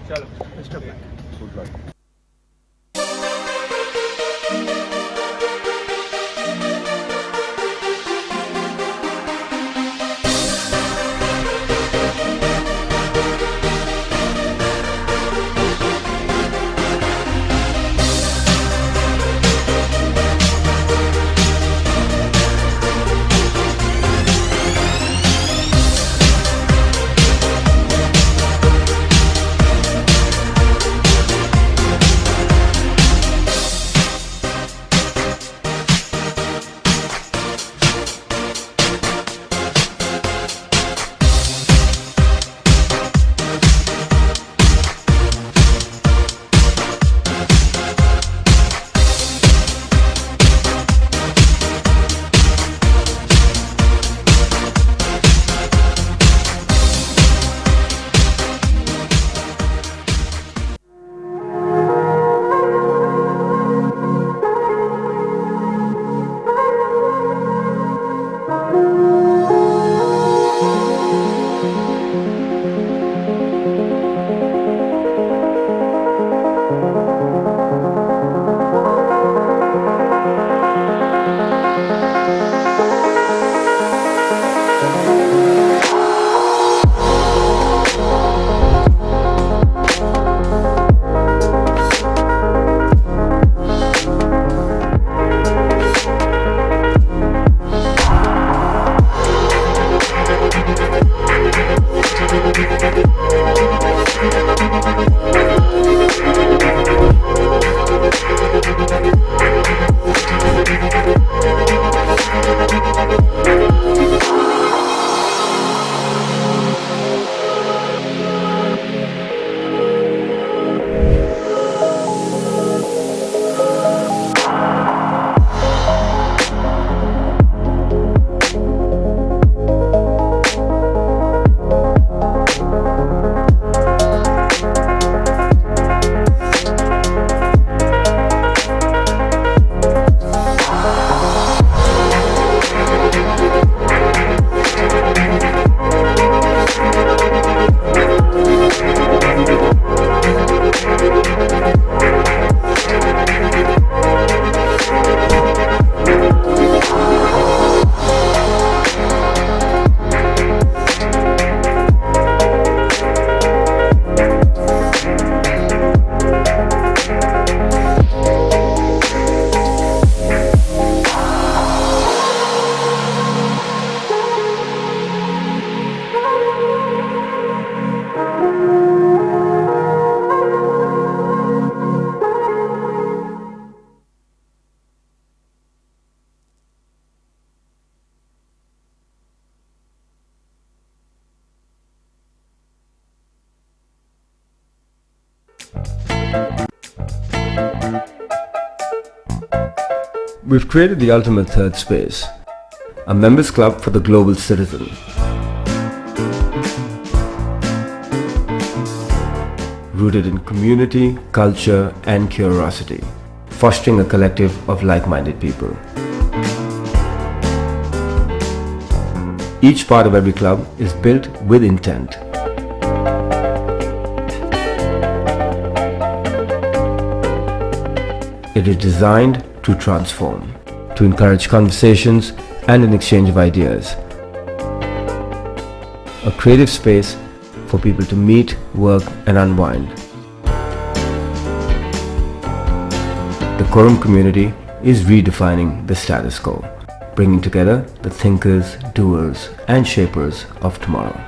चलो, best of luck. Good luck. We've created the ultimate third space, a members club for the global citizen. Rooted in community, culture and curiosity, fostering a collective of like-minded people. Each part of every club is built with intent. It is designed to transform, to encourage conversations and an exchange of ideas. A creative space for people to meet, work and unwind. The Quorum community is redefining the status quo, bringing together the thinkers, doers and shapers of tomorrow.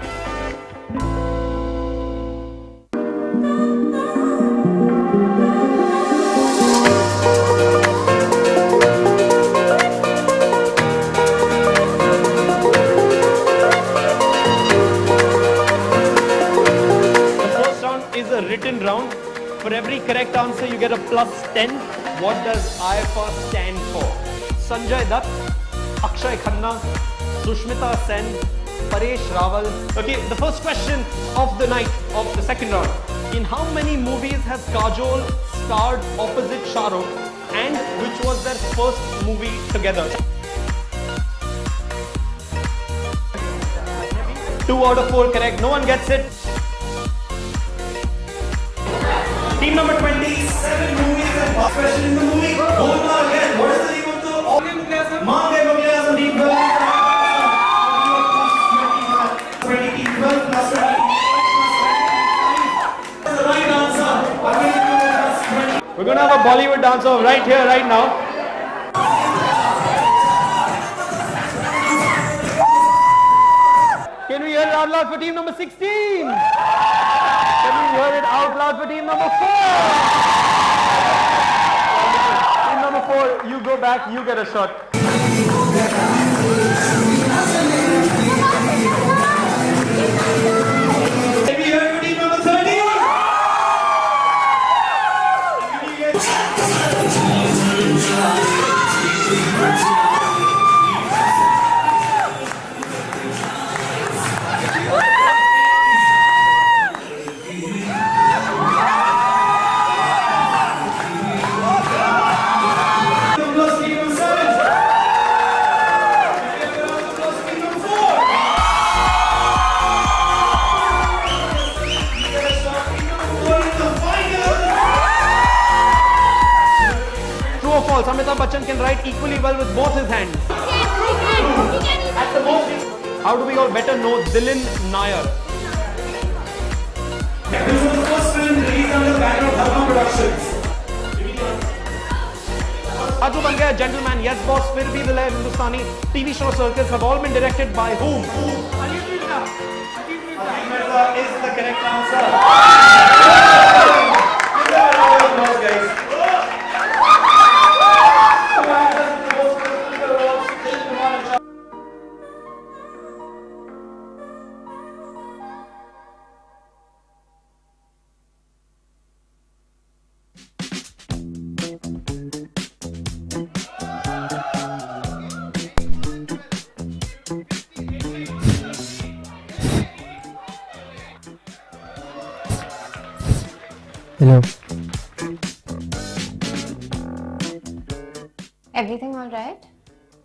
Written round. For every correct answer you get a plus 10. What does IFR stand for? Sanjay Dutt, Akshay Khanna, Sushmita Sen, Paresh Rawal. Okay, the first question of the night, of the second round. In how many movies has Kajol starred opposite Shah Rukh, and which was their first movie together? 2 out of 4 correct. No one gets it. Team number 27 movies and first question in the movie. Bolna again. What is the name of the Mange Baghyasam team? 20 team 12 plus 20. That's the right answer. We're going to have a Bollywood dance off right here, right now. Can we hear it out loud for team number 16? Can we hear it out loud for team number 4? Team number 4, you go back, you get a shot. Can we hear it for team number 30? Amitabh Bachchan can write equally well with both his hands. At the most, how do we all better know Dilin Nair? This was the first film released under banner of Dharma Productions. Adu Ban Gaya, Gentleman, Yes Boss, Fir Bhi Dil Hai, Hindustani, TV show circus have all been directed by whom? Ajit Mirza is the correct answer. Give them a round of applause, guys. Hello. Everything all right?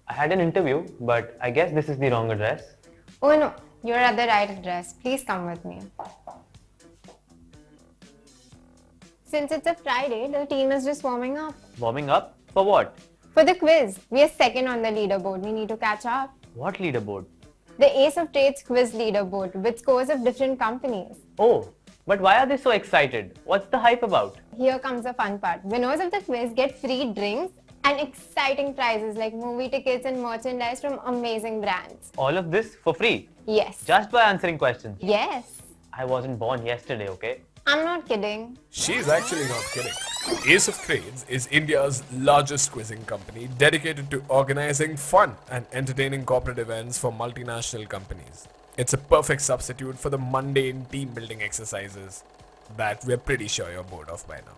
I had an interview, but I guess this is the wrong address. Oh no, you're at the right address. Please come with me. Since it's a Friday, the team is just warming up. Warming up? For what? For the quiz, we are second on the leaderboard. We need to catch up. What leaderboard? The Ace of Trades quiz leaderboard with scores of different companies. Oh, but why are they so excited? What's the hype about? Here comes the fun part. Winners of the quiz get free drinks and exciting prizes like movie tickets and merchandise from amazing brands. All of this for free? Yes. Just by answering questions? Yes. I wasn't born yesterday, okay? I'm not kidding. She's actually not kidding. Ace of Trades is India's largest quizzing company dedicated to organizing fun and entertaining corporate events for multinational companies. It's a perfect substitute for the mundane team building exercises that we're pretty sure you're bored of by now.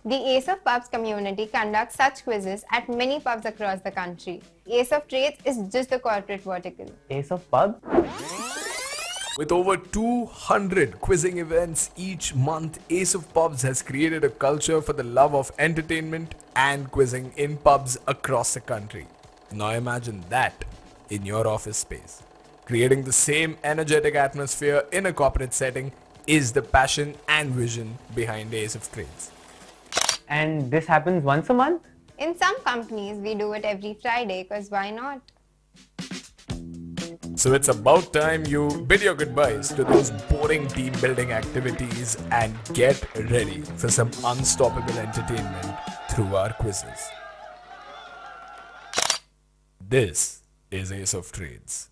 The Ace of Pubs community conducts such quizzes at many pubs across the country. Ace of Trades is just the corporate vertical. Ace of Pub? With over 200 quizzing events each month, Ace of Pubs has created a culture for the love of entertainment and quizzing in pubs across the country. Now imagine that in your office space. Creating the same energetic atmosphere in a corporate setting is the passion and vision behind Ace of Trades. And this happens once a month? In some companies, we do it every Friday because why not? So it's about time you bid your goodbyes to those boring team building activities and get ready for some unstoppable entertainment through our quizzes. This is Ace of Trades.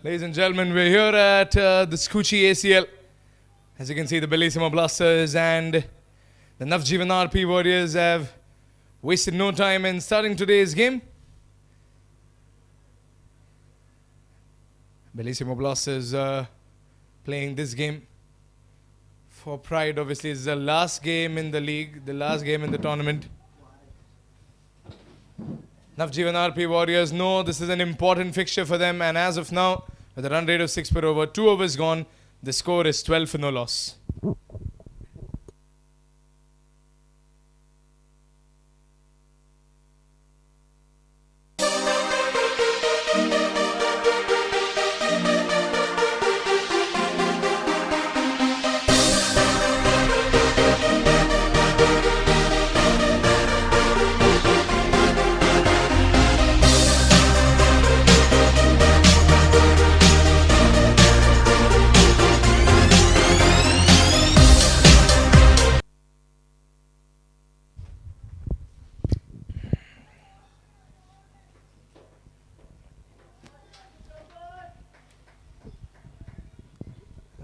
Ladies and gentlemen, we're here at the Skuccii ACL. As you can see, the Bellissimo Blasters and the Navjivan RP Warriors have wasted no time in starting today's game. Bellissimo Blasters playing this game for pride. Obviously, it's the last game in the league, the last game in the tournament. Navjivan RP Warriors know this is an important fixture for them, and as of now, with a run rate of 6 per over, 2 overs gone, the score is 12 for no loss.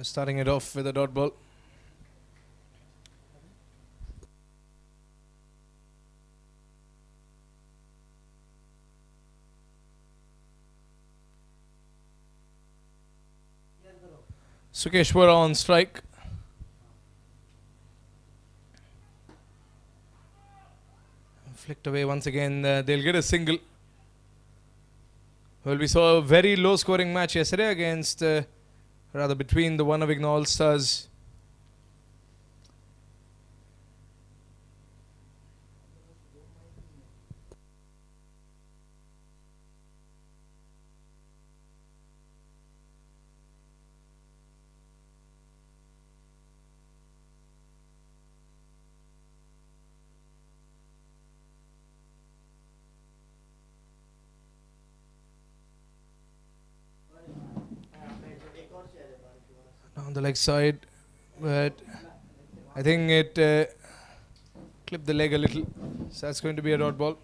Starting it off with a dot ball. Sukeshwara on strike. Flicked away once again. They'll get a single. Well, we saw a very low scoring match yesterday against rather between the Navjivan All-Stars. On the leg side, but I think it clipped the leg a little, so that's going to be a dot ball.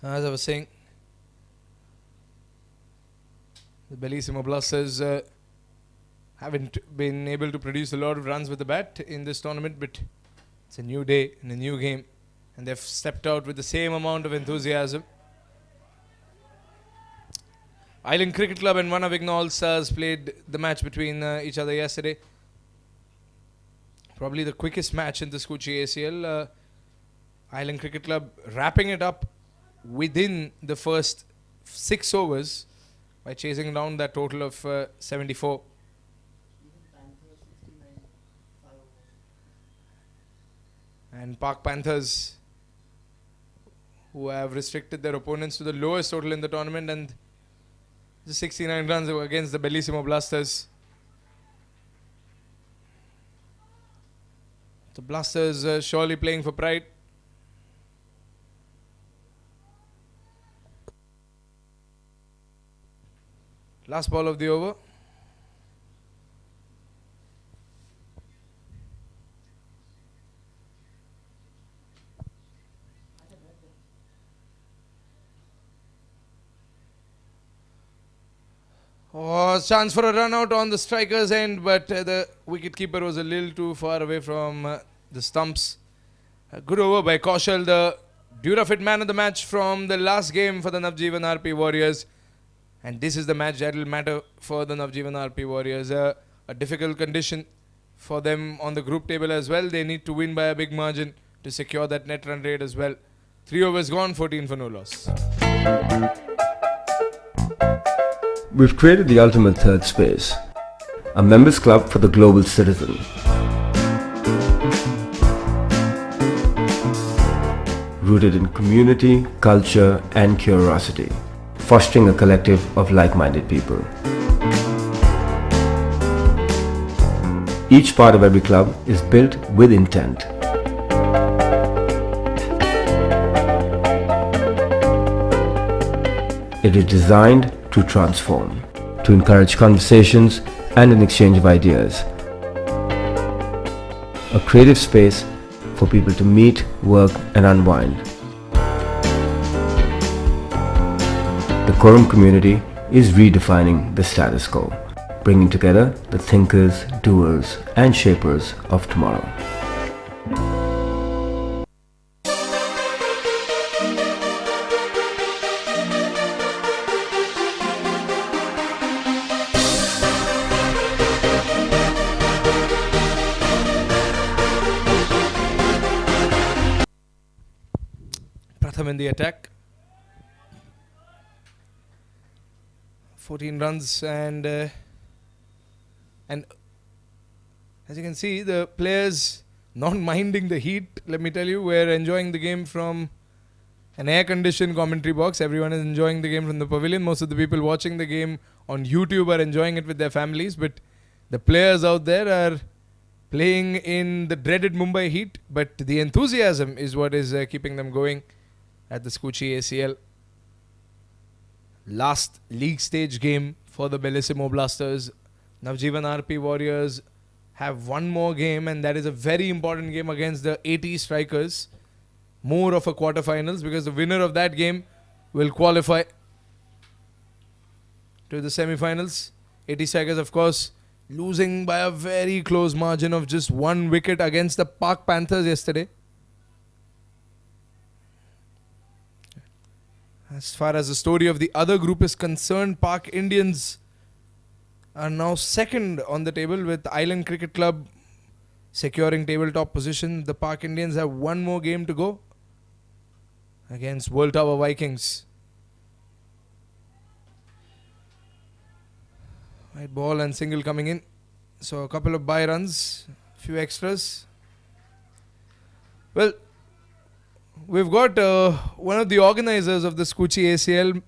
As I was saying, the Bellissimo Blasters haven't been able to produce a lot of runs with the bat in this tournament, but it's a new day and a new game, and they've stepped out with the same amount of enthusiasm. Island Cricket Club and Navjivan All-Stars played the match between each other yesterday. Probably the quickest match in the Skuccii ACL. Island Cricket Club wrapping it up within the first 6 overs by chasing down that total of 74. And Park Panthers, who have restricted their opponents to the lowest total in the tournament, and the 69 runs against the Bellissimo Blasters. The Blasters surely playing for pride. Last ball of the over. Oh, chance for a run out on the striker's end, but the wicketkeeper was a little too far away from the stumps. A good over by Kaushal, the Durafit man of the match from the last game for the Navjivan RP Warriors. And this is the match that will matter for the Navjivan RP Warriors. A difficult condition for them on the group table as well. They need to win by a big margin to secure that net run rate as well. 3 overs gone, 14 for no loss. We've created the ultimate third space, a members club for the global citizen. Rooted in community, culture and curiosity, fostering a collective of like-minded people. Each part of every club is built with intent. It is designed to transform, to encourage conversations and an exchange of ideas. A creative space for people to meet, work and unwind. quorum community is redefining the status quo, bringing together the thinkers, doers, and shapers of tomorrow. Pratham in the attack. 14 runs and as you can see, the players not minding the heat. Let me tell you, we're enjoying the game from an air-conditioned commentary box. Everyone is enjoying the game from the pavilion. Most of the people watching the game on YouTube are enjoying it with their families, but the players out there are playing in the dreaded Mumbai heat, but the enthusiasm is what is keeping them going at the Skuccii ACL. Last league stage game for the Bellissimo Blasters. Navjivan RP Warriors have one more game, and that is a very important game against the 80 Strikers. More of a quarterfinals, because the winner of that game will qualify to the semi-finals. 80 Strikers, of course, losing by a very close margin of just 1 wicket against the Park Panthers yesterday. As far as the story of the other group is concerned, Park Indians are now second on the table with Island Cricket Club securing tabletop position. The Park Indians have one more game to go against World Tower Vikings. Right, ball and single coming in. So a couple of bye runs, few extras. Well, we've got one of the organizers of the Skuccii ACL,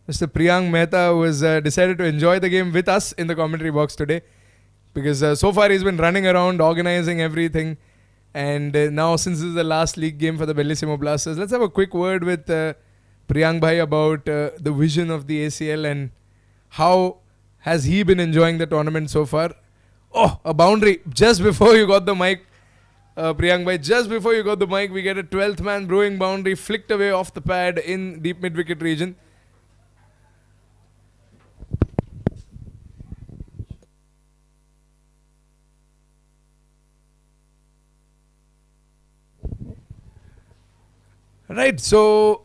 Mr. Priyank Mehta, who has decided to enjoy the game with us in the commentary box today. Because so far he's been running around organizing everything. And now, since this is the last league game for the Bellissimo Blasters, let's have a quick word with Priyank Bhai about the vision of the ACL and how has he been enjoying the tournament so far. Oh, a boundary just before you got the mic. Priyank Bhai, just before you got the mic, we get a 12th man brewing boundary flicked away off the pad in deep mid-wicket region. Right, so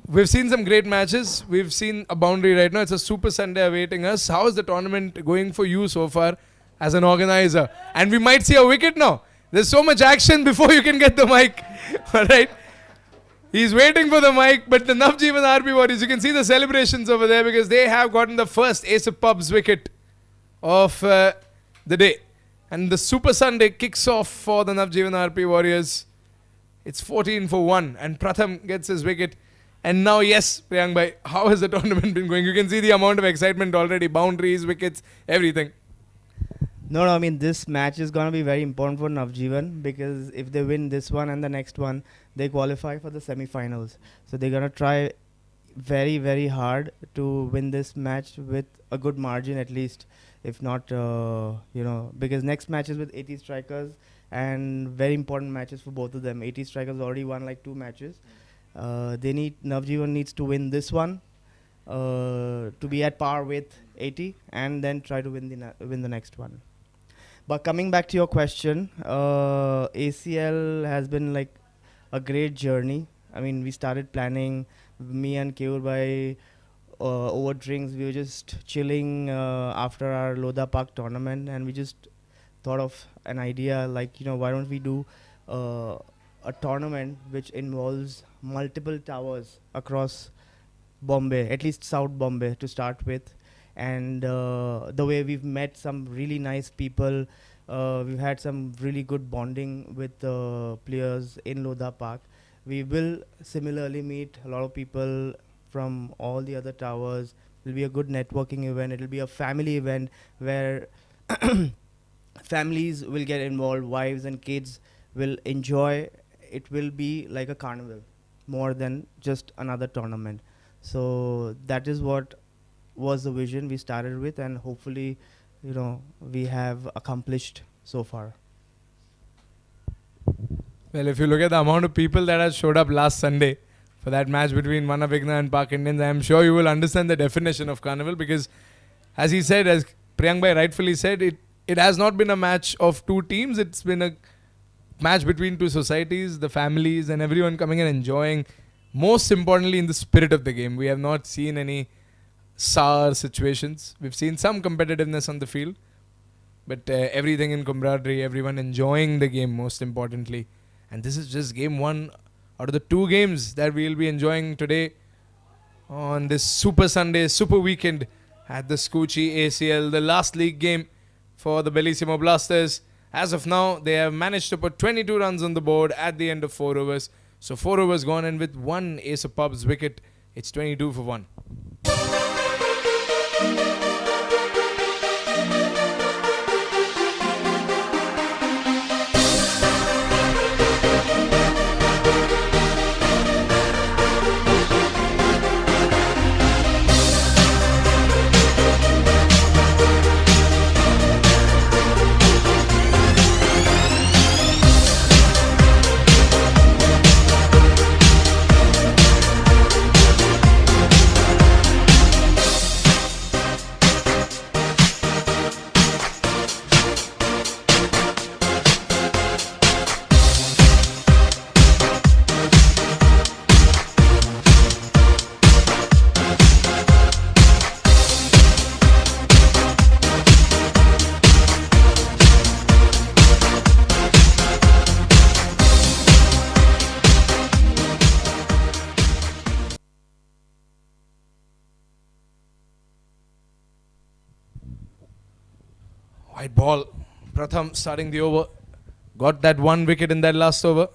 we've seen some great matches. We've seen a boundary right now. It's a Super Sunday awaiting us. How is the tournament going for you so far as an organizer? And we might see a wicket now. There's so much action before you can get the mic. Alright. He's waiting for the mic, but the Navjivan RP Warriors, you can see the celebrations over there because they have gotten the first Ace of Pubs wicket of the day. And the Super Sunday kicks off for the Navjivan RP Warriors. It's 14 for 1 and Pratham gets his wicket. And now, yes, Priyank Bhai, how has the tournament been going? You can see the amount of excitement already. Boundaries, wickets, everything. No, I mean, this match is going to be very important for Navjivan because if they win this one and the next one, they qualify for the semi-finals. So they're going to try very, very hard to win this match with a good margin at least. If not, because next match is with 80 Strikers and very important matches for both of them. 80 Strikers already won like 2 matches. Navjivan needs to win this one to be at par with 80 and then try to win the next one. But coming back to your question, ACL has been like a great journey. I mean, we started planning, me and Keur by over drinks. We were just chilling after our Lodha Park tournament, and we just thought of an idea like, why don't we do a tournament which involves multiple towers across Bombay, at least South Bombay to start with. And the way we've met some really nice people, we've had some really good bonding with players in Lodha Park. We will similarly meet a lot of people from all the other towers. It will be a good networking event. It will be a family event where families will get involved, wives and kids will enjoy. It will be like a carnival more than just another tournament. So that is what was the vision we started with, and hopefully, we have accomplished so far. Well, if you look at the amount of people that have showed up last Sunday for that match between Manavigna and Park Indians. I am sure you will understand the definition of carnival because, as he said, as Priyank Bhai rightfully said, it has not been a match of two teams. It's been a match between two societies, the families, and everyone coming and enjoying. Most importantly, in the spirit of the game, we have not seen any sour situations. We've seen some competitiveness on the field, but everything in camaraderie, everyone enjoying the game most importantly. And this is just game one out of the two games that we'll be enjoying today on this Super Sunday, Super Weekend at the Skuccii ACL, the last league game for the Bellissimo Blasters. As of now, they have managed to put 22 runs on the board at the end of 4 overs. So 4 overs gone, and with one Ace of Pubs wicket, it's 22 for 1. White ball. Pratham starting the over. Got that one wicket in that last over.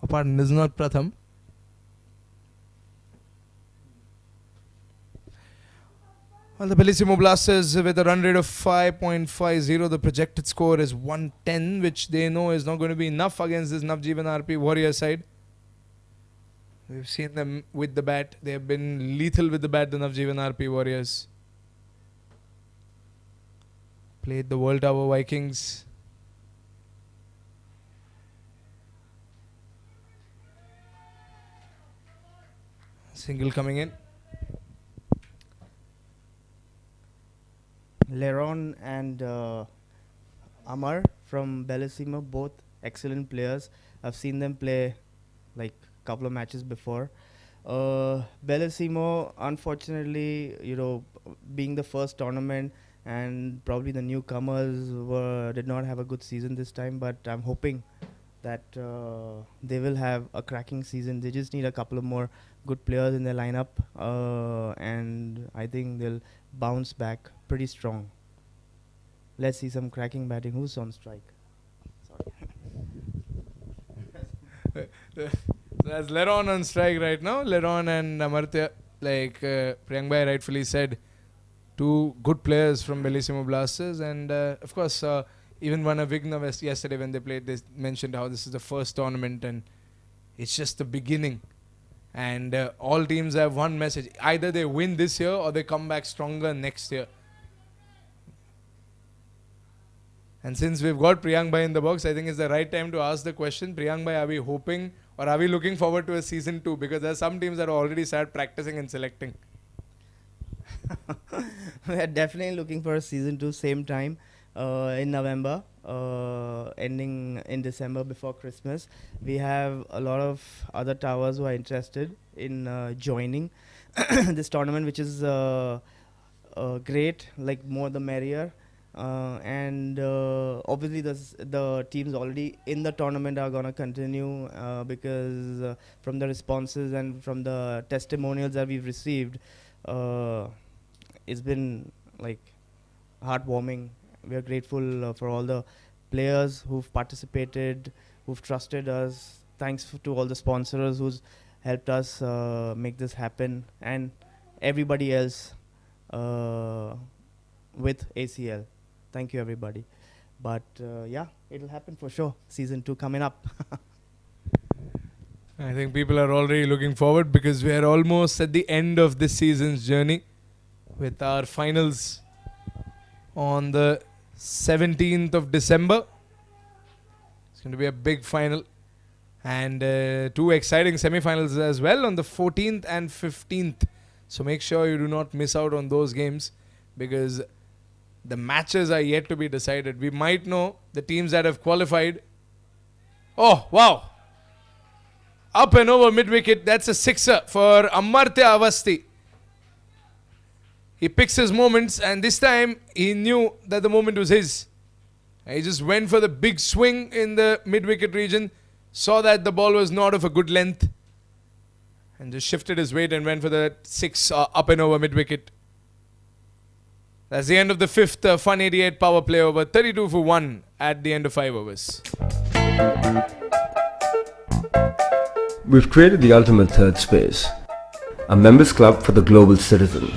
Oh, pardon, this is not Pratham. Well, the Bellissimo Blasters with a run rate of 5.50. The projected score is 110, which they know is not going to be enough against this Navjivan RP Warrior side. We've seen them with the bat. They have been lethal with the bat, the Navjivan RP Warriors. Played the World Tower Vikings. Single coming in. Leron and Amar from Bellissimo, both excellent players. I've seen them play like a couple of matches before. Bellissimo, unfortunately, being the first tournament and probably the newcomers did not have a good season this time, but I'm hoping that they will have a cracking season. They just need a couple of more good players in their lineup, and I think they'll bounce back pretty strong. Let's see some cracking batting. Who's on strike? So that's Leron on strike right now. Leron and Amartya, like Priyank Bhai rightfully said, two good players from Bellissimo Blasters, and of course even Manavigna yesterday when they played, they mentioned how this is the first tournament and it's just the beginning, and all teams have one message: either they win this year or they come back stronger next year. And since we've got Priyank Bhai in the box, I think it's the right time to ask the question: Priyank Bhai, are we hoping or are we looking forward to a season 2? Because there are some teams that are already started practicing and selecting. We are definitely looking for a season 2 same time in November, ending in December before Christmas. We have a lot of other towers who are interested in joining this tournament, which is great, like more the merrier. And obviously the teams already in the tournament are going to continue because from the responses and from the testimonials that we've received, it's been like heartwarming. We are grateful for all the players who've participated, who've trusted us. Thanks to all the sponsors who's helped us make this happen, and everybody else with ACL. Thank you, everybody. But yeah, it'll happen for sure. Season 2 coming up. I think people are already looking forward because we are almost at the end of this season's journey with our finals on the 17th of December. It's going to be a big final. And two exciting semi-finals as well on the 14th and 15th. So make sure you do not miss out on those games, because the matches are yet to be decided. We might know the teams that have qualified. Oh, wow. Up and over mid-wicket. That's a sixer for Amartya Avasti. He picks his moments, and this time he knew that the moment was his. He just went for the big swing in the mid-wicket region, saw that the ball was not of a good length, and just shifted his weight and went for the six up and over mid-wicket. That's the end of the fifth Fun 88 power play over. 32 for 1 at the end of 5 overs. We've created the ultimate third space, a members club for the global citizen.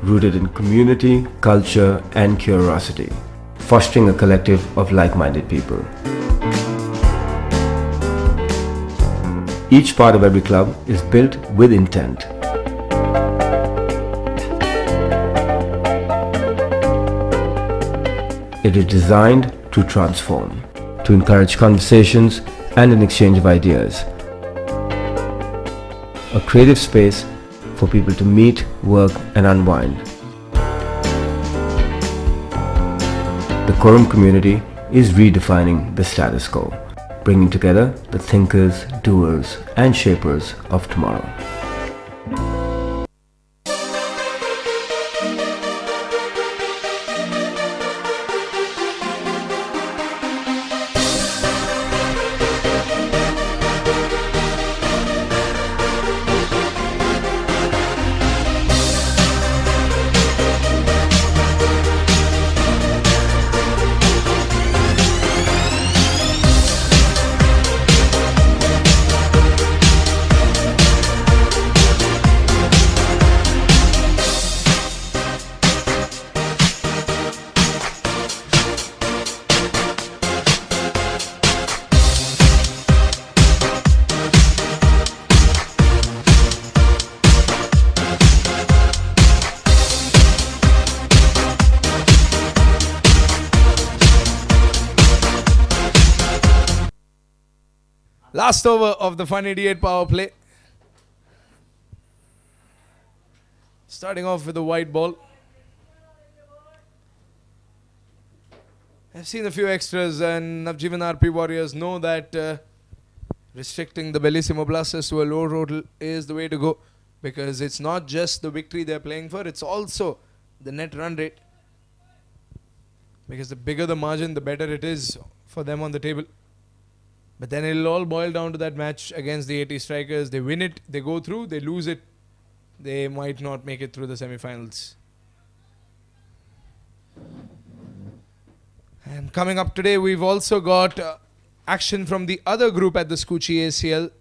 Rooted in community, culture and curiosity, fostering a collective of like-minded people. Each part of every club is built with intent. It is designed to transform, to encourage conversations and an exchange of ideas. A creative space for people to meet, work and unwind. The Quorum community is redefining the status quo, bringing together the thinkers, doers and shapers of tomorrow. Last over of the Fun 88 power play. Starting off with a white ball. I've seen a few extras, and Navjivan RP Warriors know that restricting the Bellissimo Blasters to a low total is the way to go, because it's not just the victory they're playing for, it's also the net run rate. Because the bigger the margin, the better it is for them on the table. But then it'll all boil down to that match against the 80 strikers. They win it, they go through, they lose it, they might not make it through the semi-finals. And coming up today, we've also got action from the other group at the Skuccii ACL.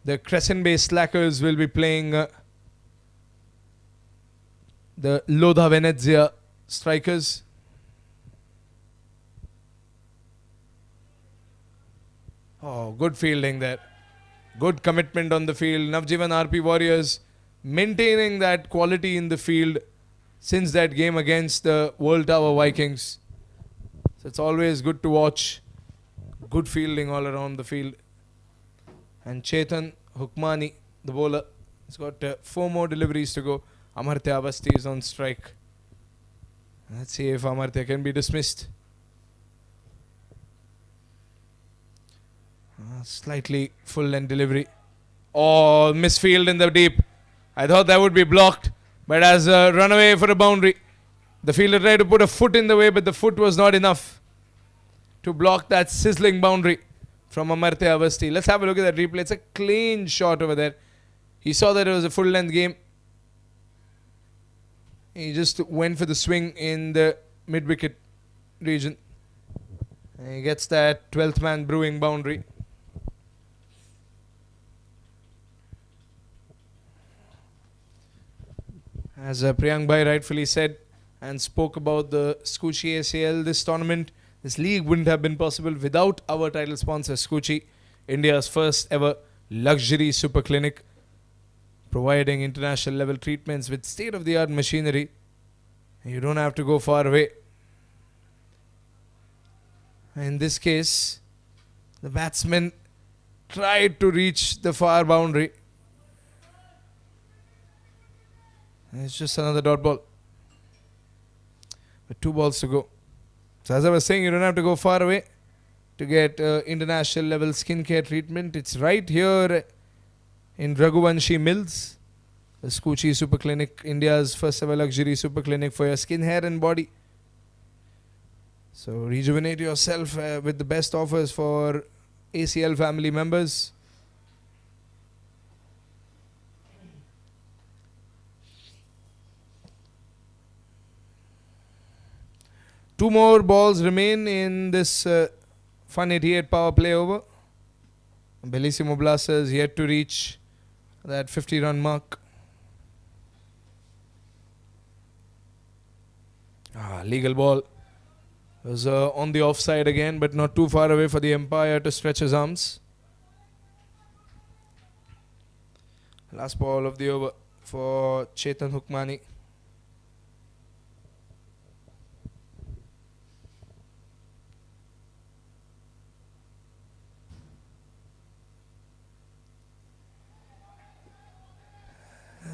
The Crescent-based Slackers will be playing the Lodha Venezia Strikers. Oh, good fielding there. Good commitment on the field. Navjivan RP Warriors maintaining that quality in the field since that game against the World Tower Vikings. So it's always good to watch. Good fielding all around the field. And Chetan Hukmani, the bowler, has got 4 more deliveries to go. Amartya Avasti is on strike. Let's see if Amartya can be dismissed. Slightly full end delivery. Oh, misfield in the deep. I thought that would be blocked, but as a runaway for a boundary. The fielder tried to put a foot in the way, but the foot was not enough to block that sizzling boundary from Amartya Avasti. Let's have a look at that replay. It's a clean shot over there. He saw that it was a full length game. He just went for the swing in the mid wicket region. And he gets that 12th man brewing boundary. As Priyank Bhai rightfully said and spoke about the Skuccii ACL, this tournament, this league wouldn't have been possible without our title sponsor, Skuccii, India's first ever luxury super clinic, providing international level treatments with state-of-the-art machinery. You don't have to go far away. In this case, the batsman tried to reach the far boundary. It's just another dot ball. With 2 balls to go. So as I was saying, you don't have to go far away to get international level skincare treatment. It's right here in Raghuvanshi Mills. The Skuccii Super Clinic, India's first ever luxury super clinic for your skin, hair and body. So rejuvenate yourself with the best offers for ACL family members. Two more balls remain in this fun 88 power play over. Bellissimo Blasters yet to reach that 50-run mark. Legal ball. Was on the offside again, but not too far away for the umpire to stretch his arms. Last ball of the over for Chetan Hukmani.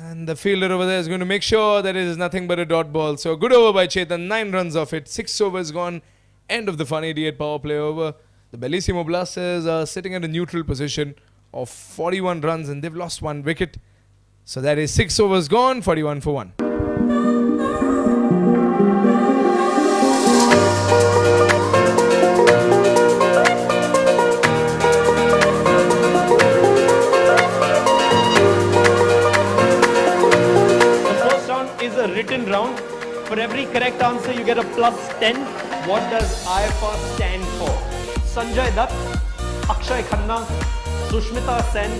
And the fielder over there is going to make sure that it is nothing but a dot ball. So good over by Chetan, 9 runs off it. 6 overs gone. End of the fun 88 power play over. The Bellissimo Blasters are sitting at a neutral position of 41 runs and they've lost 1 wicket. So that is 6 overs gone, 41 for 1. Is a written round. For every correct answer, you get a plus 10. What does IFA stand for? Sanjay Dutt, Akshay Khanna, Sushmita Sen,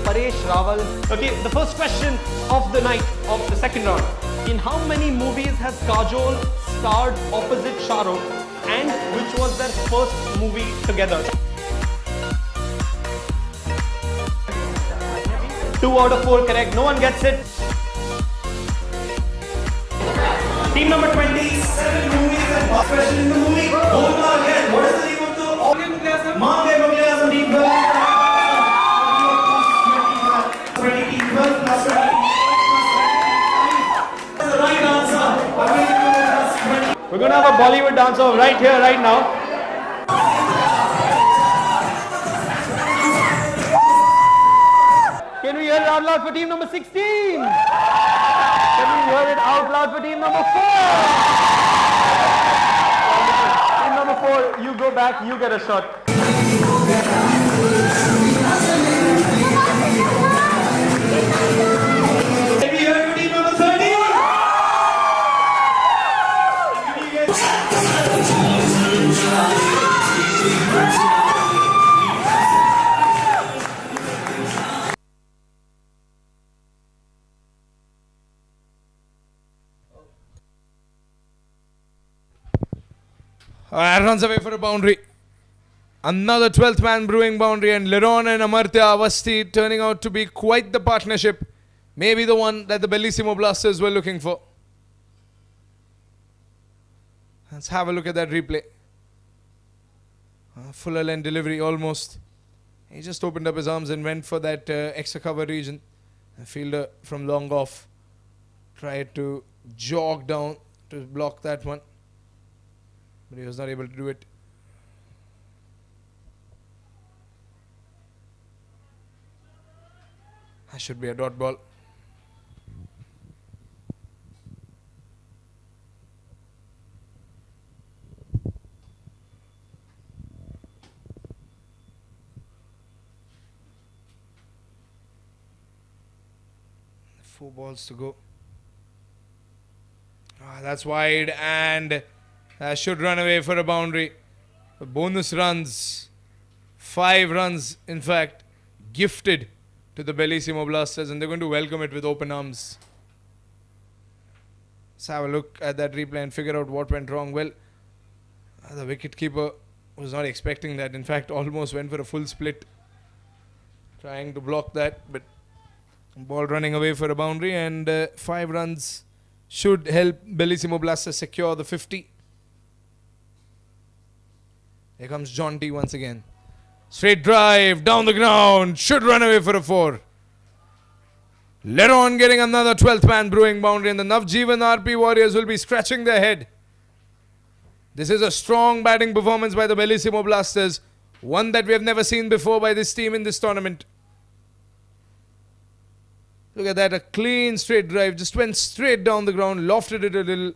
Paresh Rawal. Okay, the first question of the night of the second round. In how many movies has Kajol starred opposite Shah Rukh, and which was their first movie together? 2 out of 4 correct. No one gets it. Team number 20, 7 movies and last question in the movie. Golma again. What is the name of the organ? Mange Mughal team 12. 20 team 12 plus 20. That's the right answer. We're going to have a Bollywood dancer right here, right now. Can we hear it out loud for team number 16? Can we hear it out loud for team number 4? Team number 4, you go back, you get a shot. Can we hear it for team number 30? Runs away for a boundary. Another 12th man brewing boundary, and Liron and Amartya Avasti turning out to be quite the partnership. Maybe the one that the Bellissimo Blasters were looking for. Let's have a look at that replay. Fuller length delivery almost. He just opened up his arms and went for that extra cover region. The fielder from long off tried to jog down to block that one, but he was not able to do it. That should be a dot ball. Four balls to go. That's wide, and that should run away for a boundary. The bonus runs, 5 runs in fact, gifted to the Bellissimo Blasters, and they're going to welcome it with open arms. Let's have a look at that replay and figure out what went wrong. Well, the wicketkeeper was not expecting that. In fact, almost went for a full split, trying to block that, but ball running away for a boundary, and 5 runs should help Bellissimo Blasters secure the 50. Here comes John T once again. Straight drive, down the ground, should run away for a 4. Later on, getting another 12th man brewing boundary, and the Navjivan RP Warriors will be scratching their head. This is a strong batting performance by the Bellissimo Blasters, one that we have never seen before by this team in this tournament. Look at that, a clean straight drive, just went straight down the ground, lofted it a little,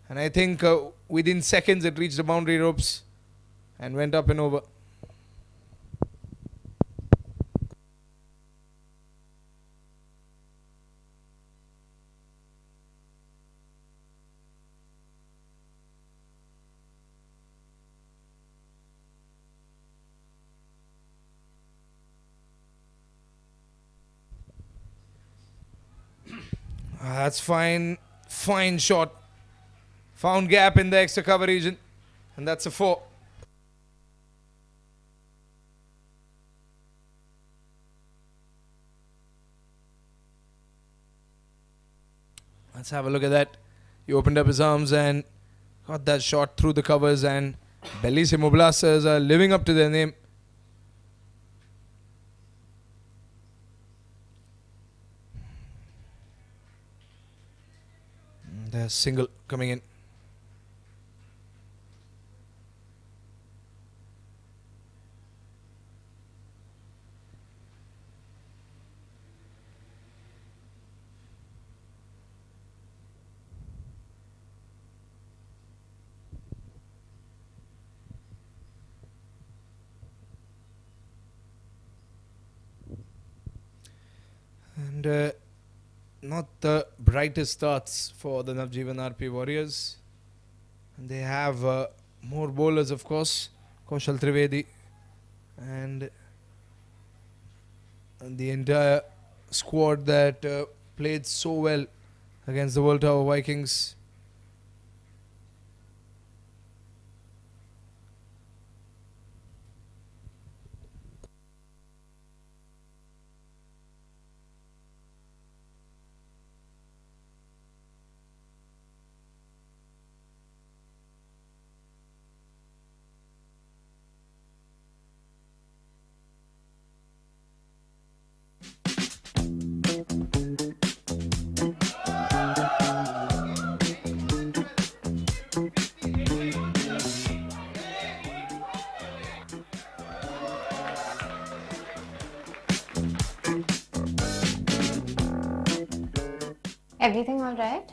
and I think within seconds it reached the boundary ropes and went up and over. That's fine. Fine shot. Found gap in the extra cover region. And that's a 4. Let's have a look at that. He opened up his arms and got that shot through the covers, and Bellissimo Blasters are living up to their name. There's single coming in. And not the brightest starts for the Navjivan RP Warriors. And they have more bowlers, of course. Kaushal Trivedi and the entire squad that played so well against the World Tower Vikings. Everything all right?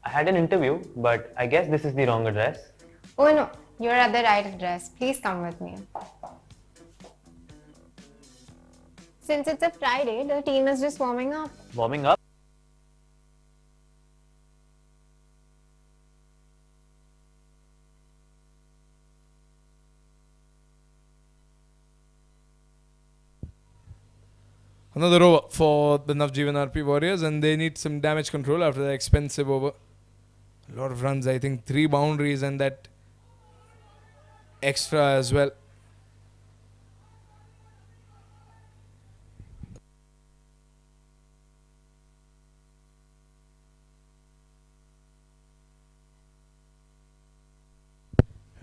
I had an interview, but I guess this is the wrong address. Oh no, you're at the right address. Please come with me. Since it's a Friday, the team is just warming up. Warming up? Another over for the Navjivan RP Warriors, and they need some damage control after the expensive over. A lot of runs, I think 3 boundaries and that extra as well.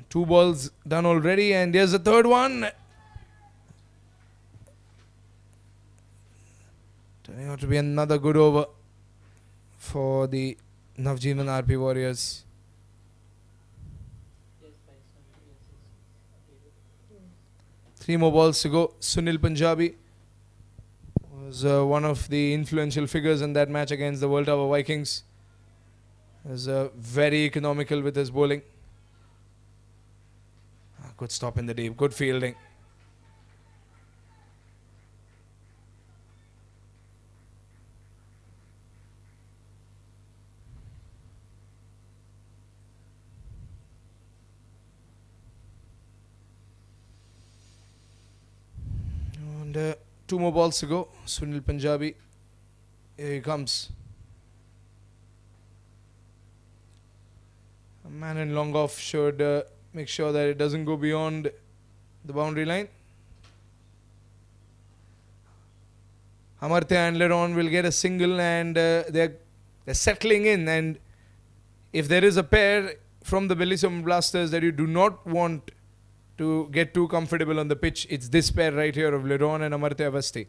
Two balls done already, and here's the third one. Turning out to be another good over for the Navjivan RP Warriors. Three more balls to go. Sunil Punjabi was one of the influential figures in that match against the World Tower Vikings. Was very economical with his bowling. Good stop in the deep. Good fielding. And 2 more balls to go. Sunil Punjabi. Here he comes. A man in long off should make sure that it doesn't go beyond the boundary line. Amartya and Leron will get a single, and they're settling in. And if there is a pair from the Bellissimo Blasters that you do not want to get too comfortable on the pitch. It's this pair right here of Leron and Amartya Avasti.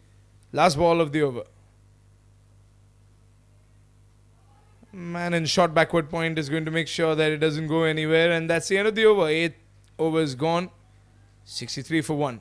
Last ball of the over. Man in short backward point is going to make sure that it doesn't go anywhere, and that's the end of the over. 8 overs gone. 63 for 1.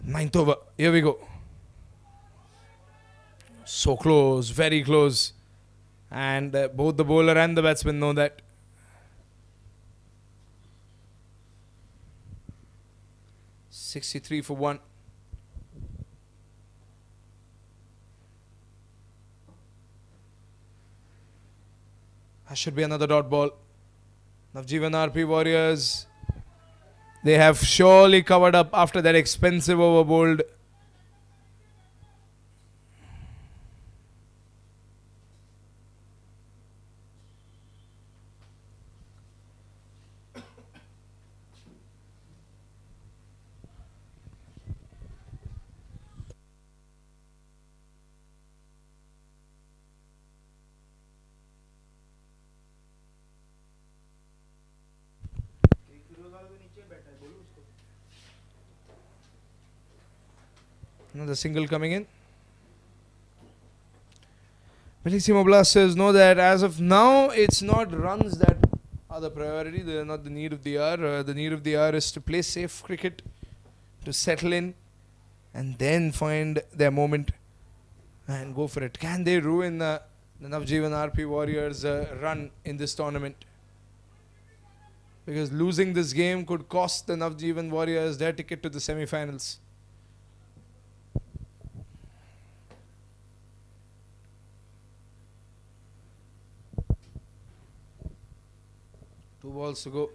Ninth over. Here we go. So close, very close. And both the bowler and the batsman know that. $63 for 1. That should be another dot ball. Navjivan RP Warriors, they have surely covered up after that expensive over bowled. Another single coming in. Bellissimo Blasters know that as of now, it's not runs that are the priority. They are not the need of the hour. The need of the hour is to play safe cricket, to settle in, and then find their moment and go for it. Can they ruin the Navjivan RP Warriors' run in this tournament? Because losing this game could cost the Navjivan Warriors their ticket to the semi-finals. Two balls to go.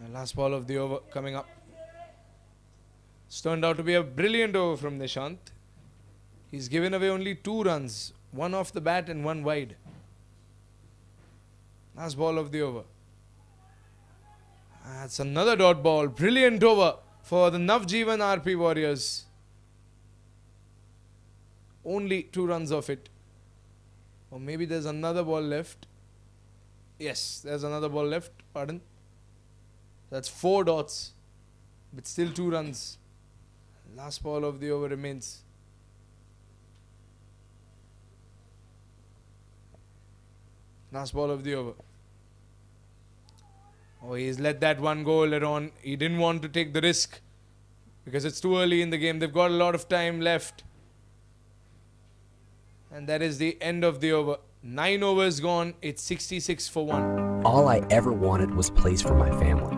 And last ball of the over coming up. It's turned out to be a brilliant over from Nishant. He's given away only 2 runs. 1 off the bat and 1 wide. Last ball of the over. That's another dot ball. Brilliant over for the Navjivan RP Warriors. Only 2 runs off it. Or maybe there's another ball left. Yes, there's another ball left. Pardon. That's 4 dots. But still 2 runs. Last ball of the over remains. Last ball of the over. Oh, he's let that one go later on. He didn't want to take the risk because it's too early in the game. They've got a lot of time left. And that is the end of the over. 9 overs gone. It's 66 for 1. All I ever wanted was a place for my family.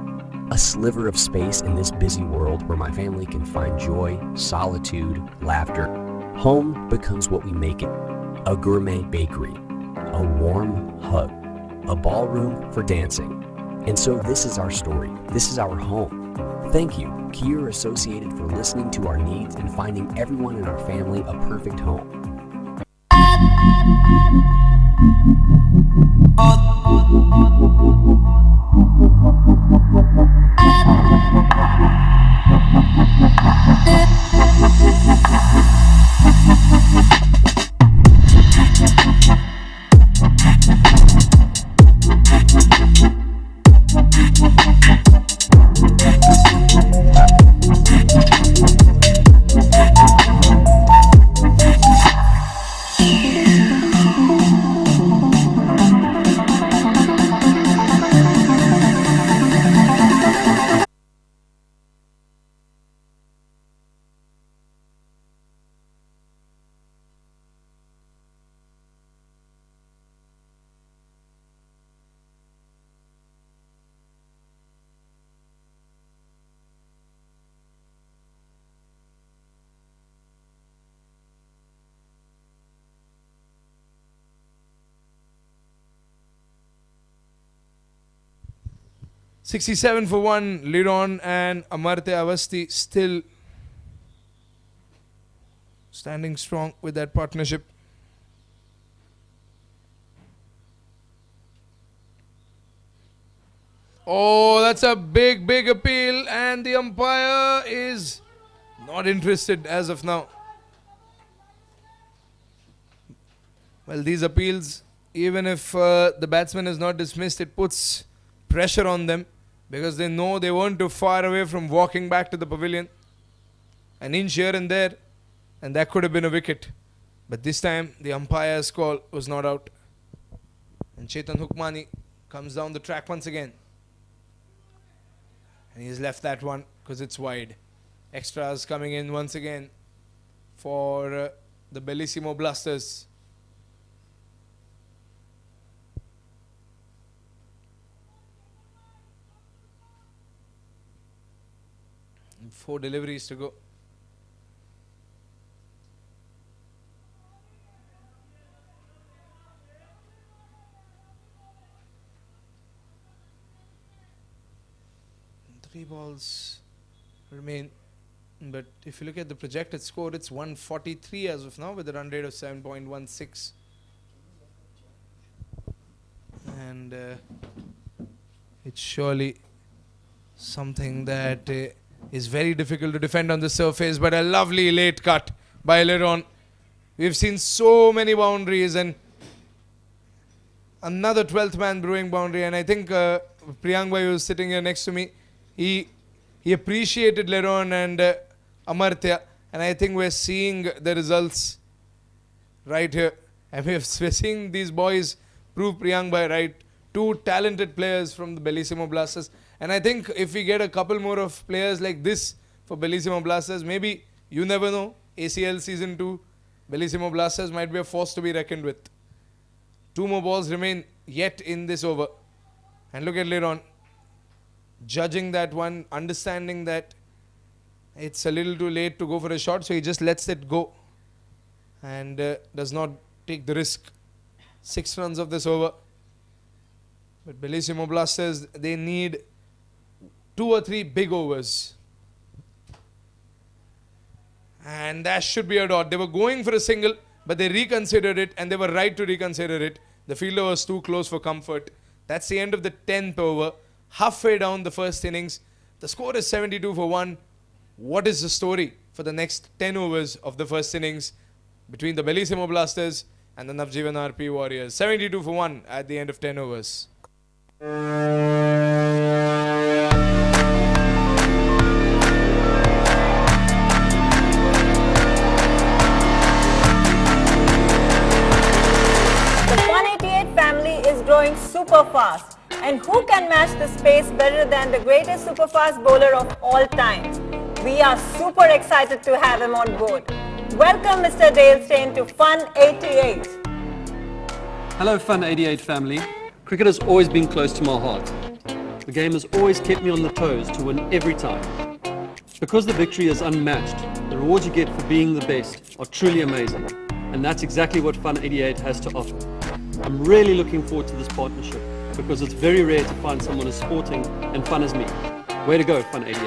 A sliver of space in this busy world where my family can find joy, solitude, laughter. Home becomes what we make it. A gourmet bakery. A warm hug. A ballroom for dancing. And so this is our story. This is our home. Thank you, Kier Associated, for listening to our needs and finding everyone in our family a perfect home. 67 for 1. Liron and Amartya Avasti still standing strong with that partnership. Oh, that's a big, big appeal, and the umpire is not interested as of now. Well, these appeals, even if the batsman is not dismissed, it puts pressure on them because they know they weren't too far away from walking back to the pavilion. An inch here and there, and that could have been a wicket. But this time, the umpire's call was not out. And Chetan Hukmani comes down the track once again. And he's left that one because it's wide. Extras coming in once again for the Bellissimo Blasters. And 4 deliveries to go. And 3 balls remain. But if you look at the projected score, it's 143 as of now with a run rate of 7.16. And it's surely something that is very difficult to defend on the surface, but a lovely late cut by Liron. We've seen so many boundaries and another 12th man brewing boundary, and I think Priyank Bhai, who was sitting here next to me, he appreciated Liron and Amartya, and I think we're seeing the results right here. And we're seeing these boys prove Priyank Bhai right. 2 talented players from the Bellissimo Blasters. And I think if we get a couple more of players like this for Bellissimo Blasters, maybe, you never know, ACL Season 2, Bellissimo Blasters might be a force to be reckoned with. 2 more balls remain yet in this over. And look at Liron judging that one, understanding that it's a little too late to go for a shot, so he just lets it go and does not take the risk. 6 runs of this over. But Bellissimo Blasters, they need 2 or 3 big overs. And that should be a dot. They were going for a single, but they reconsidered it, and they were right to reconsider it. The fielder was too close for comfort. That's the end of the 10th over. Halfway down the first innings. The score is 72 for 1. What is the story for the next 10 overs of the first innings between the Bellissimo Blasters and the Navjivan RP Warriors? 72 for 1 at the end of 10 overs. Growing super fast, and who can match this pace better than the greatest super fast bowler of all time? We are super excited to have him on board. Welcome Mr. Dale Steyn to Fun 88. Hello Fun 88 family. Cricket has always been close to my heart. The game has always kept me on the toes to win every time. Because the victory is unmatched, the rewards you get for being the best are truly amazing, and that's exactly what Fun 88 has to offer. I'm really looking forward to this partnership because it's very rare to find someone as sporting and fun as me. Way to go, Fun 88.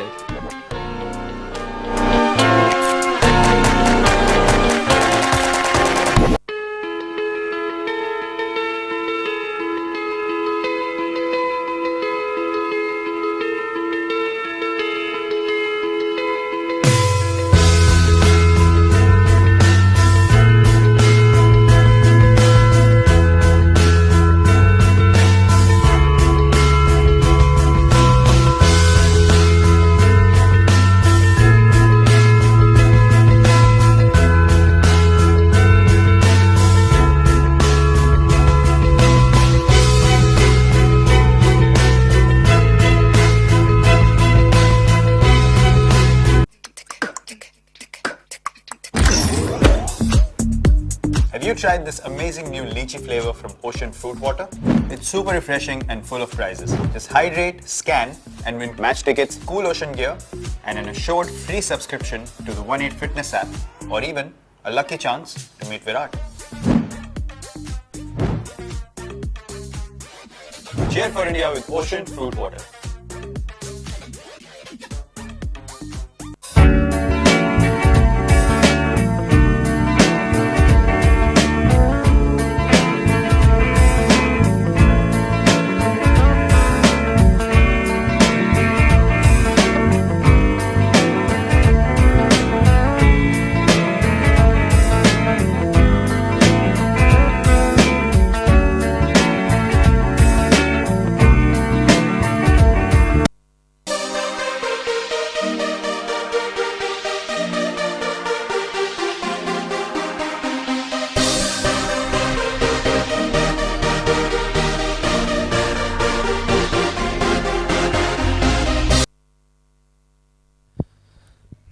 Have you tried this amazing new lychee flavor from Ocean Fruit Water? It's super refreshing and full of prizes. Just hydrate, scan, and win match tickets, cool ocean gear, and an assured free subscription to the 1-8 Fitness app, or even a lucky chance to meet Virat. Cheer for India with Ocean Fruit Water.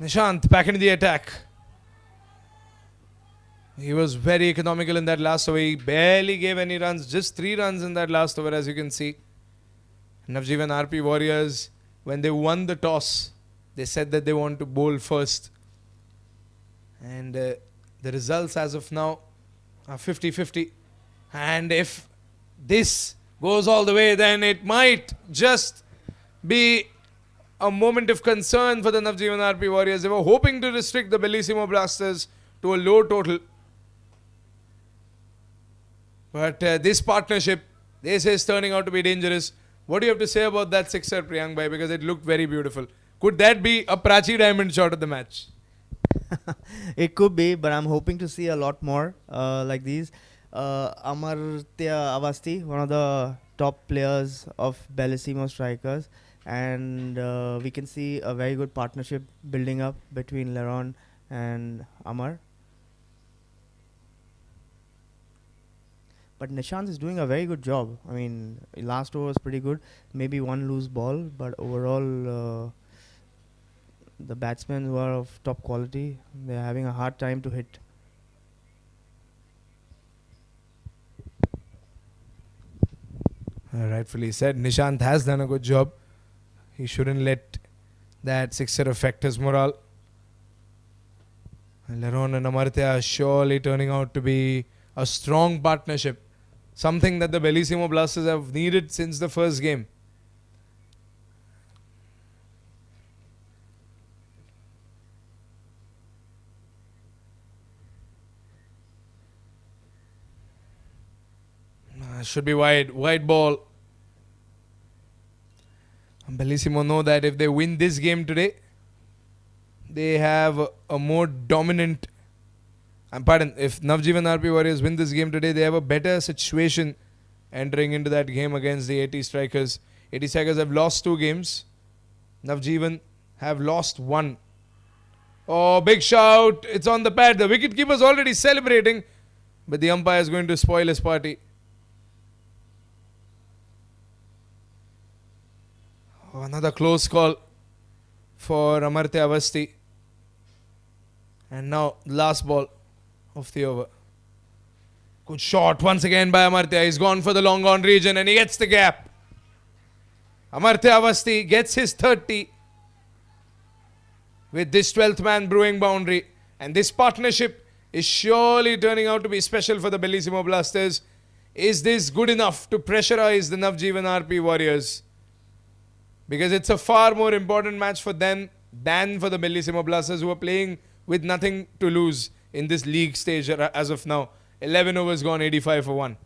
Nishant back into the attack. He was very economical in that last over. He barely gave any runs. Just 3 runs in that last over, as you can see. Navjivan RP Warriors, when they won the toss, they said that they want to bowl first. And the results as of now are 50-50. And if this goes all the way, then it might just be a moment of concern for the Navjivan RP Warriors. They were hoping to restrict the Bellissimo Blasters to a low total. But this partnership, they say, is turning out to be dangerous. What do you have to say about that sixer, Priyank bhai? Because it looked very beautiful. Could that be a Prachi Diamond shot of the match? It could be, but I'm hoping to see a lot more like these. Amartya Avasti, one of the top players of Bellissimo strikers, and we can see a very good partnership building up between Leron and Amar. But Nishant is doing a very good job. I mean, last over was pretty good. Maybe one loose ball, but overall, the batsmen who are of top quality, they're having a hard time to hit. Rightfully said. Nishant has done a good job. He shouldn't let that sixer affect his morale. Leron and Amartya are surely turning out to be a strong partnership. Something that the Bellissimo Blasters have needed since the first game. Should be wide. Wide ball. And Bellissimo know that if they win this game today, they have a more dominant... if Navjivan RP Warriors win this game today, they have a better situation entering into that game against the 80 Strikers. 80 Strikers have lost 2 games. Navjivan have lost 1. Oh, big shout. It's on the pad. The wicketkeeper's already celebrating, but the umpire is going to spoil his party. Oh, another close call for Amartya Avasti. And now, last ball of the over. Good shot once again by Amartya. He's gone for the long on region and he gets the gap. Amartya Avasti gets his 30 with this 12th man brewing boundary. And this partnership is surely turning out to be special for the Bellissimo Blasters. Is this good enough to pressurize the Navjivan RP Warriors? Because it's a far more important match for them than for the Bellissimo Blasters, who are playing with nothing to lose in this league stage as of now. 11 overs gone, 85 for 1.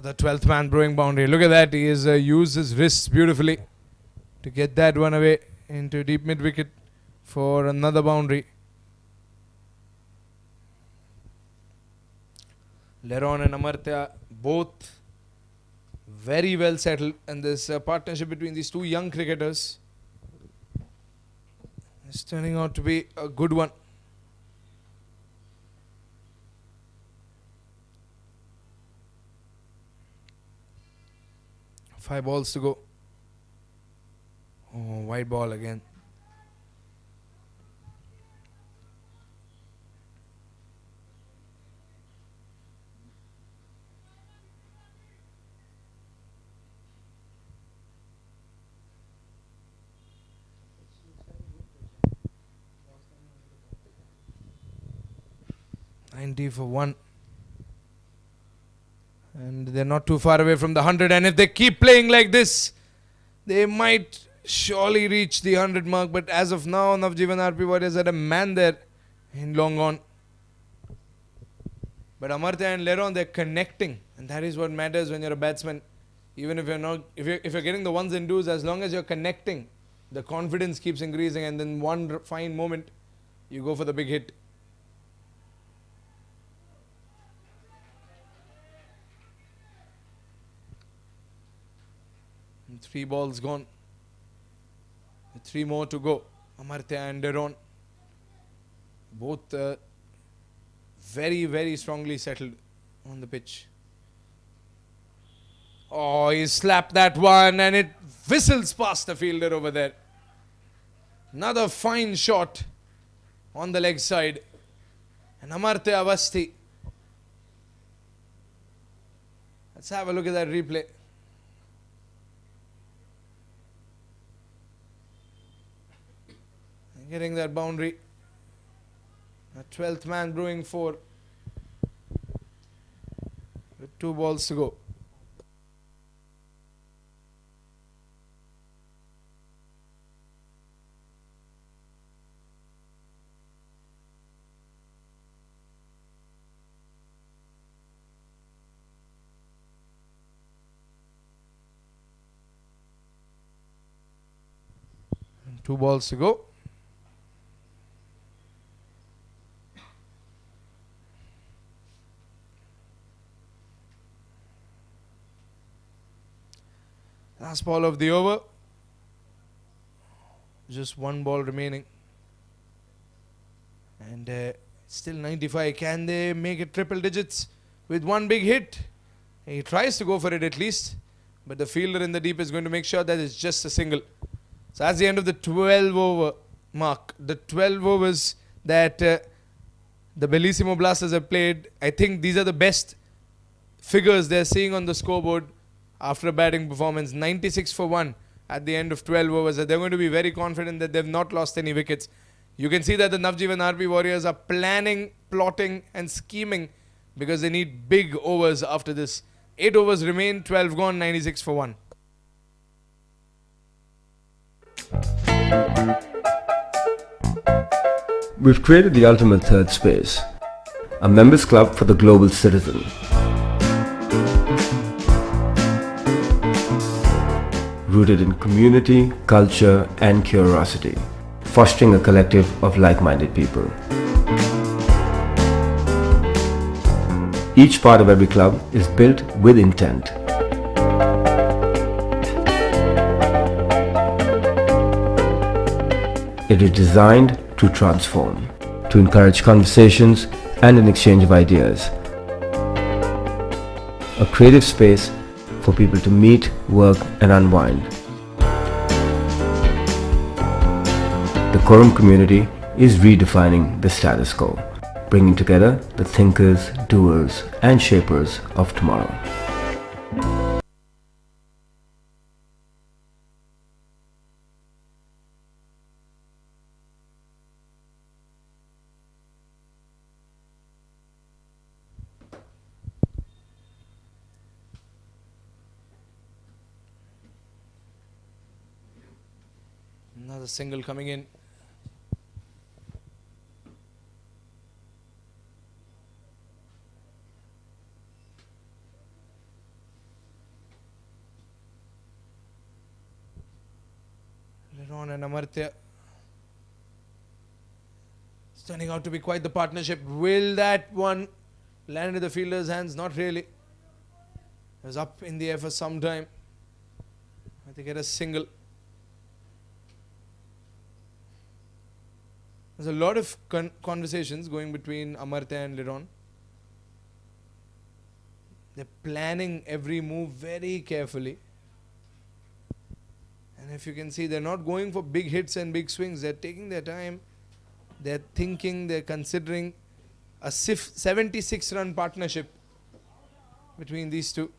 The 12th man brewing boundary. Look at that. He has used his wrists beautifully to get that one away into deep mid wicket for another boundary. Leron and Amartya both very well settled, and this partnership between these two young cricketers It's turning out to be a good one. Five balls to go. Oh, white ball again. $90 for one. And they're not too far away from the 100. And if they keep playing like this, they might surely reach the 100 mark. But as of now, Navjivan RP Warriors had a man there in long on. But Amartya and Leron, they're connecting. And that is what matters when you're a batsman. Even if you're not, if you're getting the ones and twos, as long as you're connecting, the confidence keeps increasing. And then one fine moment, you go for the big hit. And 3 balls gone. 3 more to go. Amartya and Leron, both very, very strongly settled on the pitch. Oh, he slapped that one and it whistles past the fielder over there. Another fine shot on the leg side. And Amartya Avasthi. Let's have a look at that replay. Getting that boundary. A 12th man brewing 4. With 2 balls to go. And 2 balls to go. Last ball of the over. Just 1 ball remaining. And still 95. Can they make it triple digits with 1 big hit? He tries to go for it at least. But the fielder in the deep is going to make sure that it's just a single. So that's the end of the 12 over mark. The 12 overs that the Bellissimo Blasters have played. I think these are the best figures they're seeing on the scoreboard. After a batting performance, 96 for 1 at the end of 12 overs. They're going to be very confident that they've not lost any wickets. You can see that the Navjivan RP Warriors are planning, plotting and scheming because they need big overs after this. 8 overs remain, 12 gone, 96 for 1. We've created the ultimate third space, a members club for the global citizen. Rooted in community, culture and curiosity, fostering a collective of like-minded people. Each part of every club is built with intent. It is designed to transform, to encourage conversations and an exchange of ideas. A creative space for people to meet, work and unwind. The Quorum community is redefining the status quo, bringing together the thinkers, doers and shapers of tomorrow. Another single coming in. Leron and Amartya. It's turning out to be quite the partnership. Will that one land in the fielder's hands? Not really. It was up in the air for some time. They get a single. There's a lot of conversations going between Amartya and Liron. They're planning every move very carefully. And if you can see, they're not going for big hits and big swings. They're taking their time. They're thinking, they're considering a 76-run partnership between these two.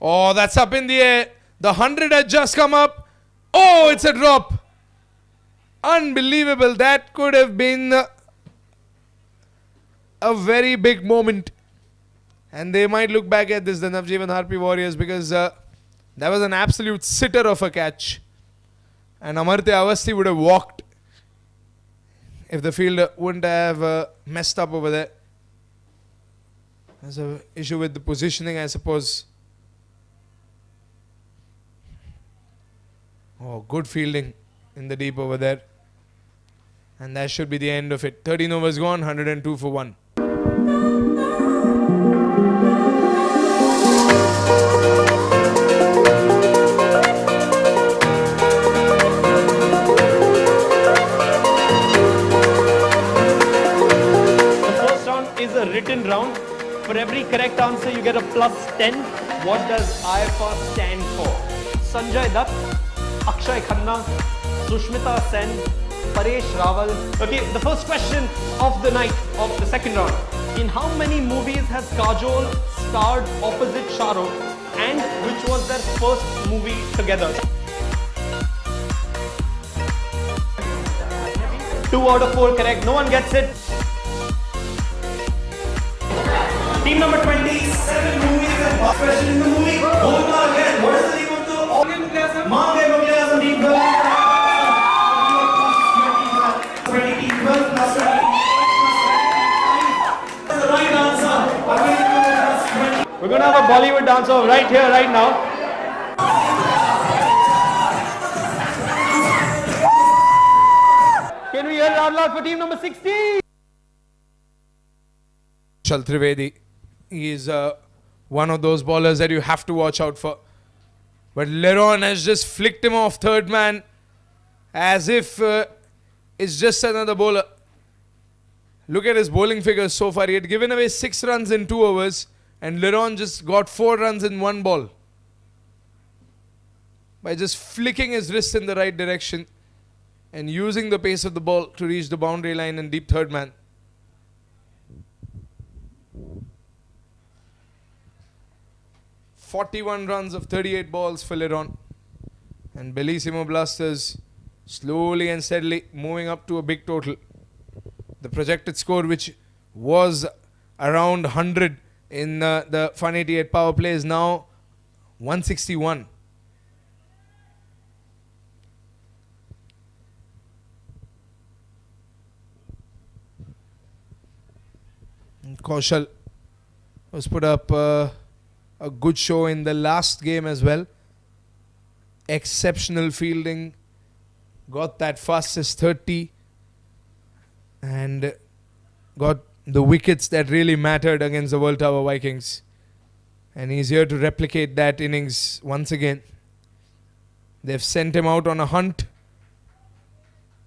Oh, that's up in the air. The 100 had just come up. Oh, it's a drop. Unbelievable. That could have been a very big moment. And they might look back at this, the Navjivan Harpi Warriors, because that was an absolute sitter of a catch. And Amartya Avasthi would have walked if the fielder wouldn't have messed up over there. There's an issue with the positioning, I suppose. Oh, good fielding in the deep over there. And that should be the end of it. 13 overs gone, 102 for 1. The first round is a written round. For every correct answer, you get a plus 10. What does IFR stand for? Sanjay Dutt, Akshay Khanna, Sushmita Sen, Paresh Rawal. Okay, the first question of the night of the second round. In how many movies has Kajol starred opposite Shah Rukh, and which was their first movie together? 2 out of 4 correct. No one gets it. Team number 27 movies and first question in the movie. Golmaal again. What is the name of the organ? Mange Mughal Azam team 12. 20 team 12 plus 20. That's the right answer. We're going to have a Bollywood dancer right here, right now. Can we hear it out loud for team number 16? Shal Trivedi. He is one of those bowlers that you have to watch out for. But Liron has just flicked him off third man as if it's just another bowler. Look at his bowling figures so far. He had given away 6 runs in 2 overs and Liron just got 4 runs in 1 ball by just flicking his wrist in the right direction and using the pace of the ball to reach the boundary line and deep third man. "41 runs of 38 balls for Liron. And Bellissimo Blasters slowly and steadily moving up to a big total. The projected score, which was around 100 in the Fun 88 power play, is now 161. And Kaushal was put up a good show in the last game as well. Exceptional fielding. Got that fastest 30. And got the wickets that really mattered against the World Tower Vikings. And he's here to replicate that innings once again. They've sent him out on a hunt.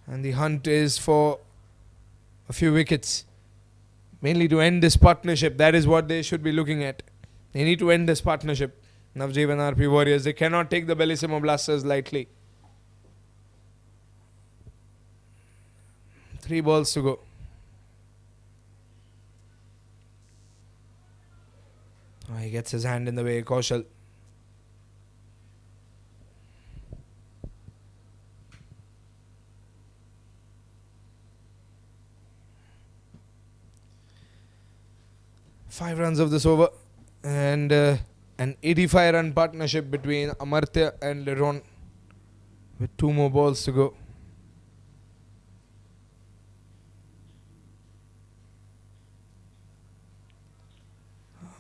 And the hunt is for a few wickets. Mainly to end this partnership. That is what they should be looking at. They need to end this partnership. Navjivan RP Warriors. They cannot take the Bellissimo Blasters lightly. 3 balls to go. Oh, he gets his hand in the way, Kaushal. Five runs of this over. And an 85-run partnership between Amartya and Liron with 2 more balls to go.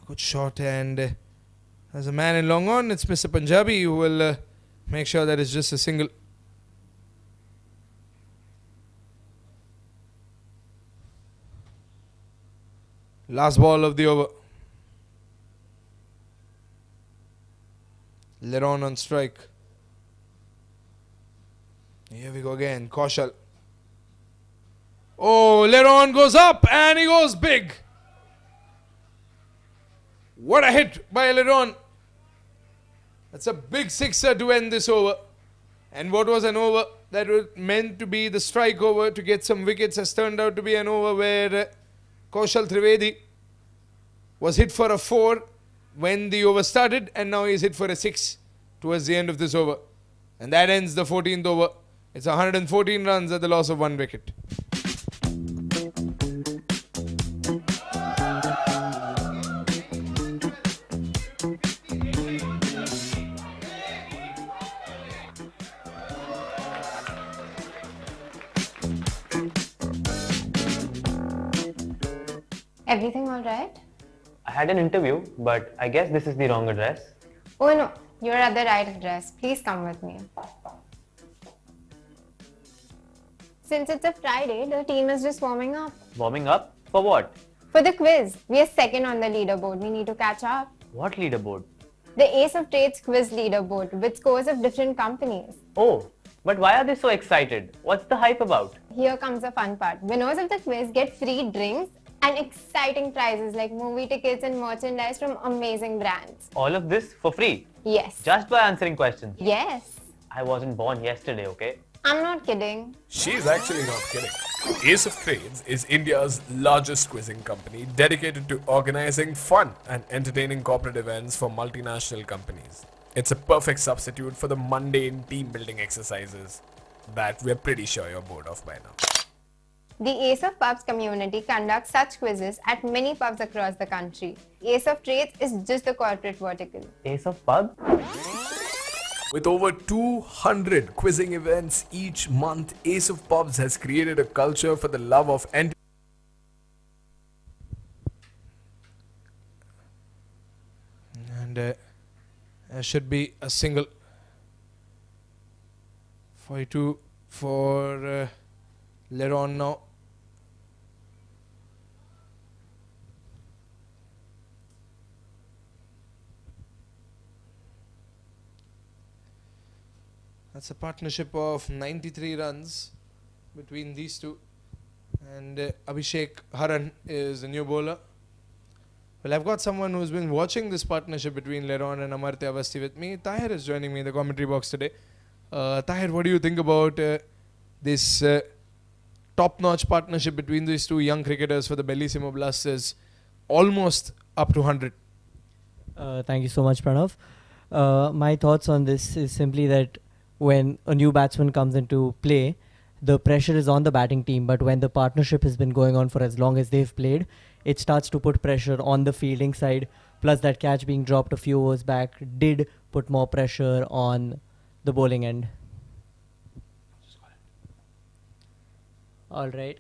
Good shot, and there's a man in long on. It's Mr. Punjabi who will make sure that it's just a single. Last ball of the over. Leron on strike. Here we go again. Kaushal. Oh, Leron goes up and he goes big. What a hit by Leron. That's a big sixer to end this over. And what was an over that was meant to be the strike over to get some wickets has turned out to be an over where Kaushal Trivedi was hit for a 4 when the over started, and now he's hit for a 6 towards the end of this over. And that ends the 14th over. It's 114 runs at the loss of 1 wicket. Everything all right? I had an interview, but I guess this is the wrong address. Oh no, you're at the right address. Please come with me. Since it's a Friday, the team is just warming up. Warming up? For what? For the quiz, we are second on the leaderboard. We need to catch up. What leaderboard? The Ace of Trades quiz leaderboard with scores of different companies. Oh, but why are they so excited? What's the hype about? Here comes the fun part. Winners of the quiz get free drinks and exciting prizes like movie tickets and merchandise from amazing brands. All of this for free? Yes. Just by answering questions? Yes. I wasn't born yesterday, okay? I'm not kidding. She's actually not kidding. Ace of Trades is India's largest quizzing company dedicated to organizing fun and entertaining corporate events for multinational companies. It's a perfect substitute for the mundane team building exercises that we're pretty sure you're bored of by now. The Ace of Pubs community conducts such quizzes at many pubs across the country. Ace of Trades is just the corporate vertical. Ace of Pubs? With over 200 quizzing events each month, Ace of Pubs has created a culture for the love of entertainment. And there should be a single. 42 for Leron now. That's a partnership of 93 runs between these two. And Abhishek Haran is the new bowler. Well, I've got someone who's been watching this partnership between Leron and Amartya Avasthi with me. Tahir is joining me in the commentary box today. Tahir, what do you think about this top-notch partnership between these two young cricketers for the Bellissimo Blasters? Almost up to 100. Thank you so much, Pranav. My thoughts on this is simply that when a new batsman comes into play, the pressure is on the batting team, but when the partnership has been going on for as long as they've played, it starts to put pressure on the fielding side. Plus that catch being dropped a few overs back did put more pressure on the bowling end. All right.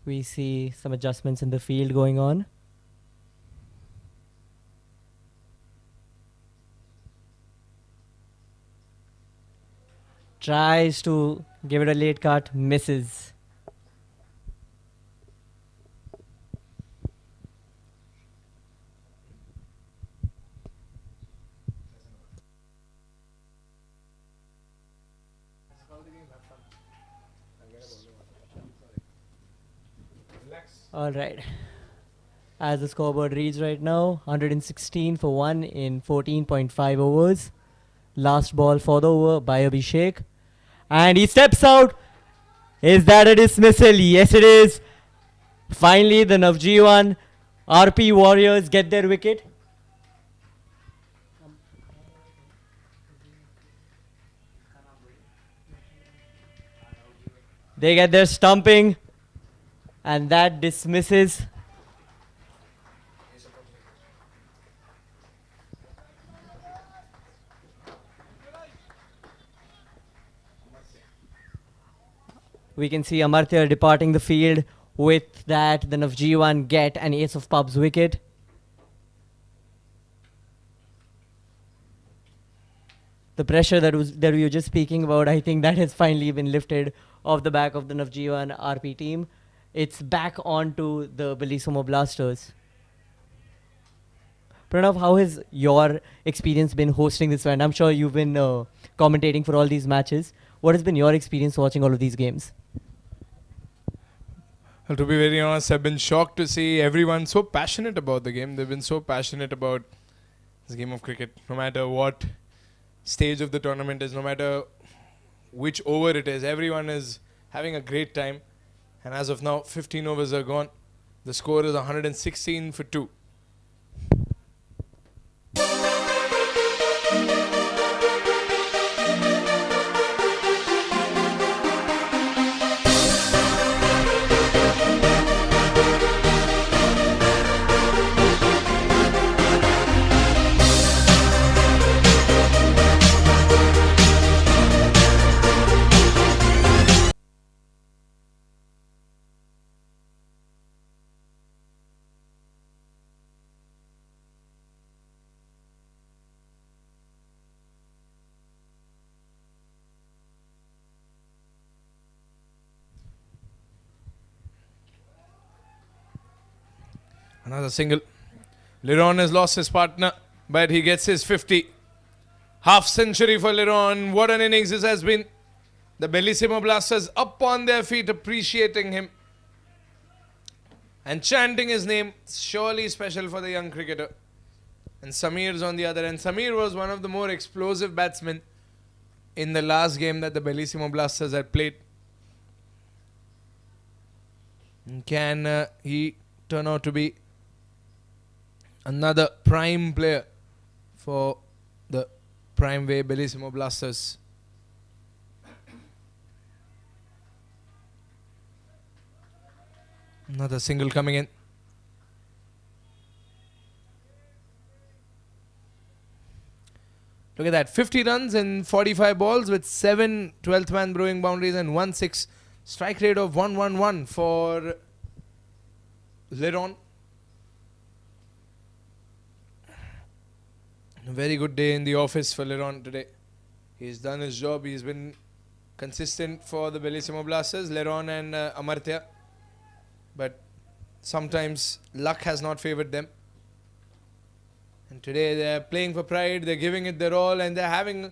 We see some adjustments in the field going on. Tries to give it a late cut, misses. All right. As the scoreboard reads right now, 116 for 1 in 14.5 overs. Last ball for the over by Abhishek. And he steps out. Is that a dismissal? Yes, it is. Finally, the Navjivan RP Warriors get their wicket. They get their stumping. And that dismisses. We can see Amartya departing the field With that, the Navjivan get an ace of pubs wicket. The pressure that we were just speaking about, I think that has finally been lifted off the back of the Navjivan RP team. It's back onto the Bellissimo Blasters. Pranav, how has your experience been hosting this event? I'm sure you've been commentating for all these matches. What has been your experience watching all of these games? Well, to be very honest, I've been shocked to see everyone so passionate about the game. They've been so passionate about this game of cricket, no matter what stage of the tournament is, no matter which over it is. Everyone is having a great time. And as of now, 15 overs are gone. The score is 116 for 2. Another single. Liron has lost his partner, but he gets his 50. Half century for Liron. What an innings this has been. The Bellissimo Blasters up on their feet, appreciating him and chanting his name. Surely special for the young cricketer. And Samir's on the other end. Samir was one of the more explosive batsmen in the last game that the Bellissimo Blasters had played. Can he turn out to be another prime player for the Prime Way Bellissimo Blasters? Another single coming in. Look at that. 50 runs in 45 balls with 7 12th man brewing boundaries and 1-6. Strike rate of 111 for Liron. A very good day in the office for Liron today. He's done his job. He's been consistent for the Bellissimo Blasters, Liron and Amartya. But sometimes luck has not favoured them. And today they're playing for pride, they're giving it their all, and they're having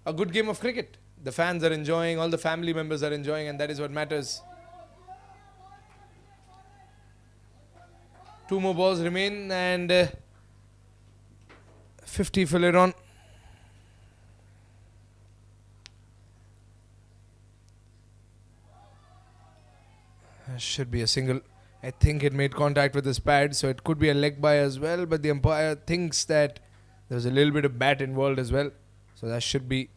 a good game of cricket. The fans are enjoying, all the family members are enjoying, and that is what matters. 2 more balls remain, and 50 for Liron. Should be a single. I think it made contact with his pad, so it could be a leg by as well, but the umpire thinks that there was a little bit of bat involved as well, so that should be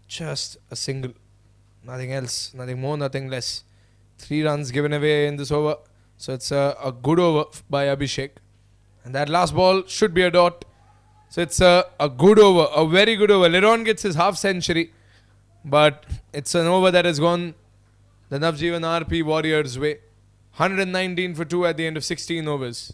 just a single. Nothing else, nothing more, nothing less. 3 runs given away in this over, so it's a good over by Abhishek, and that last ball should be a dot, so it's a good over, a very good over. Liron gets his half century, but it's an over that has gone the Navjivan RP Warriors' way. 119 for 2 at the end of 16 overs.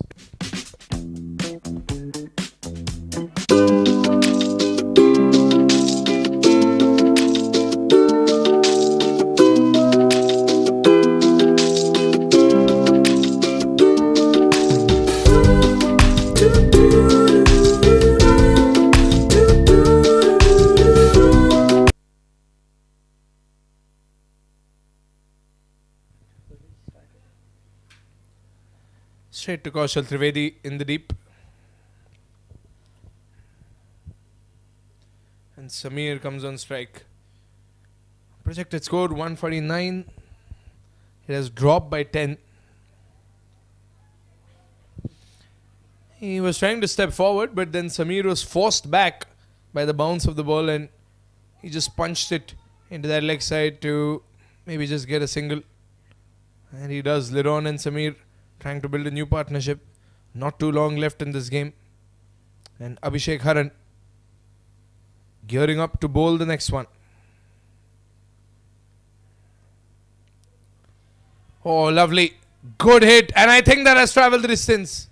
Straight to Kaushal Trivedi in the deep. And Samir comes on strike. Projected score 149. It has dropped by 10. He was trying to step forward, but then Samir was forced back by the bounce of the ball, and he just punched it into that leg side to maybe just get a single. And he does. Liron and Samir trying to build a new partnership. Not too long left in this game. And Abhishek Haran gearing up to bowl the next one. Oh, lovely. Good hit. And I think that has traveled the distance.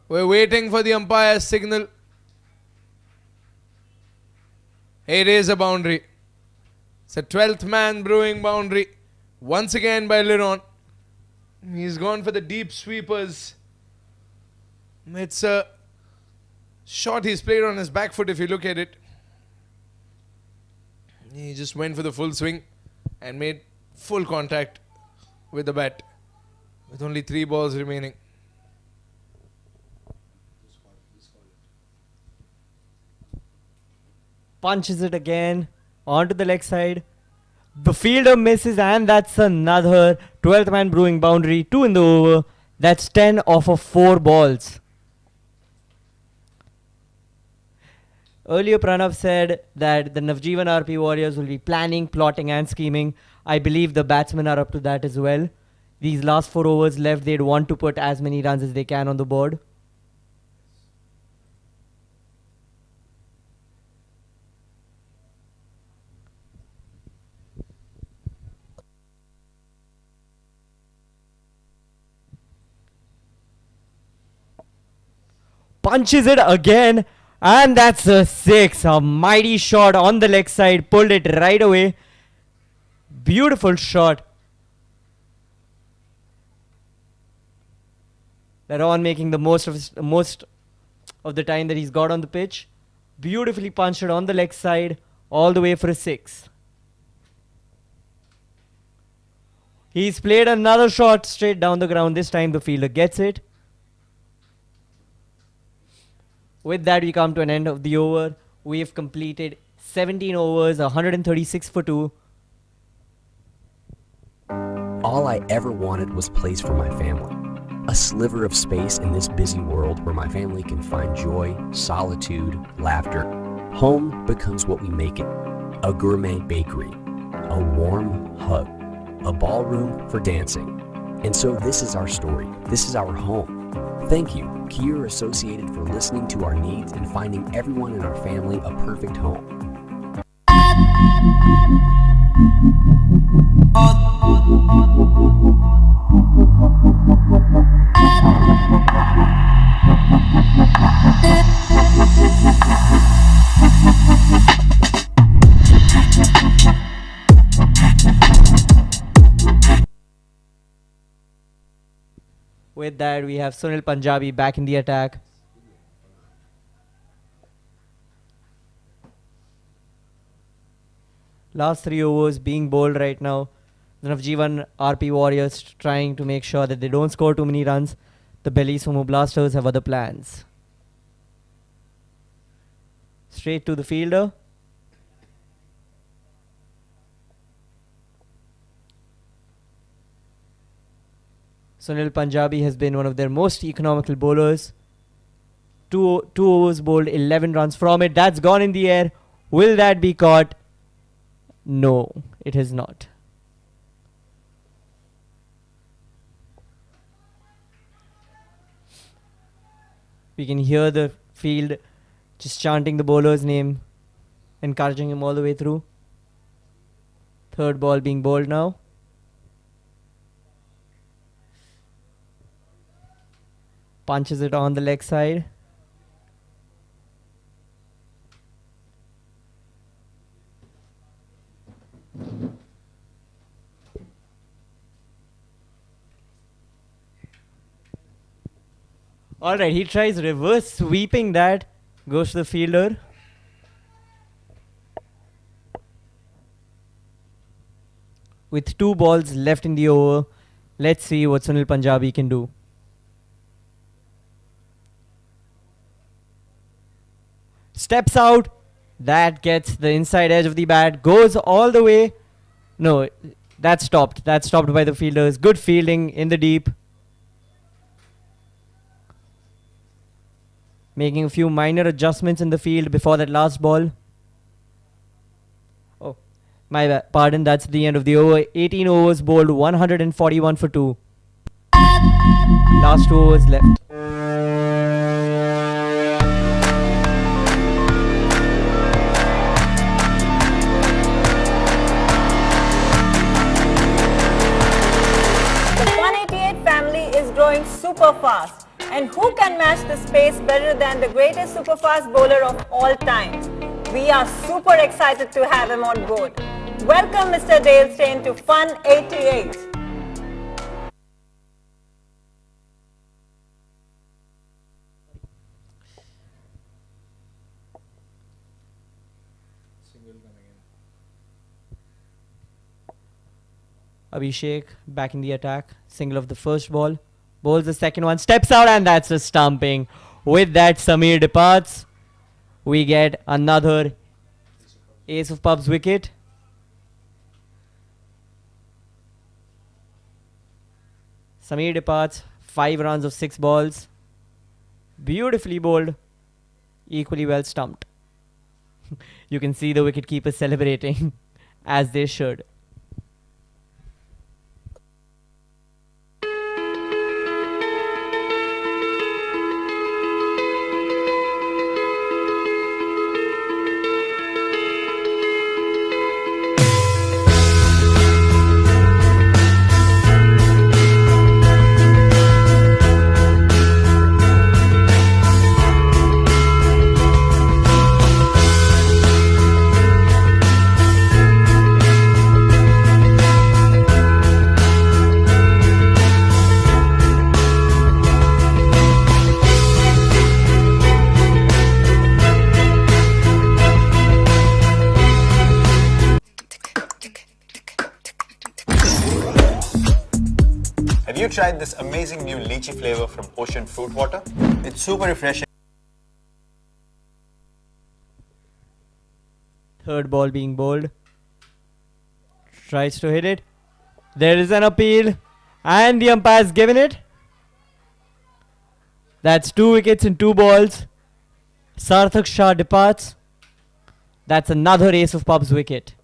We're waiting for the umpire's signal. It is a boundary. It's a 12th man brewing boundary. Once again by Liron. He's gone for the deep sweepers. It's a shot he's played on his back foot if you look at it. He just went for the full swing and made full contact with the bat with only 3 balls remaining. Punches it again onto the leg side. The fielder misses, and that's another 12th man brewing boundary. 2 in the over. That's 10 off of 4 balls. Earlier, Pranav said that the Navjivan RP Warriors will be planning, plotting, and scheming. I believe the batsmen are up to that as well. These last 4 overs left, they'd want to put as many runs as they can on the board. Punches it again, and that's a 6. A mighty shot on the leg side, pulled it right away. Beautiful shot. Laron making the most of the time that he's got on the pitch. Beautifully punched it on the leg side, all the way for a 6. He's played another shot straight down the ground. This time the fielder gets it. With that, we come to an end of the over. We have completed 17 overs, 136 for 2. All I ever wanted was place for my family. A sliver of space in this busy world where my family can find joy, solitude, laughter. Home becomes what we make it. A gourmet bakery, a warm hug, a ballroom for dancing. And so this is our story. This is our home. Thank you, Kier Associated, for listening to our needs and finding everyone in our family a perfect home. With that, we have Sunil Punjabi back in the attack. Last 3 overs being bowled right now. The Navjivan RP Warriors trying to make sure that they don't score too many runs. The Bellissimo Blasters have other plans. Straight to the fielder. Sunil Punjabi has been one of their most economical bowlers. Two overs bowled, 11 runs from it. That's gone in the air. Will that be caught? No, it has not. We can hear the field just chanting the bowler's name, encouraging him all the way through. Third ball being bowled now. Punches it on the leg side. Alright, he tries reverse sweeping that. Goes to the fielder. With 2 balls left in the over, let's see what Sunil Punjabi can do. Steps out. That gets the inside edge of the bat. Goes all the way. No, that's stopped. That's stopped by the fielders. Good fielding in the deep. Making a few minor adjustments in the field before that last ball. Oh, my pardon. That's the end of the over. 18 overs bowled, 141 for 2. Last 2 overs left. super fast. And who can match this pace better than the greatest super fast bowler of all time? We are super excited to have him on board. Welcome Mr. Dale Steyn to Fun 88. Abhishek back in the attack. Single of the first ball. Bowls the second one. Steps out and that's a stumping. With that, Samir departs. We get another ace of pubs wicket. Samir departs. 5 runs of 6 balls. Beautifully bowled. Equally well stumped. You can see the wicketkeeper celebrating as they should. Have you tried this amazing new lychee flavor from Ocean Fruit Water? It's super refreshing. Third ball being bowled. Tries to hit it. There is an appeal. And the umpire's given it. That's 2 wickets in 2 balls. Sarthak Shah departs. That's another ace of pubs wicket.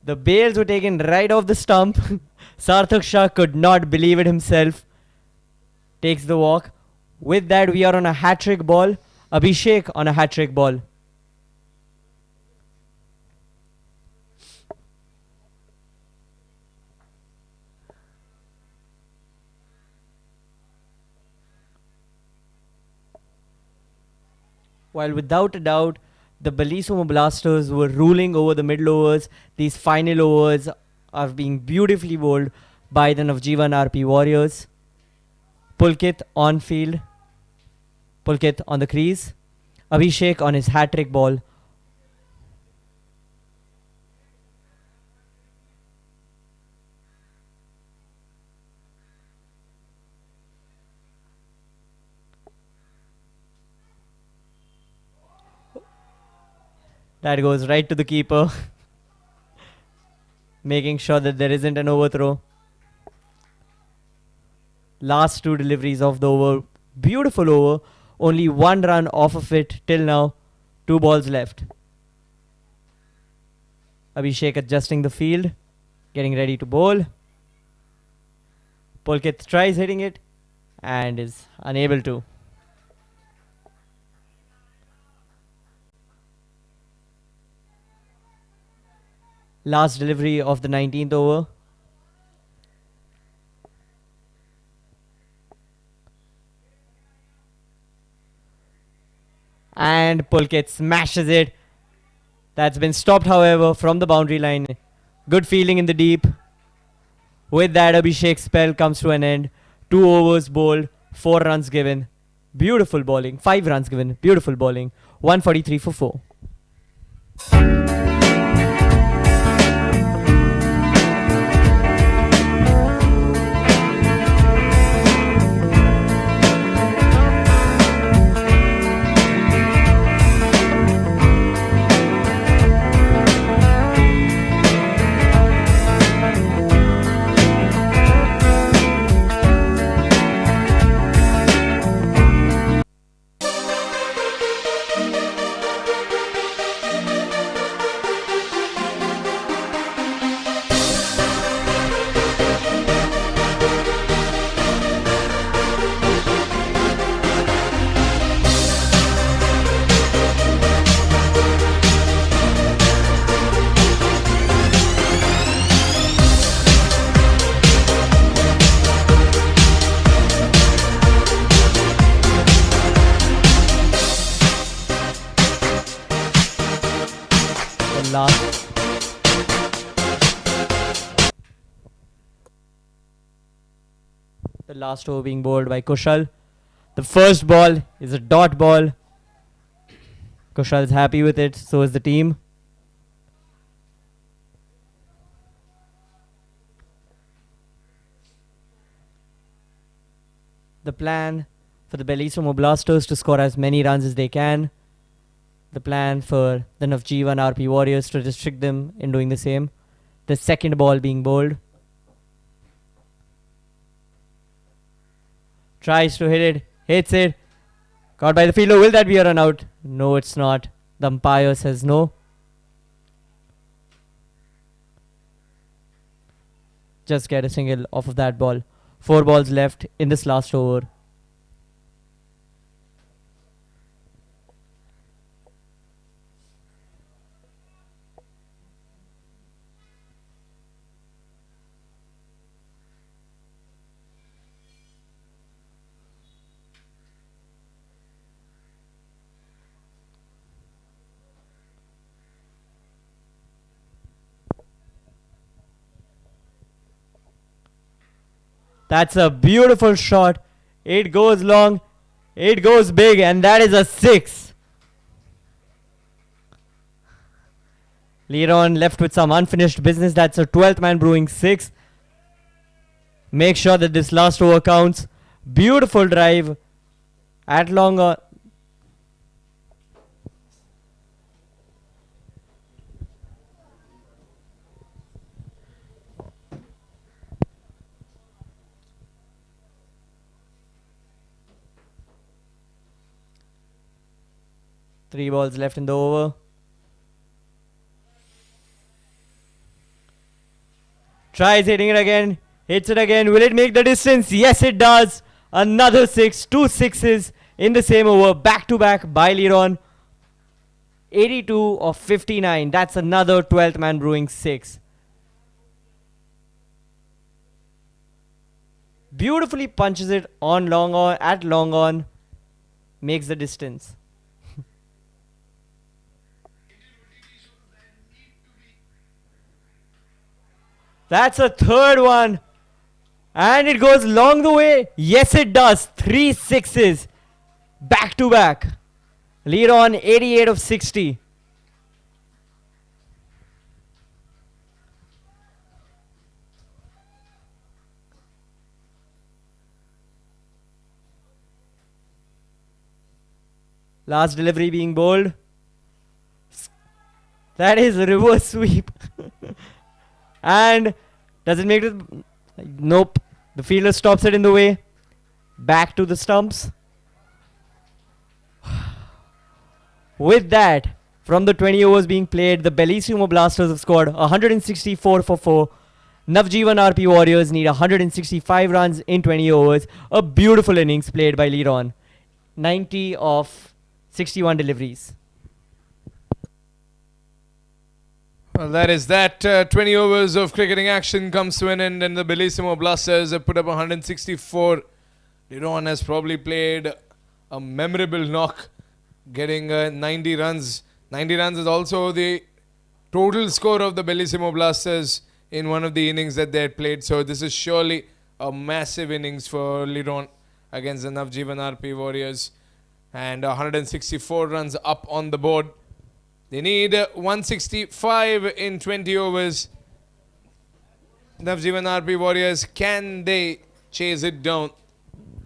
The bails were taken right off the stump. Sarthak Shah could not believe it himself. Takes the walk. With that, we are on a hat-trick ball. Abhishek on a hat-trick ball. While without a doubt, the Bellissimo Blasters were ruling over the middle overs, these final overs are being beautifully bowled by the Navjivan RP Warriors. Pulkit on field. Pulkit on the crease. Abhishek on his hat-trick ball. That goes right to the keeper. Making sure that there isn't an overthrow. Last 2 deliveries of the over. Beautiful over. Only 1 run off of it till now. 2 balls left. Abhishek adjusting the field. Getting ready to bowl. Pulkit tries hitting it and is unable to. Last delivery of the 19th over. And Pulkit smashes it. That's been stopped, however, from the boundary line. Good fielding in the deep. With that, Abhishek's spell comes to an end. 2 overs bowled, 4 runs given. Beautiful bowling. 5 runs given. Beautiful bowling. 143 for 4. The last over being bowled by Kushal. The first ball is a dot ball. Kushal is happy with it, so is the team. The plan for the Bellissimo Blasters to score as many runs as they can. The plan for the Navjivan RP Warriors to restrict them in doing the same. The second ball being bowled. Tries to hit it. Hits it. Caught by the fielder. Will that be a run out? No, it's not. The umpire says no. Just get a single off of that ball. 4 balls left in this last over. That's a beautiful shot. It goes long. It goes big. And that is a 6. Leron left with some unfinished business. That's a 12th man brewing 6. Make sure that this last over counts. Beautiful drive. At long on. Three balls left in the over. Tries hitting it again. Hits it again. Will it make the distance? Yes, it does. Another 6. 2 sixes in the same over. Back to back by Leron. 82 of 59. That's another 12th man brewing 6. Beautifully punches it on long on. At long on. Makes the distance. That's a third one. And it goes long the way. Yes, it does. 3 sixes. Back to back. Lead on 88 of 60. Last delivery being bowled. That is a reverse sweep. And does it make it? Nope. The fielder stops it in the way. Back to the stumps. With that, from the 20 overs being played, the Bellissimo Blasters have scored 164 for 4. Navjivan RP Warriors need 165 runs in 20 overs. A beautiful innings played by Leron. 90 of 61 deliveries. Well, that is that. 20 overs of cricketing action comes to an end, and the Bellissimo Blasters have put up 164. Leron has probably played a memorable knock, getting 90 runs. 90 runs is also the total score of the Bellissimo Blasters in one of the innings that they had played. So this is surely a massive innings for Leron against the Navjivan RP Warriors. And 164 runs up on the board. They need 165 in 20 overs. Navjivan RP Warriors, can they chase it down?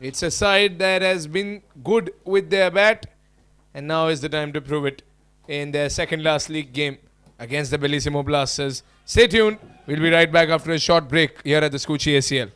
It's a side that has been good with their bat, and now is the time to prove it in their second last league game against the Bellissimo Blasters. Stay tuned. We'll be right back after a short break here at the Skuccii ACL.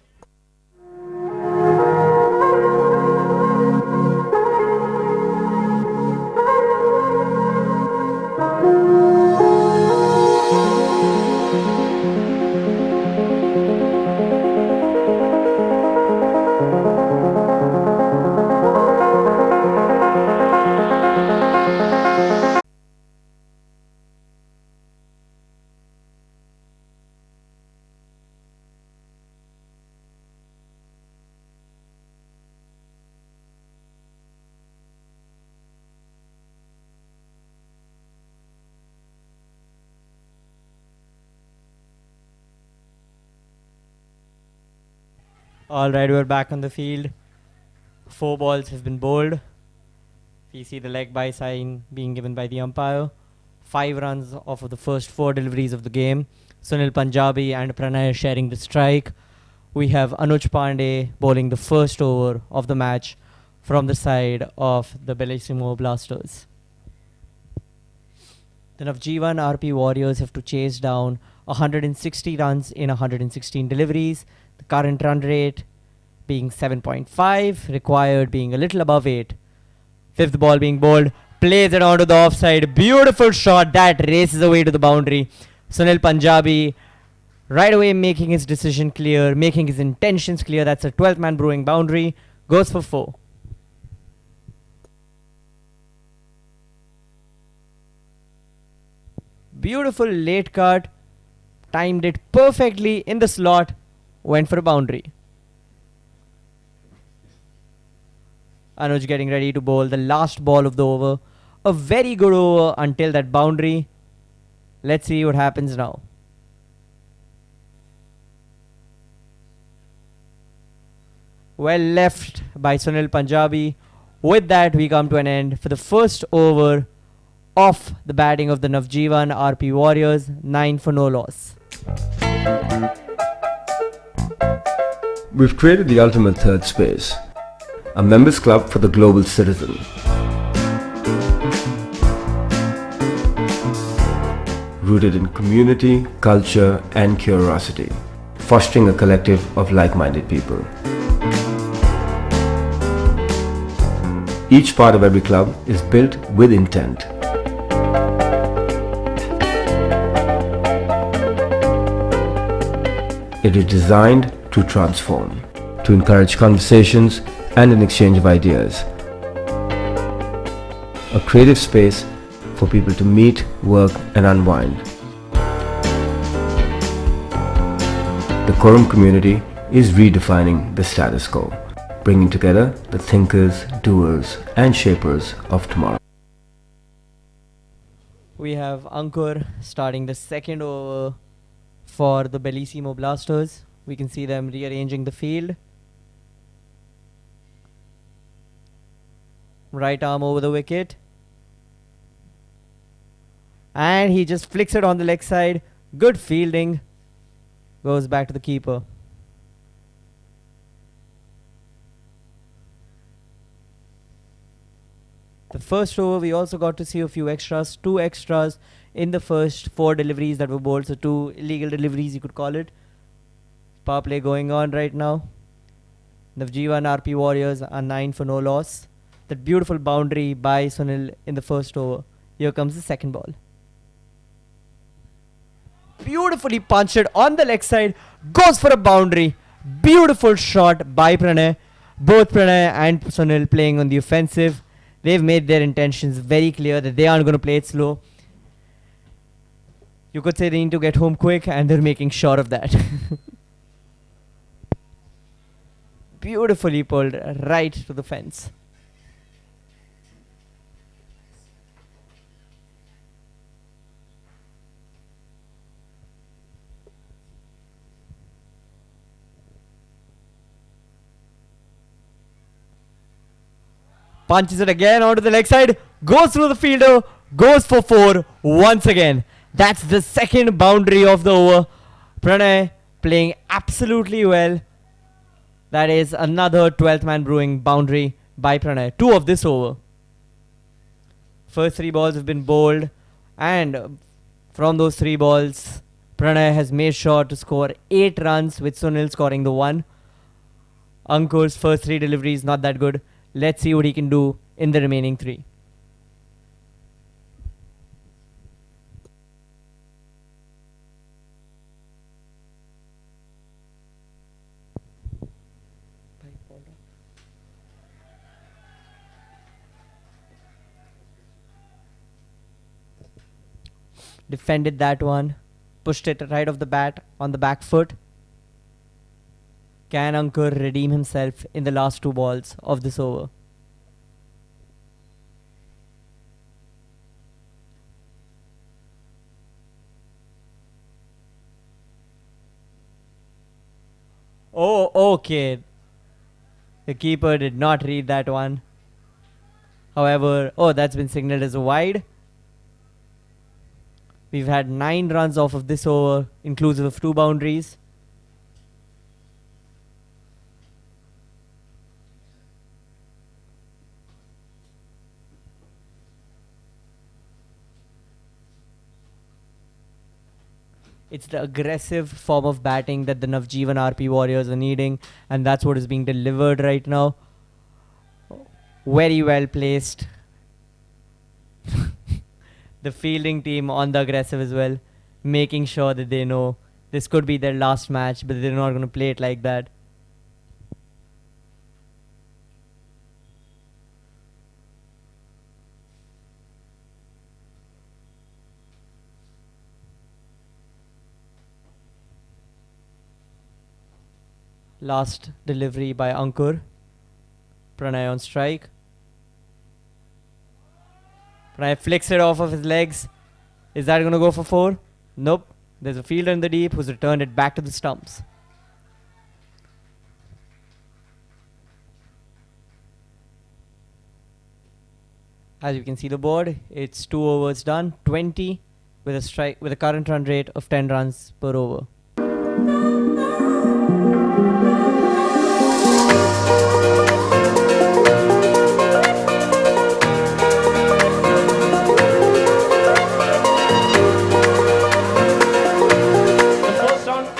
All right, we're back on the field. 4 balls have been bowled. We see the leg by sign being given by the umpire. 5 runs off of the first 4 deliveries of the game. Sunil Punjabi and Pranay sharing the strike. We have Anuj Pandey bowling the first over of the match from the side of the Bellissimo Blasters. The Navjivan RP Warriors have to chase down 160 runs in 116 deliveries. The current run rate being 7.5, required being a little above 8. 5th ball being bowled, plays it onto the offside. Beautiful shot that races away to the boundary. Sunil Punjabi right away making his decision clear, making his intentions clear. That's a 12th man brewing boundary. Goes for 4. Beautiful late cut. Timed it perfectly in the slot. Went for a boundary. Anuj getting ready to bowl the last ball of the over. A very good over until that boundary. Let's see what happens now. Well left by Sunil Punjabi. With that, we come to an end for the first over of the batting of the Navjivan RP Warriors. 9 for no loss. We've created the ultimate third space, a members club for the global citizen. Rooted in community, culture and curiosity, fostering a collective of like-minded people. Each part of every club is built with intent. It is designed to transform, to encourage conversations and an exchange of ideas. A creative space for people to meet, work and unwind. The Quorum community is redefining the status quo, bringing together the thinkers, doers and shapers of tomorrow. We have Ankur starting the second over for the Bellissimo Blasters. We can see them rearranging the field. Right arm over the wicket. And he just flicks it on the leg side. Good fielding. Goes back to the keeper. The first over, we also got to see a few extras. 2 extras in the first 4 deliveries that were bowled. So 2 illegal deliveries, you could call it. Power play going on right now. Navjivan RP Warriors are 9 for no loss. That beautiful boundary by Sunil in the first over. Here comes the second ball. Beautifully punched on the leg side. Goes for a boundary. Beautiful shot by Pranay. Both Pranay and Sunil playing on the offensive. They've made their intentions very clear that they aren't going to play it slow. You could say they need to get home quick, and they're making sure of that. Beautifully pulled right to the fence. Punches it again onto the leg side. Goes through the fielder. Goes for 4 once again. That's the second boundary of the over. Pranay playing absolutely well. That is another 12th man brewing boundary by Pranay. 2 of this over. First 3 balls have been bowled. And from those 3 balls, Pranay has made sure to score 8 runs with Sunil scoring the 1. Ankur's first 3 deliveries not that good. Let's see what he can do in the remaining 3. Defended that one. Pushed it right off the bat on the back foot. Can Ankur redeem himself in the last 2 balls of this over? Oh, okay. The keeper did not read that one. However, oh, that's been signaled as a wide. We've had 9 runs off of this over, inclusive of 2 boundaries. It's the aggressive form of batting that the Navjivan RP Warriors are needing, and that's what is being delivered right now. Very well placed. The fielding team on the aggressive as well, making sure that they know this could be their last match, but they're not going to play it like that. Last delivery by Ankur. Pranay on strike. Pranay flicks it off of his legs. Is that going to go for 4? Nope. There's a fielder in the deep who's returned it back to the stumps. As you can see the board, it's 2 overs done, 20 with a strike with a current run rate of 10 runs per over.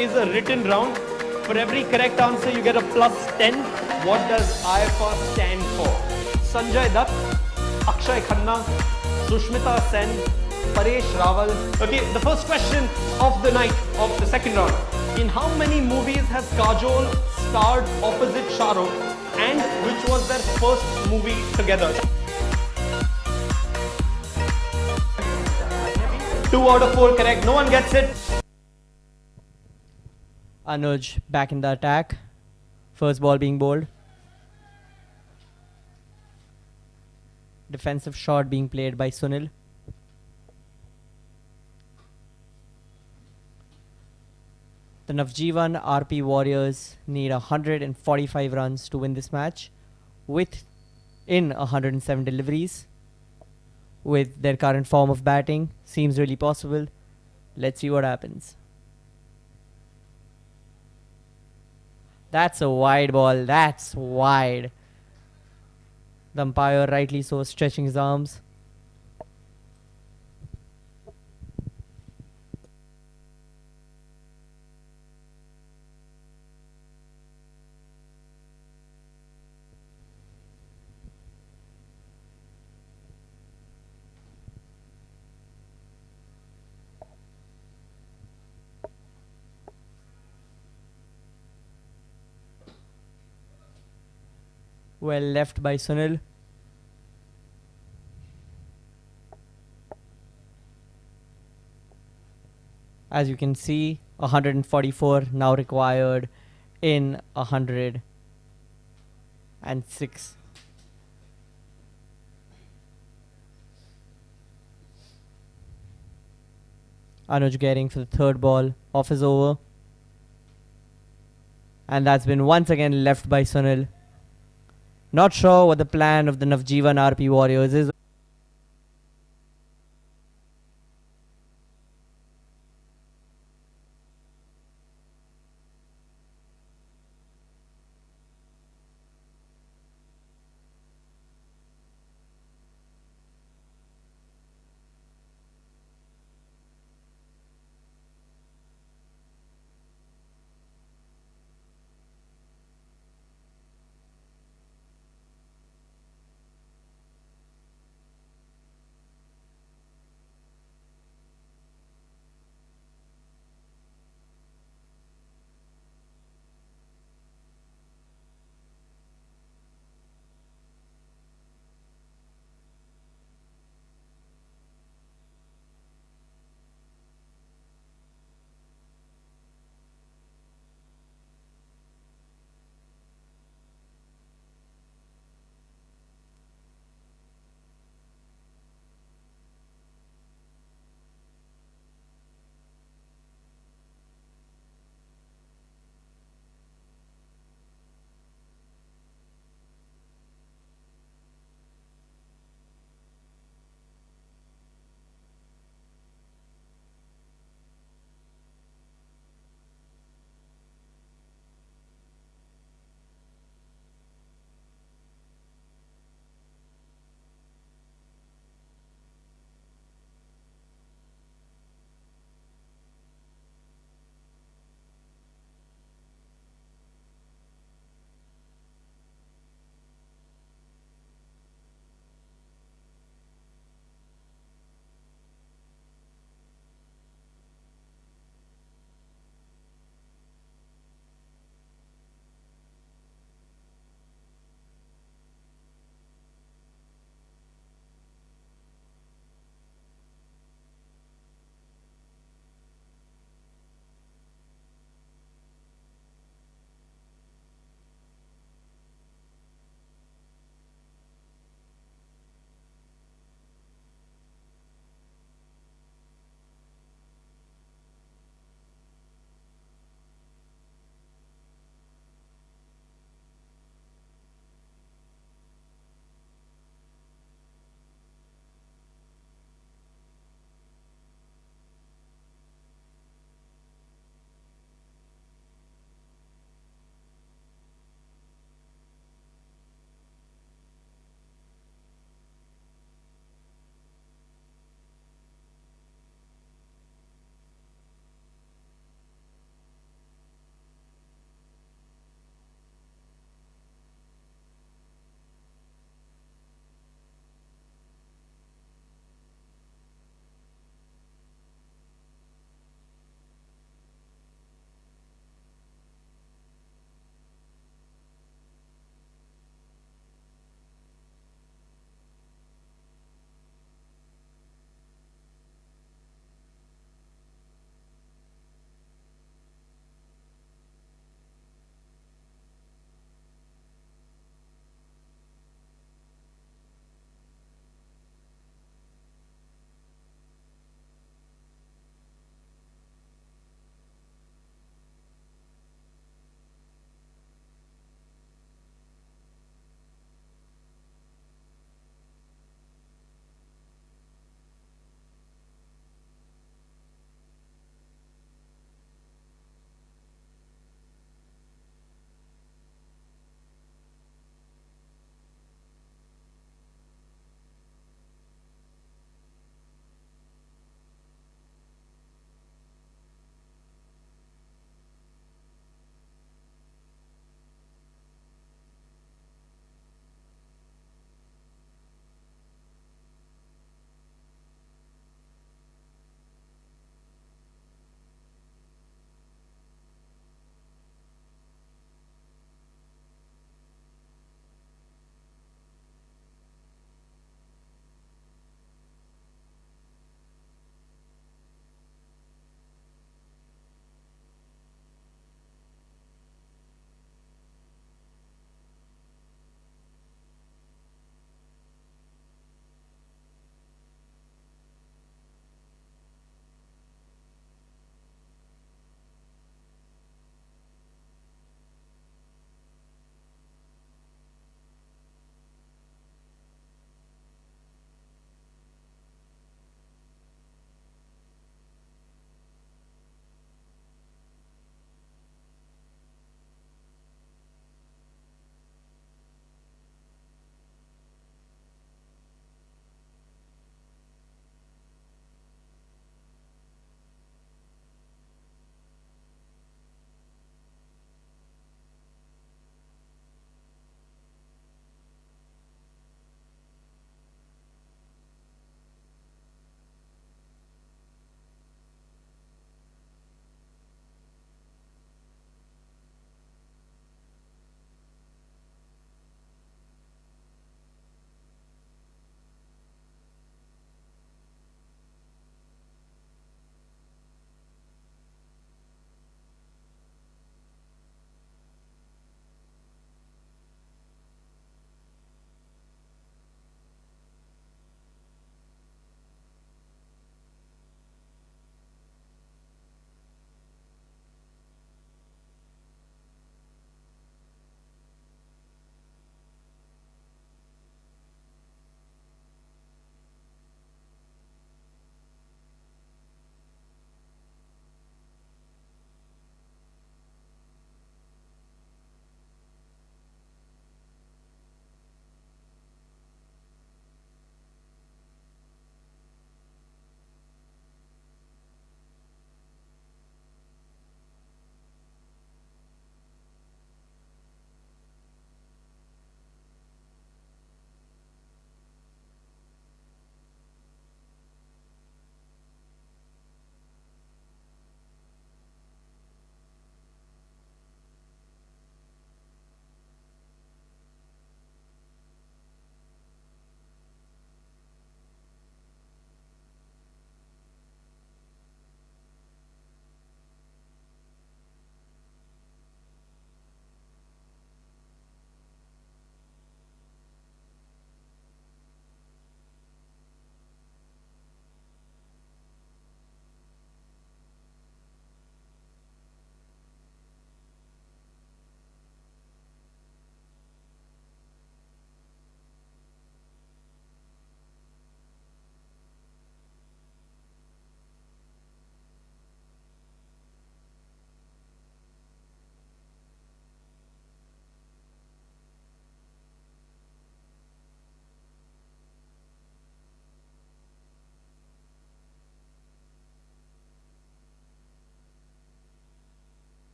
Is a written round. For every correct answer, you get a +10. What does IFR stand for? Sanjay Dutt, Akshay Khanna, Sushmita Sen, Paresh Rawal. Okay, the first question of the night of the second round. In how many movies has Kajol starred opposite Shah Rukh, and which was their first movie together? 2 out of 4 correct. No one gets it. Anuj back in the attack. First ball being bowled. Defensive shot being played by Sunil. The Navjivan RP Warriors need 145 runs to win this match with in 107 deliveries. With their current form of batting, seems really possible. Let's see what happens. That's a wide ball. That's wide. The umpire, rightly so, stretching his arms. Well left by Sunil. As you can see, 144 now required in 106. Anuj getting for the third ball off his over. And that's been once again left by Sunil. Not sure what the plan of the Navjivan RP Warriors is.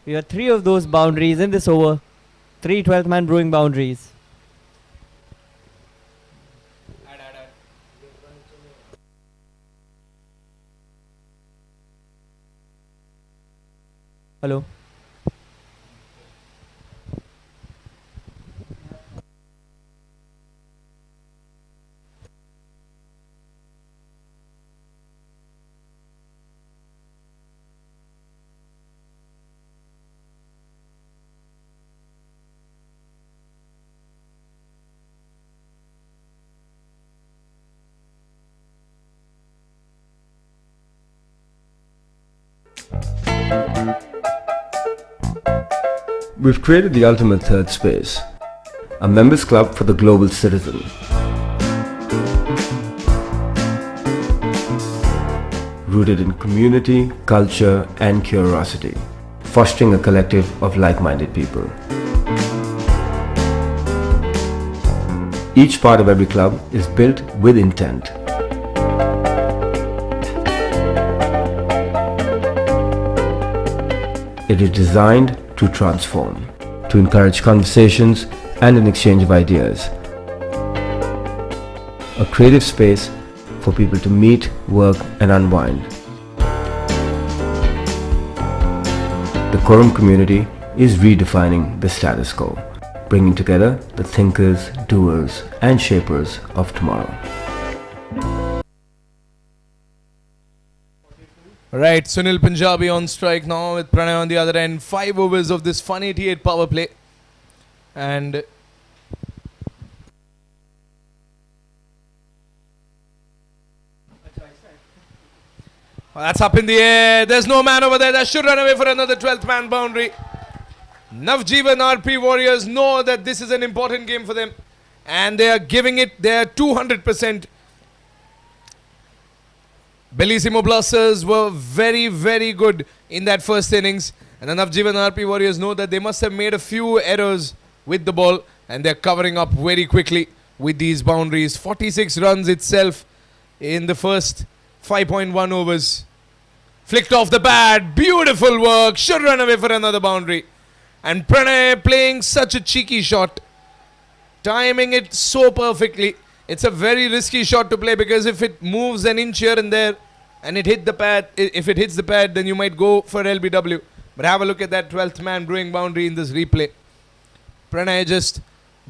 We have 3 of those boundaries in this over. 3 12th man brewing boundaries. Hello. We've created the ultimate third space, a members club for the global citizen. Rooted in community, culture and curiosity, fostering a collective of like-minded people. Each part of every club is built with intent. It is designed to transform, to encourage conversations and an exchange of ideas. A creative space for people to meet, work and unwind. The Quorum community is redefining the status quo, bringing together the thinkers, doers and shapers of tomorrow. Right, Sunil Punjabi on strike now with Pranay on the other end. 5 overs of this fun 88 power play. And that's up in the air. There's no man over there. That should run away for another 12th man boundary. Navjivan RP Warriors know that this is an important game for them. And they are giving it their 200%. Bellissimo Blasters were very, very good in that first innings. And the Navjivan RP Warriors know that they must have made a few errors with the ball. And they're covering up very quickly with these boundaries. 46 runs itself in the first 5.1 overs. Flicked off the pad. Beautiful work. Should run away for another boundary. And Pranay playing such a cheeky shot. Timing it so perfectly. It's a very risky shot to play because if it moves an inch here and there and it hit the pad, if it hits the pad, then you might go for LBW. But have a look at that 12th man brewing boundary in this replay. Pranay just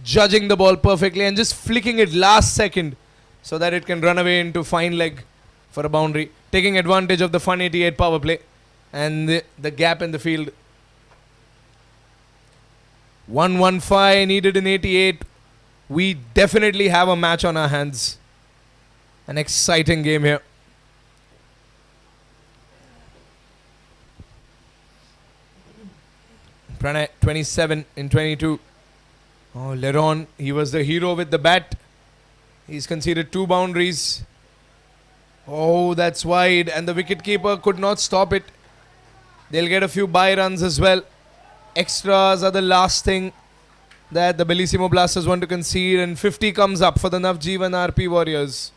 judging the ball perfectly and just flicking it last second so that it can run away into fine leg for a boundary. Taking advantage of the fun 88 power play and the gap in the field. 115 needed in 88. We definitely have a match on our hands. An exciting game here. Pranay 27 in 22. Oh, Leron, he was the hero with the bat. He's conceded 2 boundaries. Oh, that's wide and the wicketkeeper could not stop it. They'll get a few bye runs as well. Extras are the last thing that the Bellissimo Blasters want to concede, and 50 comes up for the Navjivan RP Warriors.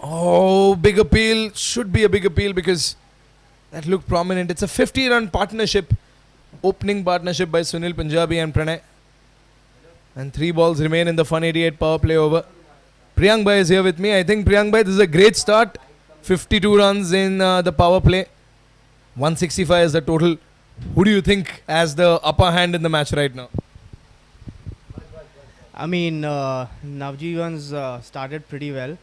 Oh, big appeal. Should be a big appeal because that looked prominent. It's a 50-run partnership. Opening partnership by Sunil Punjabi and Pranay. And 3 balls remain in the fun 88 power play over. Priyank Bhai is here with me. I think Priyank Bhai, this is a great start. 52 runs in the power play. 165 is the total. Who do you think has the upper hand in the match right now? I mean, Navjivan's started pretty well.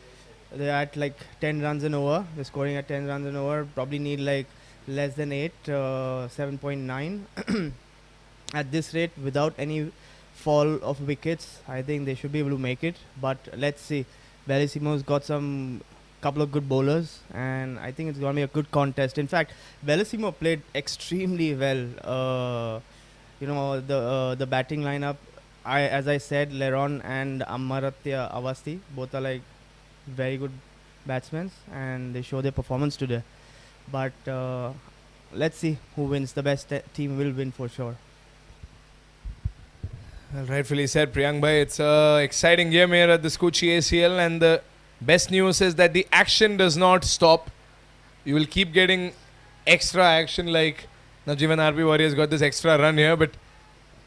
They're at like 10 runs and over. They're scoring at 10 runs and over. Probably need like less than 8, 7.9. At this rate, without any fall of wickets, I think they should be able to make it. But let's see. Bellissimo's got some couple of good bowlers, and I think it's going to be a good contest. In fact, Bellissimo played extremely well. The batting lineup. As I said, Leron and Amaratya Avasti both are like very good batsmen, and they show their performance today. But let's see who wins. The best team will win for sure. Well, rightfully said, Priyank bhai. It's an exciting game here at the Skuccii ACL, and the best news is that the action does not stop. You will keep getting extra action, like Navjivan RP Warriors got this extra run here, but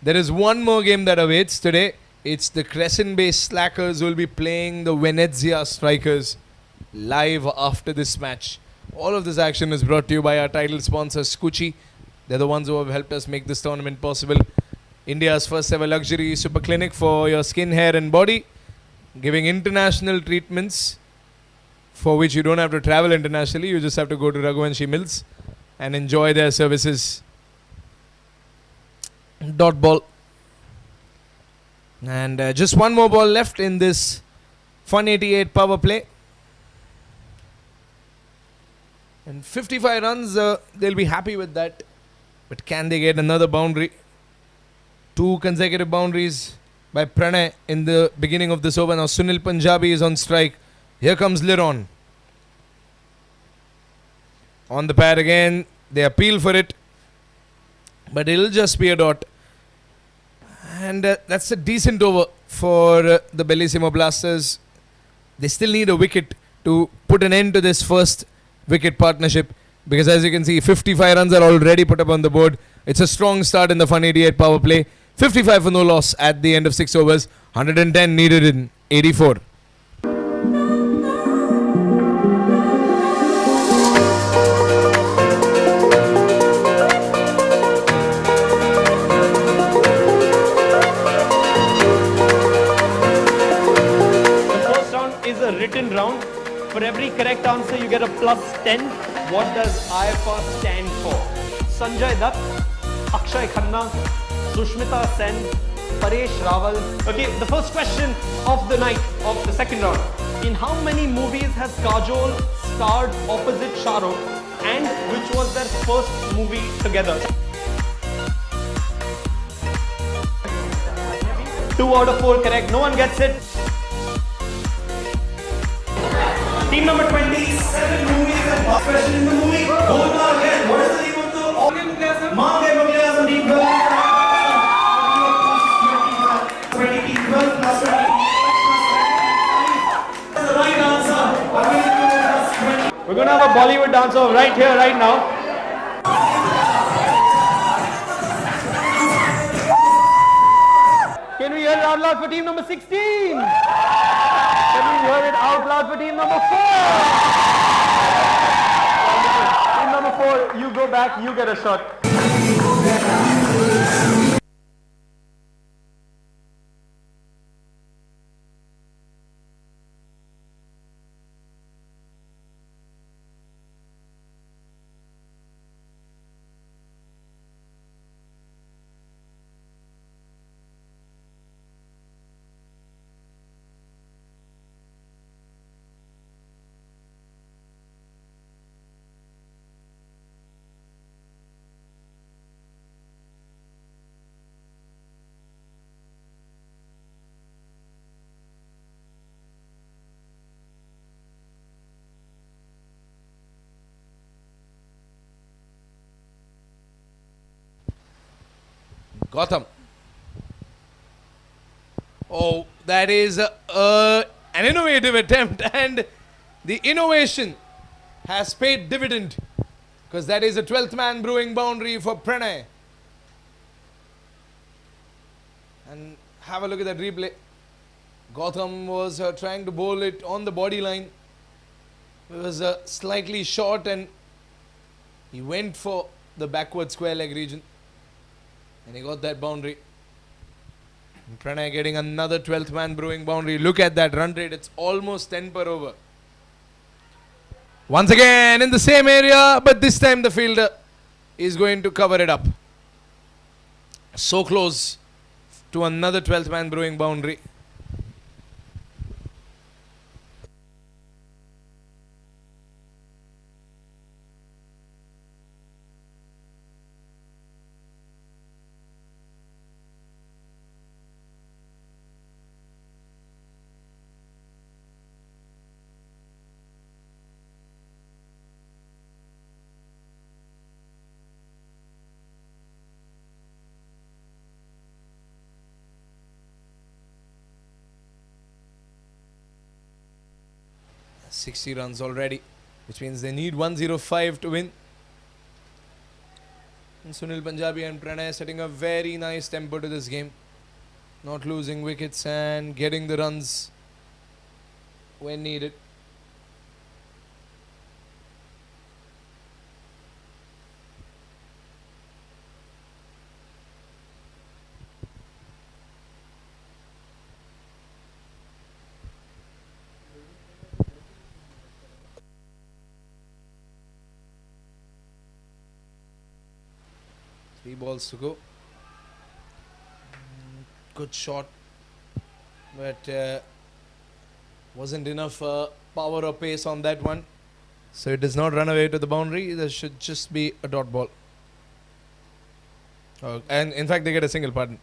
there is one more game that awaits today. It's the Crescent Bay Slackers who will be playing the Venezia Strikers live after this match. All of this action is brought to you by our title sponsor, Skuccii. They're the ones who have helped us make this tournament possible. India's first ever luxury super clinic for your skin, hair and body, giving international treatments for which you don't have to travel internationally. You just have to go to Raghuvanshi Mills and enjoy their services. Dot ball. And just one more ball left in this Fun 88 power play. And 55 runs, they'll be happy with that. But can they get another boundary? 2 consecutive boundaries by Pranay in the beginning of this over. Now Sunil Punjabi is on strike. Here comes Liron. On the pad again. They appeal for it. But it'll just be a dot. And that's a decent over for the Bellissimo Blasters. They still need a wicket to put an end to this first wicket partnership. Because as you can see, 55 runs are already put up on the board. It's a strong start in the Fun 88 power play. 55 for no loss at the end of 6 overs. 110 needed in 84. A written round. For every correct answer, you get a plus 10. What does IFR stand for? Sanjay Dutt, Akshay Khanna, Sushmita Sen, Paresh Rawal. Okay, the first question of the night of the second round. In how many movies has Kajol starred opposite Shah Rukh, and which was their first movie together? 2 out of 4 correct. No one gets it. Team number 20, 7 movies and last question in the movie. Golmaal again. What is the name of the Mange Mughal team? 20, 12 plus 20. That's the right answer. We're going to have a Bollywood dancer right here, right now. Can we hear it out loud for team number 16? Can we hear it out loud for team number 4? Team number 4, you go back, you get a shot. Gotham. Oh, that is an innovative attempt, and the innovation has paid dividend, because that is a 12th man brewing boundary for Pranay. And have a look at that replay. Gotham was trying to bowl it on the body line. It was slightly short, and he went for the backward square leg region, and he got that boundary. Pranay getting another 12th man brewing boundary. Look at that run rate. It's almost 10 per over. Once again in the same area, but this time the fielder is going to cover it up. So close to another 12th man brewing boundary. $60 runs already, which means they need 105 to win. And Sunil Punjabi and Pranay setting a very nice tempo to this game, not losing wickets and getting the runs when needed. Three balls to go. Good shot, but wasn't enough power or pace on that one. So it does not run away to the boundary. There should just be a dot ball. And in fact, they get a single, pardon.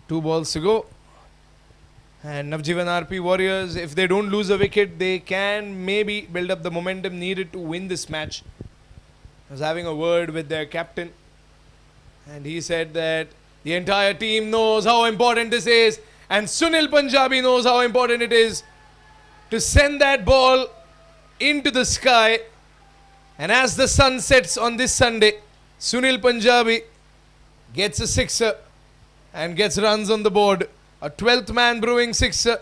2 balls to go. And Navjivan RP Warriors, if they don't lose a wicket, they can maybe build up the momentum needed to win this match. I was having a word with their captain, and he said that the entire team knows how important this is, and Sunil Punjabi knows how important it is to send that ball into the sky. And as the sun sets on this Sunday, Sunil Punjabi gets a sixer and gets runs on the board. A 12th man brewing sixer,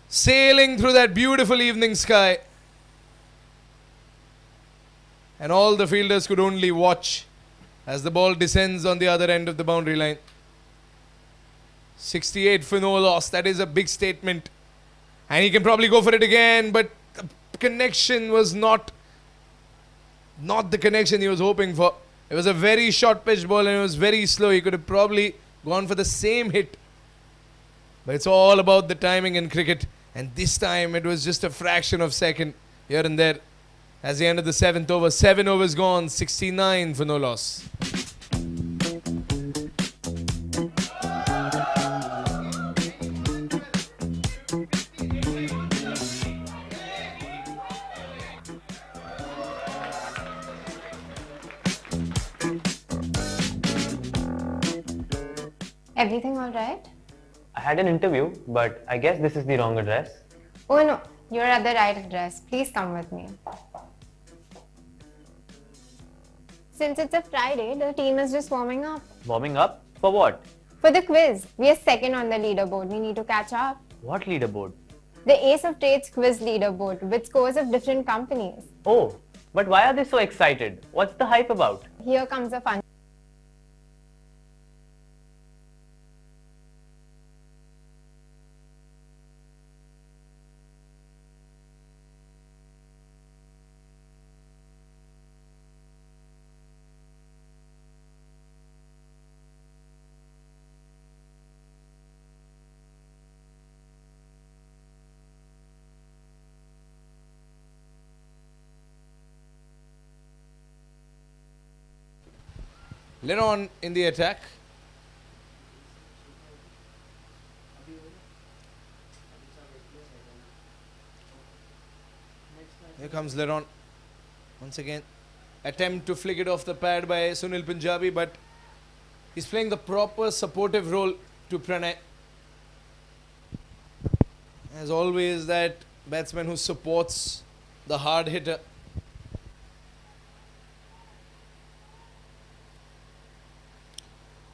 sailing through that beautiful evening sky. And all the fielders could only watch as the ball descends on the other end of the boundary line. 68 for no loss. That is a big statement. And he can probably go for it again, but the connection was not the connection he was hoping for. It was a very short pitch ball and it was very slow. He could have probably gone for the same hit. But it's all about the timing in cricket. And this time it was just a fraction of a second here and there. As the end of the 7th over, 7 overs gone, 69 for no loss. Everything all right? I had an interview, but I guess this is the wrong address. Oh no, you're at the right address. Please come with me. Since it's a Friday, the team is just warming up. Warming up? For what? For the quiz. We are second on the leaderboard. We need to catch up. What leaderboard? The Ace of Trades quiz leaderboard with scores of different companies. Oh, but why are they so excited? What's the hype about? Here comes a fun. Leron in the attack. Here comes Leron. Once again, attempt to flick it off the pad by Sunil Punjabi, but he's playing the proper supportive role to Pranay. As always, that batsman who supports the hard hitter.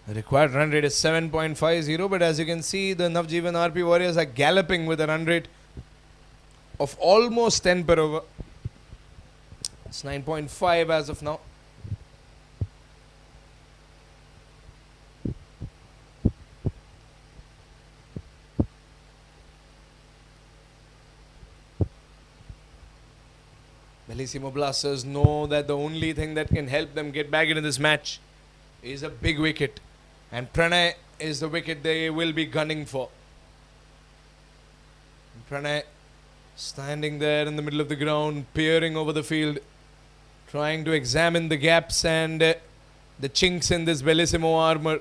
The required run rate is 7.50, but as you can see, the Navjivan RP Warriors are galloping with a run rate of almost 10 per over. It's 9.5 as of now. Bellissimo Blasters know that the only thing that can help them get back into this match is a big wicket. And Pranay is the wicket they will be gunning for. And Pranay standing there in the middle of the ground, peering over the field, trying to examine the gaps and the chinks in this Bellissimo armor.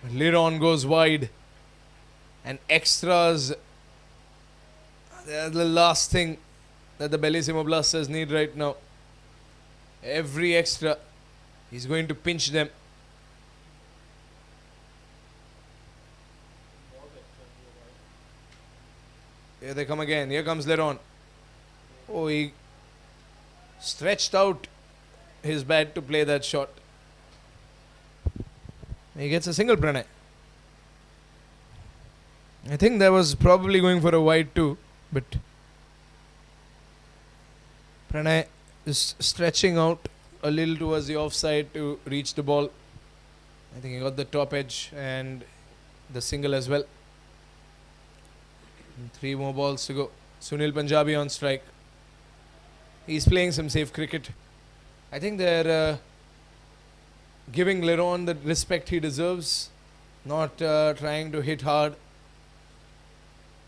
Liron goes wide. And extras, they're the last thing that the Bellissimo Blasters need right now. Every extra, he's going to pinch them. Here they come again. Here comes Liron. Oh, he stretched out his bat to play that shot. He gets a single, Pranay. I think that was probably going for a wide too, but Pranay is stretching out a little towards the offside to reach the ball. I think he got the top edge and the single as well. And 3 more balls to go. Sunil Punjabi on strike. He's playing some safe cricket. I think they're giving Liron the respect he deserves, not trying to hit hard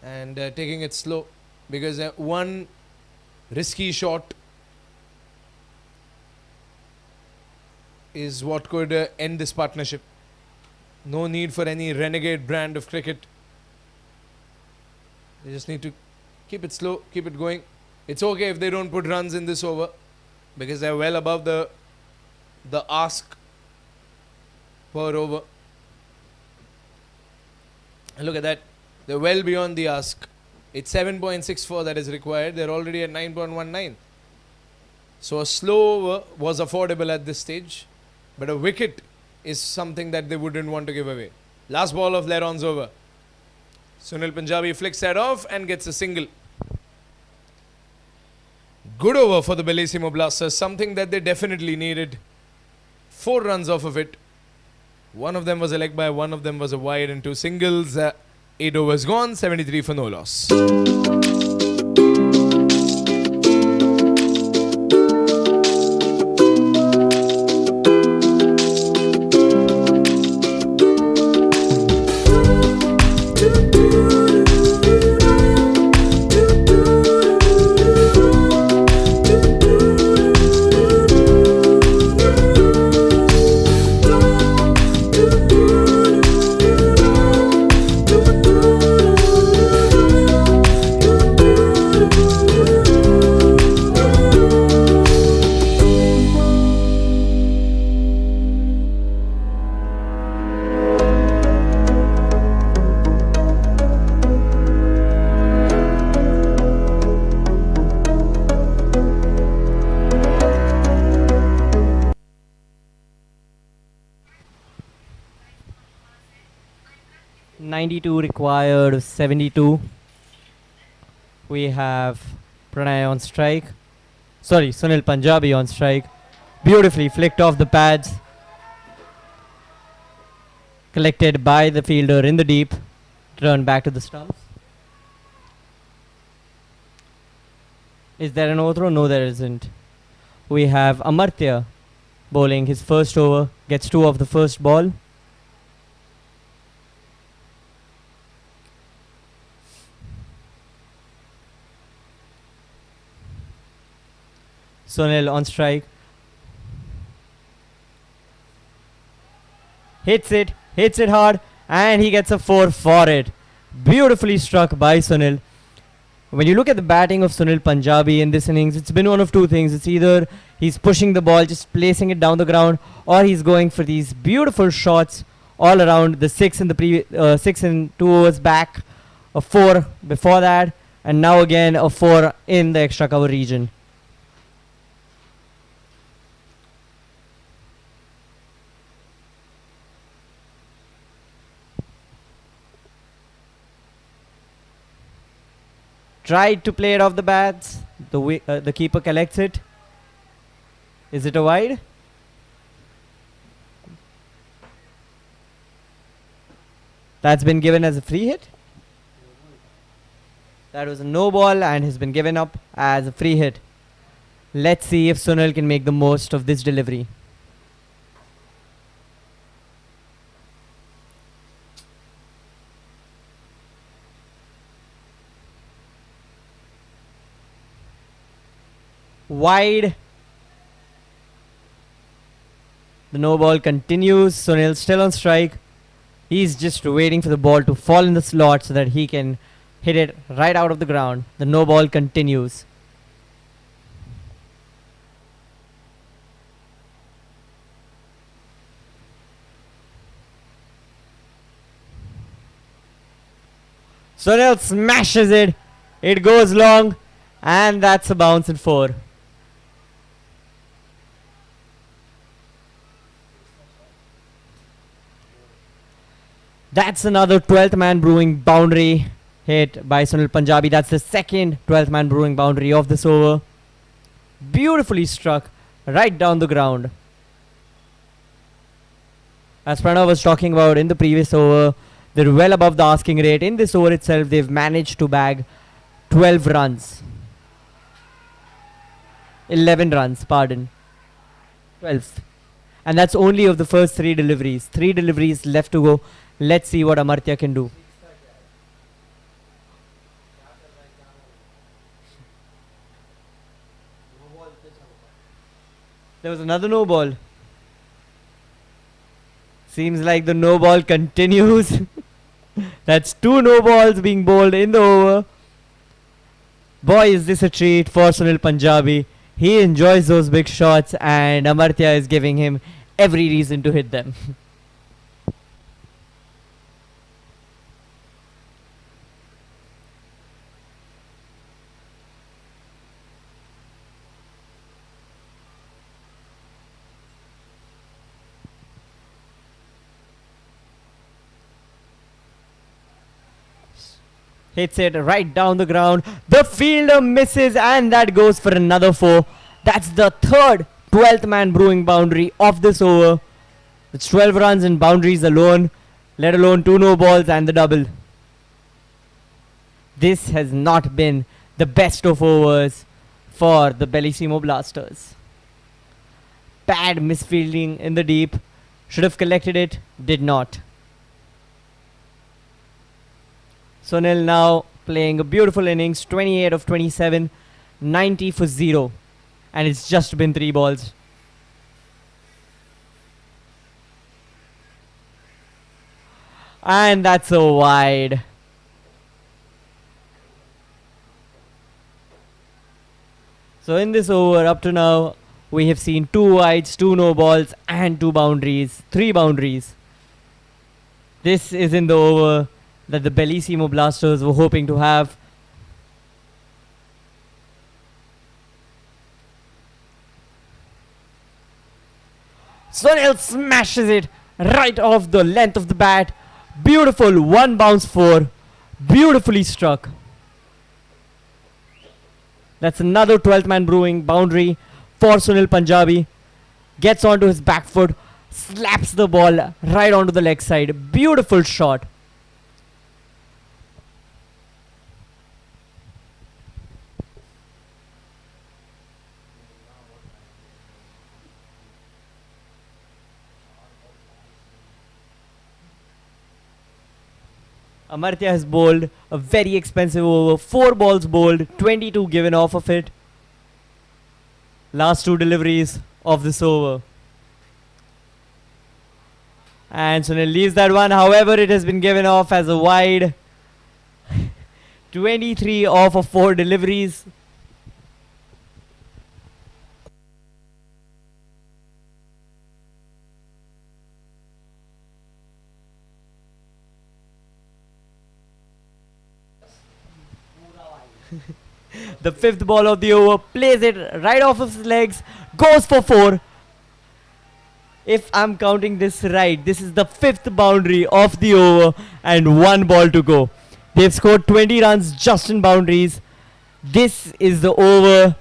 and taking it slow, because one risky shot is what could end this partnership. No need for any renegade brand of cricket. They just need to keep it slow, keep it going. It's okay if they don't put runs in this over, because they're well above the ask per over. And look at that. They're well beyond the ask. It's 7.64 that is required. They're already at 9.19. So a slow over was affordable at this stage. But a wicket is something that they wouldn't want to give away. Last ball of Liron's over. Sunil Punjabi flicks that off and gets a single. Good over for the Bellissimo Blasters. Something that they definitely needed. 4 runs off of it. One of them was a leg by, one of them was a wide, and 2 singles. 8 overs gone, 73 for no loss. 92 required, 72. We have Pranay on strike. Sorry, Sunil Punjabi on strike. Beautifully flicked off the pads. Collected by the fielder in the deep. Turned back to the stumps. Is there an overthrow? No, there isn't. We have Amartya bowling his first over. Gets 2 off the first ball. Sunil on strike. Hits it hard, and he gets a 4 for it. Beautifully struck by Sunil. When you look at the batting of Sunil Punjabi in this innings, it's been one of 2 things. It's either he's pushing the ball, just placing it down the ground, or he's going for these beautiful shots all around. The 6 in the 6 in 2 overs back, a 4 before that, and now again a 4 in the extra cover region. Tried to play it off the bats. The keeper collects it. Is it a wide? That's been given as a free hit. That was a no ball and has been given up as a free hit. Let's see if Sunil can make the most of this delivery. Wide. The no ball continues. Sunil still on strike. He's just waiting for the ball to fall in the slot so that he can hit it right out of the ground. The no ball continues. Sunil smashes it. It goes long. And that's a bounce in 4. That's another 12th man brewing boundary hit by Sunil Punjabi. That's the second 12th man brewing boundary of this over. Beautifully struck right down the ground. As Pranav was talking about in the previous over, they're well above the asking rate. In this over itself, they've managed to bag 12 runs. 11 runs, pardon. 12th. And that's only of the first 3 deliveries. 3 deliveries left to go. Let's see what Amartya can do. There was another no ball. Seems like the no ball continues. That's 2 no balls being bowled in the over. Boy, is this a treat for Sunil Punjabi. He enjoys those big shots and Amartya is giving him every reason to hit them. Hits it right down the ground. The fielder misses and that goes for another 4. That's the third 12th man brewing boundary of this over. It's 12 runs and boundaries alone, let alone 2 no balls and the double. This has not been the best of overs for the Bellissimo Blasters. Bad misfielding in the deep. Should have collected it, did not. Sunil now playing a beautiful innings, 28 of 27, 90 for 0. And it's just been 3 balls. And that's a wide. So in this over, up to now, we have seen 2 wides, 2 no balls and 2 boundaries, 3 boundaries. This is in the over that the Bellissimo Blasters were hoping to have. Sunil smashes it right off the length of the bat. Beautiful 1 bounce 4. Beautifully struck. That's another 12th man brewing boundary for Sunil Punjabi. Gets onto his back foot. Slaps the ball right onto the leg side. Beautiful shot. Amartya has bowled a very expensive over. 4 balls bowled, 22 given off of it. Last 2 deliveries of this over. And Sunil leaves that one. However, it has been given off as a wide. 23 off of 4 deliveries. The 5th ball of the over, plays it right off of his legs, goes for 4. If I'm counting this right, this is the 5th boundary of the over and 1 ball to go. They've scored 20 runs just in boundaries. This is the over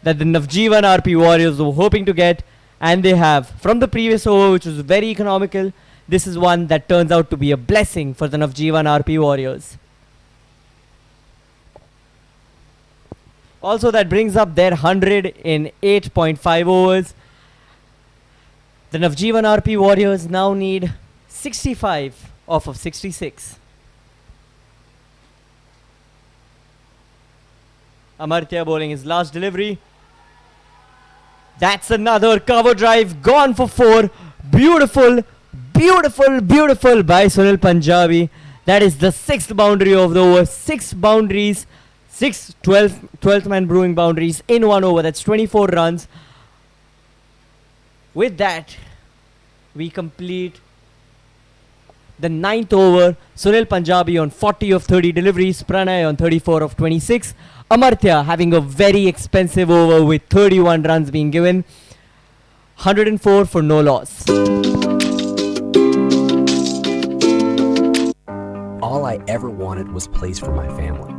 that the Navjivan RP Warriors were hoping to get, and they have. From the previous over, which was very economical, this is one that turns out to be a blessing for the Navjivan RP Warriors. Also, that brings up their 100 in 8.5 overs. The Navjivan RP Warriors now need 65 off of 66. Amartya bowling his last delivery. That's another cover drive, gone for 4. Beautiful, beautiful, beautiful by Sunil Punjabi. That is the 6th boundary of the over. 6 boundaries, 12th man brewing boundaries in 1 over. That's 24 runs. With that, we complete the 9th over. Sunil Punjabi on 40 of 30 deliveries. Pranay on 34 of 26. Amartya having a very expensive over with 31 runs being given. 104 for no loss. All I ever wanted was place for my family.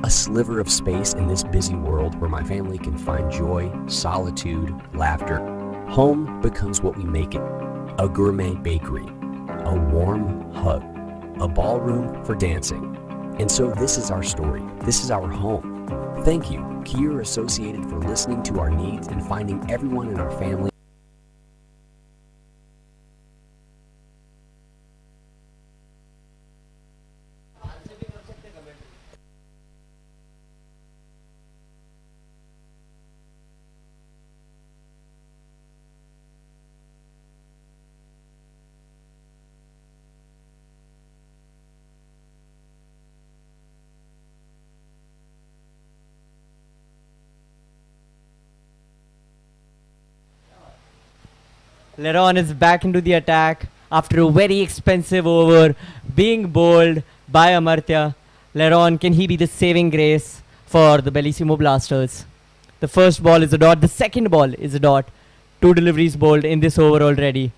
A sliver of space in this busy world where my family can find joy, solitude, laughter. Home becomes what we make it. A gourmet bakery, a warm hug, a ballroom for dancing. And so this is our story. This is our home. Thank you, Kier Associated, for listening to our needs and finding everyone in our family. Leron is back into the attack after a very expensive over being bowled by Amartya. Leron, can he be the saving grace for the Bellissimo Blasters? The first ball is a dot. The second ball is a dot. 2 deliveries bowled in this over already.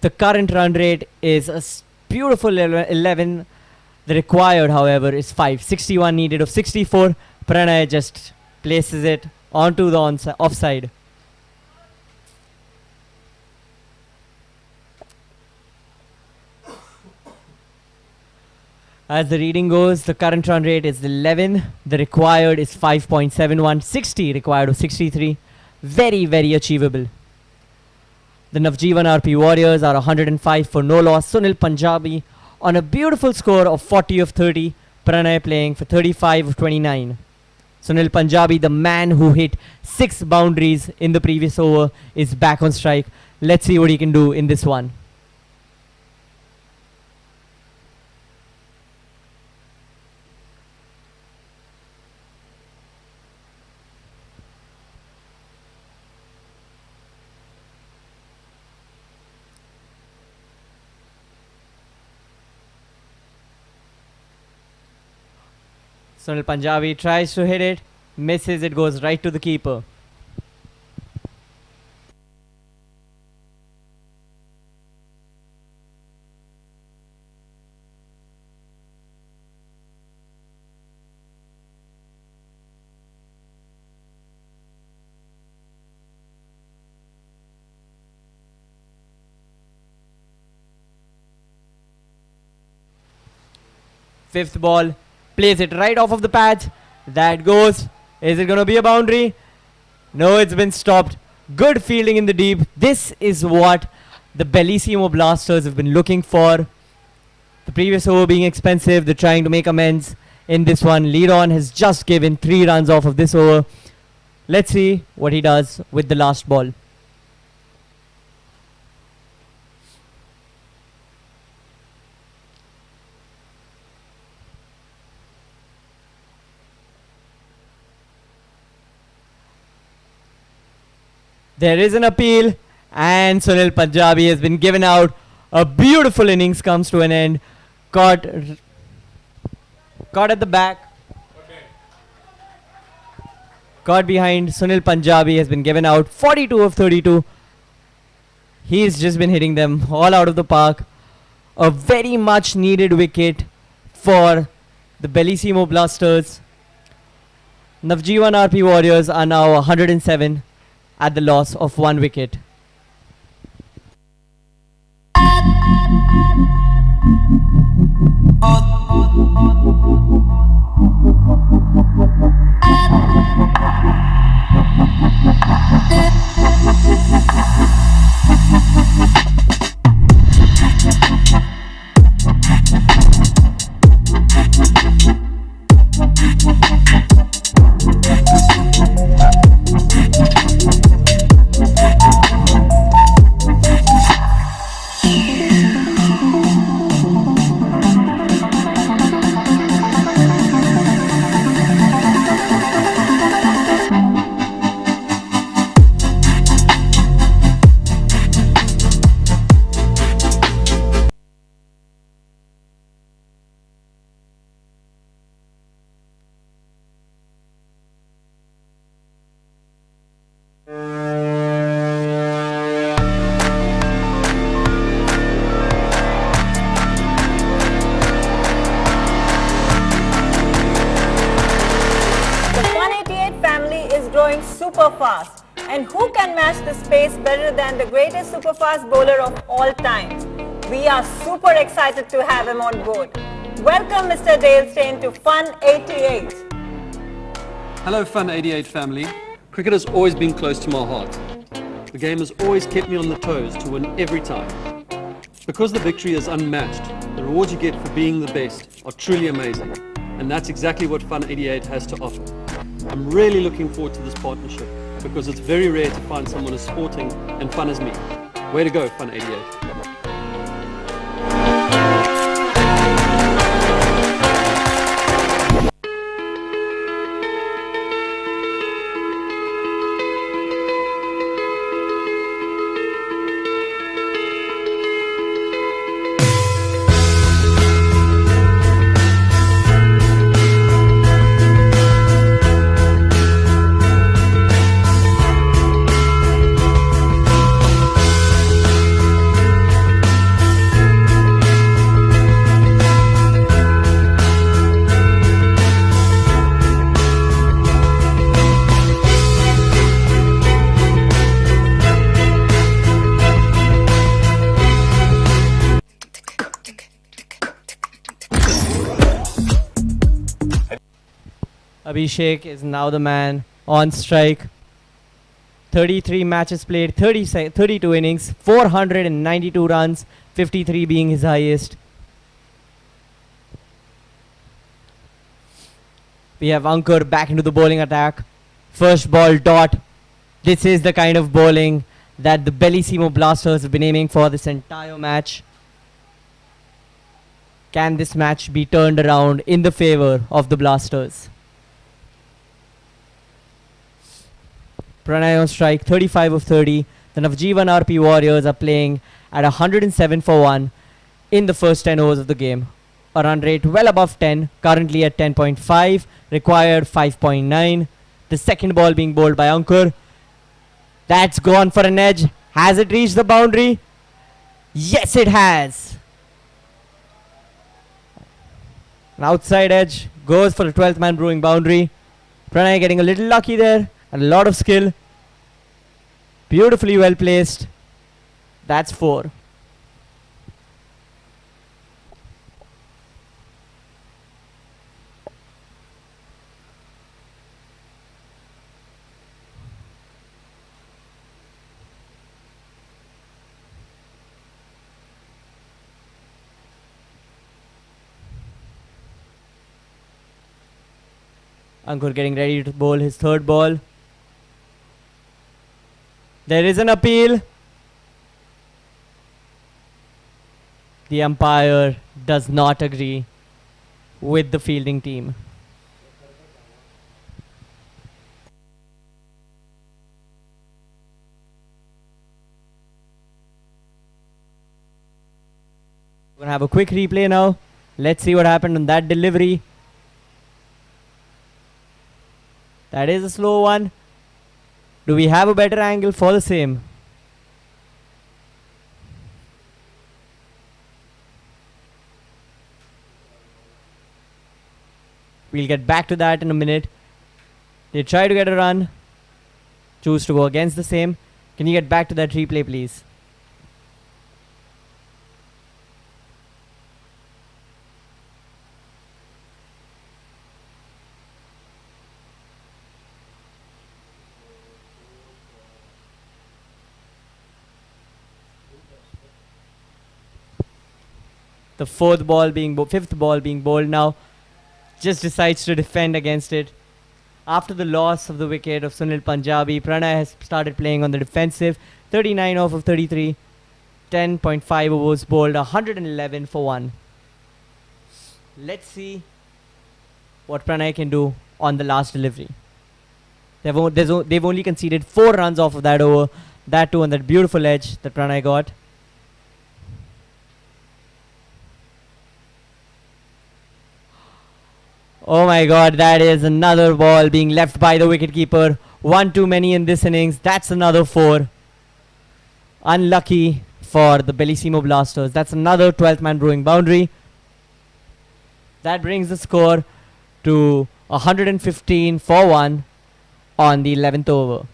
The current run rate is a beautiful 11. The required, however, is 5. 61 needed of 64. Pranay just places it onto the offside. As the reading goes, the current run rate is 11. The required is 5.71. 60 required of 63. Very, very achievable. The Navjivan RP Warriors are 105 for no loss. Sunil Punjabi on a beautiful score of 40 of 30. Pranay playing for 35 of 29. Sunil Punjabi, the man who hit 6 boundaries in the previous over, is back on strike. Let's see what he can do in this one. Sunil Punjabi tries to hit it, misses, it goes right to the keeper. Fifth ball. Plays it right off of the pads. That goes. Is it going to be a boundary? No, it's been stopped. Good fielding in the deep. This is what the Bellissimo Blasters have been looking for. The previous over being expensive. They're trying to make amends in this one. Lead-on has just given 3 runs off of this over. Let's see what he does with the last ball. There is an appeal, and Sunil Punjabi has been given out. A beautiful innings comes to an end. Caught at the back. Caught behind. Sunil Punjabi has been given out. 42 of 32. He's just been hitting them all out of the park. A very much needed wicket for the Bellissimo Blasters. Navjivan RP Warriors are now 107 at the loss of 1 wicket. super fast. And who can match this pace better than the greatest super fast bowler of all time? We are super excited to have him on board. Welcome Mr. Dale Steyn to Fun 88. Hello Fun 88 family. Cricket has always been close to my heart. The game has always kept me on the toes to win every time. Because the victory is unmatched, the rewards you get for being the best are truly amazing. And that's exactly what Fun 88 has to offer. I'm really looking forward to this partnership because it's very rare to find someone as sporting and fun as me. Way to go, Fun 88. Abhishek is now the man on strike. 33 matches played, 32 innings, 492 runs, 53 being his highest. We have Ankur back into the bowling attack. First ball dot. This is the kind of bowling that the Bellissimo Blasters have been aiming for this entire match. Can this match be turned around in the favor of the Blasters? Pranay on strike, 35 of 30. The Navjivan RP Warriors are playing at 107 for 1 in the first 10 overs of the game. A run rate well above 10, currently at 10.5, required 5.9. The second ball being bowled by Ankur. That's gone for an edge. Has it reached the boundary? Yes, it has. An outside edge goes for the 12th man brewing boundary. Pranay getting a little lucky there. A lot of skill. Beautifully well placed. That's 4. Ankur getting ready to bowl his third ball. There is an appeal. The umpire does not agree with the fielding team. We're going to have a quick replay now. Let's see what happened on that delivery. That is a slow one. Do we have a better angle for the same? We'll get back to that in a minute. They try to get a run. Choose to go against the same. Can you get back to that replay, please? The fifth ball being bowled now. Just decides to defend against it. After the loss of the wicket of Sunil Punjabi, Pranay has started playing on the defensive. 39 off of 33. 10.5 overs bowled, 111 for 1. Let's see what Pranay can do on the last delivery. They've only conceded 4 runs off of that over. That too on that beautiful edge that Pranay got. Oh my god, that is another ball being left by the wicketkeeper. 1 too many in this innings. That's another 4. Unlucky for the Bellissimo Blasters. That's another 12th man brewing boundary. That brings the score to 115 for 1 on the 11th over.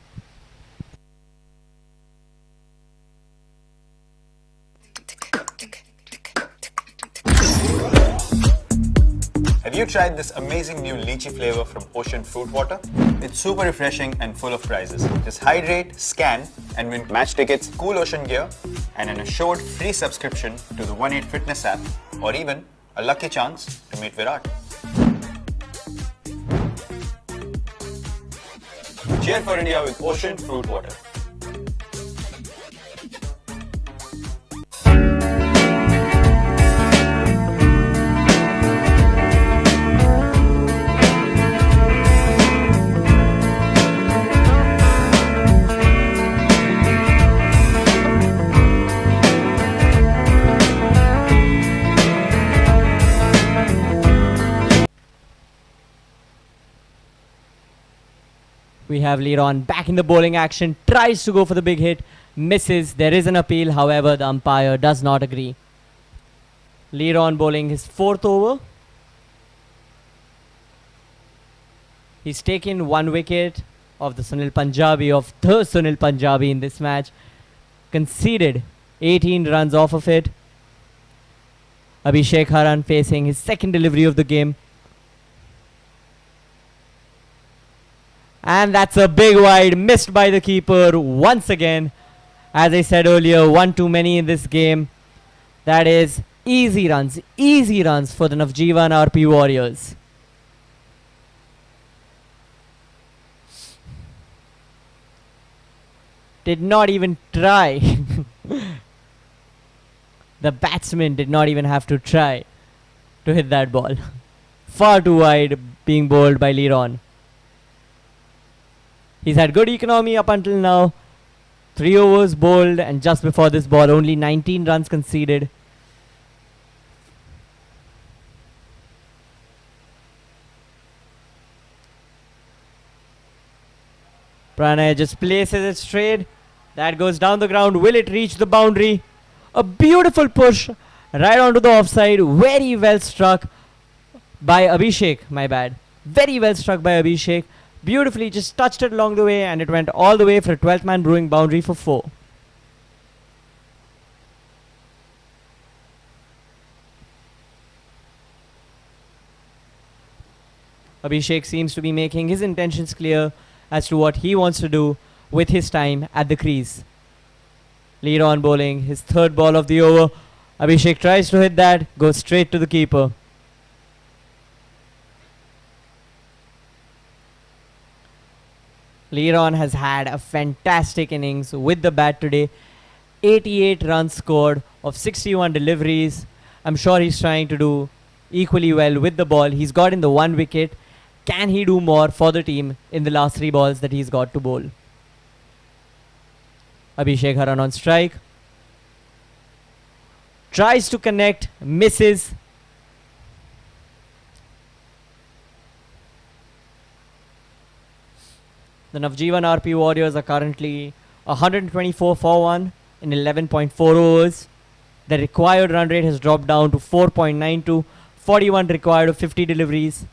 Have you tried this amazing new lychee flavor from Ocean Fruit Water? It's super refreshing and full of prizes. Just hydrate, scan, and win match tickets, cool ocean gear, and an assured free subscription to the 1-8 Fitness app, or even a lucky chance to meet Virat. Cheer for India with Ocean Fruit Water. We have Leron back in the bowling action, tries to go for the big hit, misses. There is an appeal, however, the umpire does not agree. Leron bowling his 4th over. He's taken 1 wicket of the Sunil Punjabi in this match. Conceded 18 runs off of it. Abhishek Haran facing his 2nd delivery of the game. And that's a big wide, missed by the keeper once again. As I said earlier, one too many in this game. That is easy runs for the Navjivan RP Warriors. Did not even try. The batsman did not even have to try to hit that ball. Far too wide, being bowled by Leron. He's had good economy up until now. 3 overs bowled, and just before this ball, only 19 runs conceded. Pranay just places it straight. That goes down the ground. Will it reach the boundary? A beautiful push right onto the offside. Very well struck by Abhishek. My bad. Very well struck by Abhishek. Beautifully just touched it along the way, and it went all the way for a 12th man brewing boundary for 4. Abhishek seems to be making his intentions clear as to what he wants to do with his time at the crease. Leron bowling his 3rd ball of the over. Abhishek tries to hit that, goes straight to the keeper. Leron has had a fantastic innings with the bat today. 88 runs scored of 61 deliveries. I'm sure he's trying to do equally well with the ball. He's got in the 1 wicket. Can he do more for the team in the last 3 balls that he's got to bowl? Abhishek Haran on strike. Tries to connect, misses. The Navjivan RP Warriors are currently 124 for 1 in 11.4 overs. The required run rate has dropped down to 4.92. 41 required of 50 deliveries.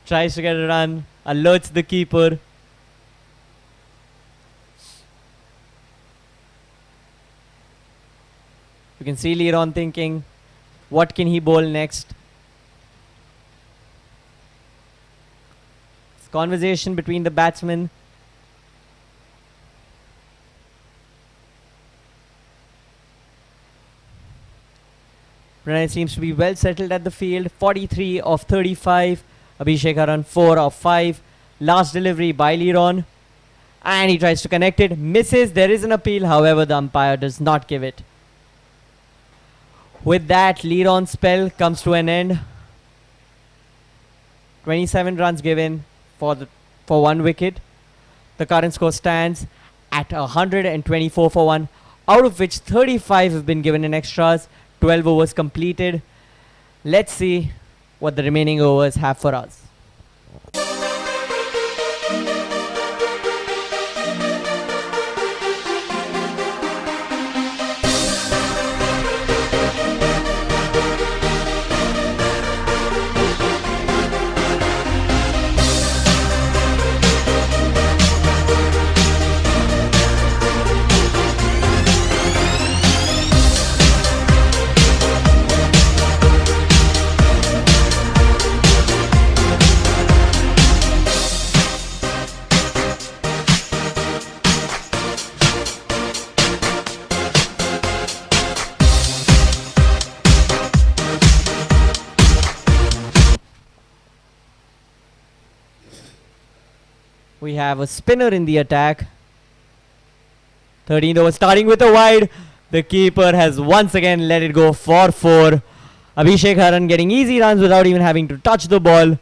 Tries to get a run, alerts the keeper. You can see Leron thinking, what can he bowl next? It's conversation between the batsmen. Pranay seems to be well settled at the field. 43 of 35. Abhishek Haran 4 of 5. Last delivery by Leron. And he tries to connect it. Misses. There is an appeal. However, the umpire does not give it. With that, Leron's spell comes to an end. 27 runs given for 1 wicket. The current score stands at 124 for 1, out of which 35 have been given in extras. 12 overs completed. Let's see what the remaining overs have for us. We have a spinner in the attack. 13th over, starting with a wide. The keeper has once again let it go for 4. Abhishek Haran getting easy runs without even having to touch the ball.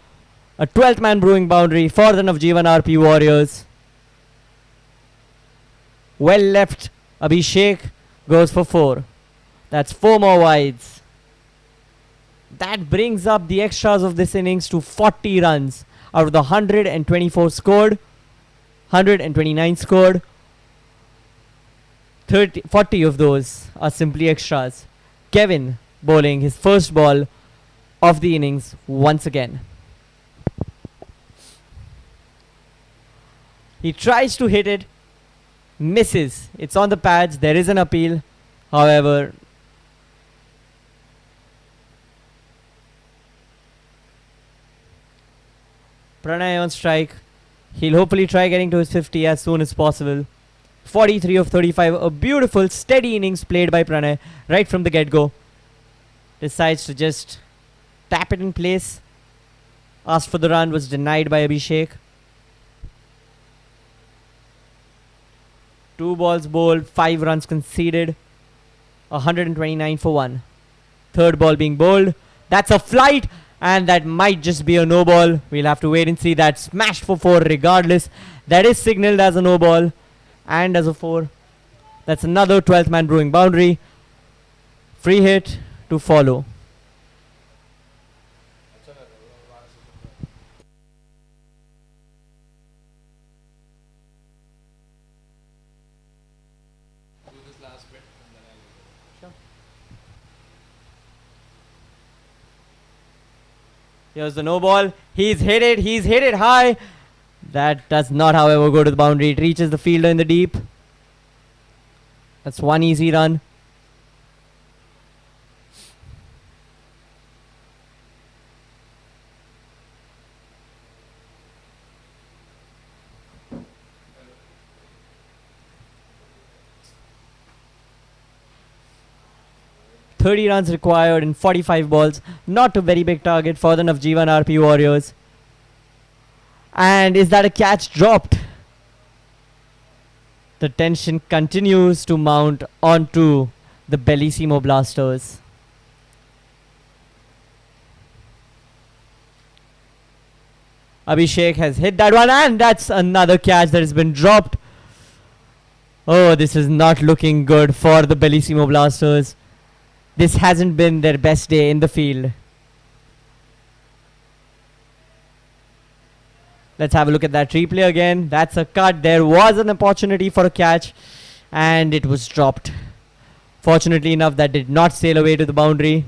A 12th man brewing boundary for the Navjivan RP Warriors. Well left. Abhishek goes for 4. That's 4 more wides. That brings up the extras of this innings to 40 runs. Out of the 124 scored, 129 scored, 40 of those are simply extras. Kevin bowling his first ball of the innings once again. He tries to hit it, misses. It's on the pads. There is an appeal. However, Pranay on strike. He'll hopefully try getting to his 50 as soon as possible. 43 of 35. A beautiful, steady innings played by Pranay right from the get-go. Decides to just tap it in place. Asked for the run, was denied by Abhishek. 2 balls bowled, 5 runs conceded. 129 for 1. Third ball being bowled. That's a flight, and that might just be a no ball. We'll have to wait and see. That smashed for 4 regardless. That is signalled as a no ball and as a 4. That's another 12th man brewing boundary. Free hit to follow. Here's the no ball. He's hit it high. That does not, however, go to the boundary. It reaches the fielder in the deep. That's 1 easy run. .30 runs required in 45 balls. Not a very big target for the Navjivan RP Warriors. And is that a catch dropped? The tension continues to mount onto the Bellissimo Blasters. Abhishek has hit that one, and that's another catch that has been dropped. Oh, this is not looking good for the Bellissimo Blasters. This hasn't been their best day in the field. Let's have a look at that replay again. That's a cut. There was an opportunity for a catch, and it was dropped. Fortunately enough, that did not sail away to the boundary.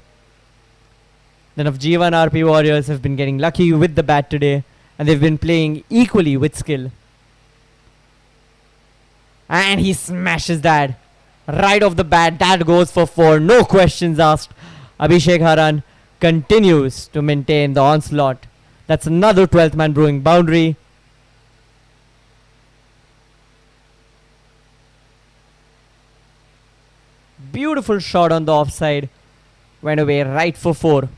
The Navjivan RP Warriors have been getting lucky with the bat today, and they've been playing equally with skill. And he smashes that. Right off the bat, that goes for 4. No questions asked. Abhishek Haran continues to maintain the onslaught. That's another 12th man brewing boundary. Beautiful shot on the offside. Went away right for 4.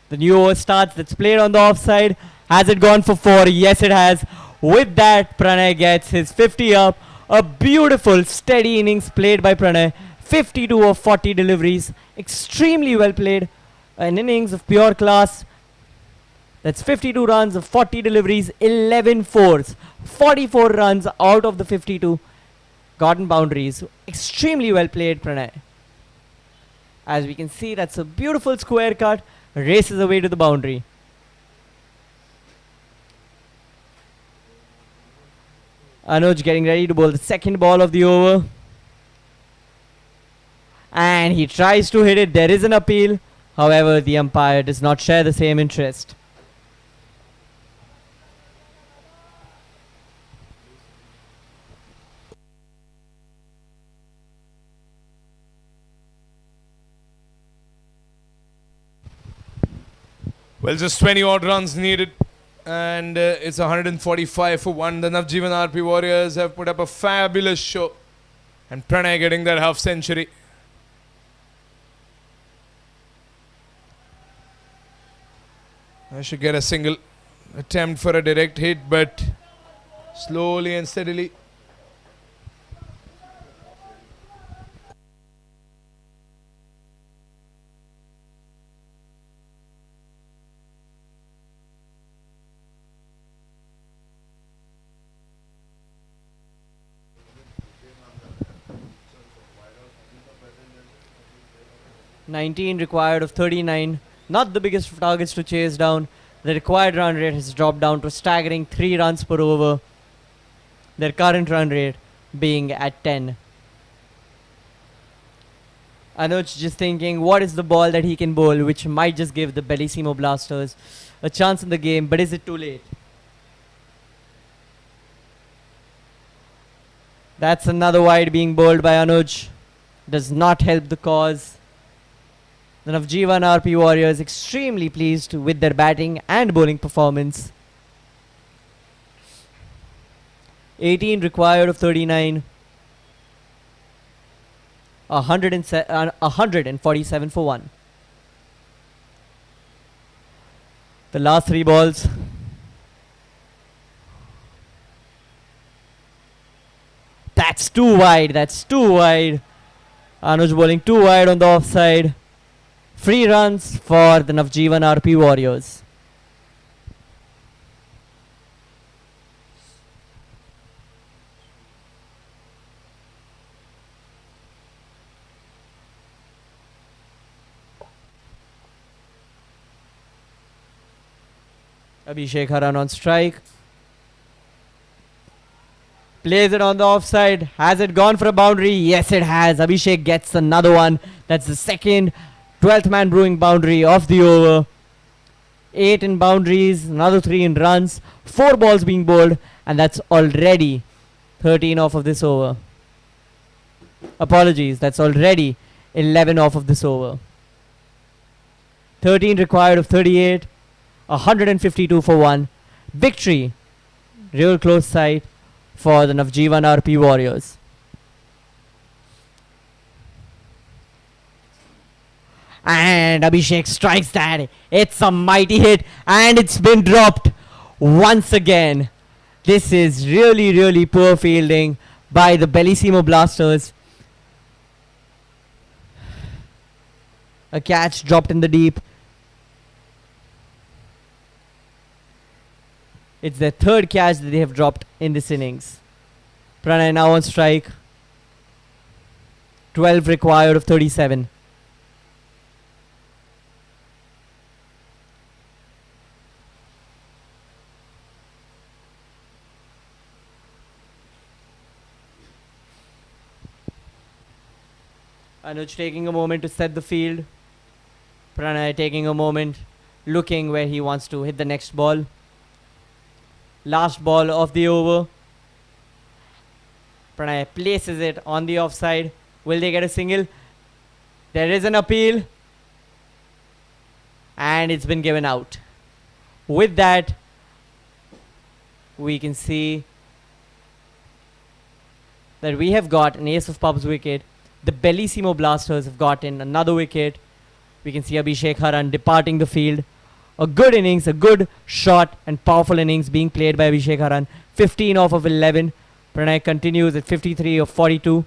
The new over starts. That's played on the offside. Has it gone for 4? Yes, it has. With that, Pranay gets his 50 up. A beautiful, steady innings played by Pranay. 52 of 40 deliveries. Extremely well played. An innings of pure class. That's 52 runs of 40 deliveries, 11 fours. 44 runs out of the 52 gotten boundaries. Extremely well played, Pranay. As we can see, that's a beautiful square cut. Races away to the boundary. Anuj getting ready to bowl the second ball of the over. And he tries to hit it. There is an appeal. However, the umpire does not share the same interest. Well, just 20 odd runs needed, and it's 145 for 1. The Navjivan RP Warriors have put up a fabulous show, and Pranay getting that half century. I should get a single attempt for a direct hit, but slowly and steadily. (19) required of 39. Not the biggest of targets to chase down. The required run rate has dropped down to a staggering 3 runs per over. Their current run rate being at 10. Anuj just thinking what is the ball that he can bowl, which might just give the Bellissimo Blasters a chance in the game, but is it too late? That's another wide being bowled by Anuj. Does not help the cause. The Navjivan RP Warriors extremely pleased with their batting and bowling performance. 18 required of 39. 147 for 1. The last 3 balls. That's too wide. That's too wide. Anuj bowling too wide on the offside. Free runs for the Navjivan RP Warriors. Abhishek Haran on strike. Plays it on the offside. Has it gone for a boundary? Yes, it has. Abhishek gets another one. That's the second 12th man brewing boundary of the over. 8 in boundaries, another 3 in runs. 4 balls being bowled, and that's already 13 off of this over. Apologies, that's already 11 off of this over. 13 required of 38. 152 for 1. Victory. Real close sight for the Navjivan RP Warriors. And Abhishek strikes that. It's a mighty hit, and it's been dropped once again. This is really, really poor fielding by the Bellissimo Blasters. A catch dropped in the deep. It's their 3rd catch that they have dropped in this innings. Pranay now on strike. 12 required of 37. Anuj taking a moment to set the field. Pranay taking a moment, looking where he wants to hit the next ball. Last ball of the over. Pranay places it on the offside. Will they get a single? There is an appeal. And it's been given out. With that, we can see that we have got an ace of pubs wicket. The Bellissimo Blasters have gotten another wicket. We can see Abhishek Haran departing the field A good innings, a good shot and powerful innings being played by Abhishek Haran. 15 off of 11. Pranay continues at 53 of 42.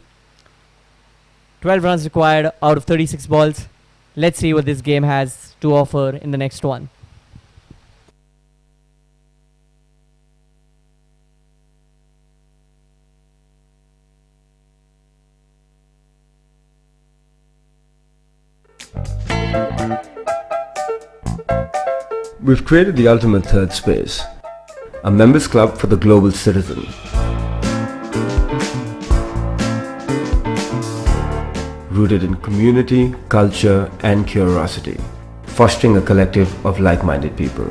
12 runs required out of 36 balls. Let's see what this game has to offer in the next one. We've created the ultimate third space, a members club for the global citizen. Rooted in community, culture and curiosity, fostering a collective of like-minded people.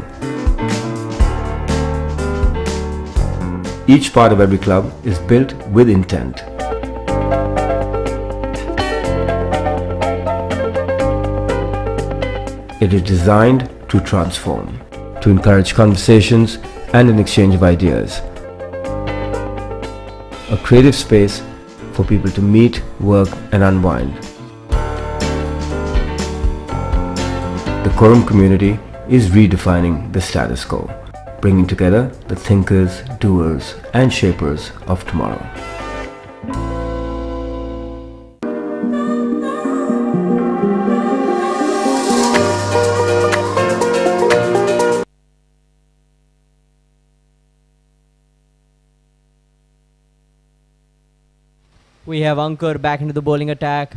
Each part of every club is built with intent. It is designed to transform, to encourage conversations and an exchange of ideas. A creative space for people to meet, work and unwind. The Quorum community is redefining the status quo, bringing together the thinkers, doers and shapers of tomorrow. We have Ankur back into the bowling attack.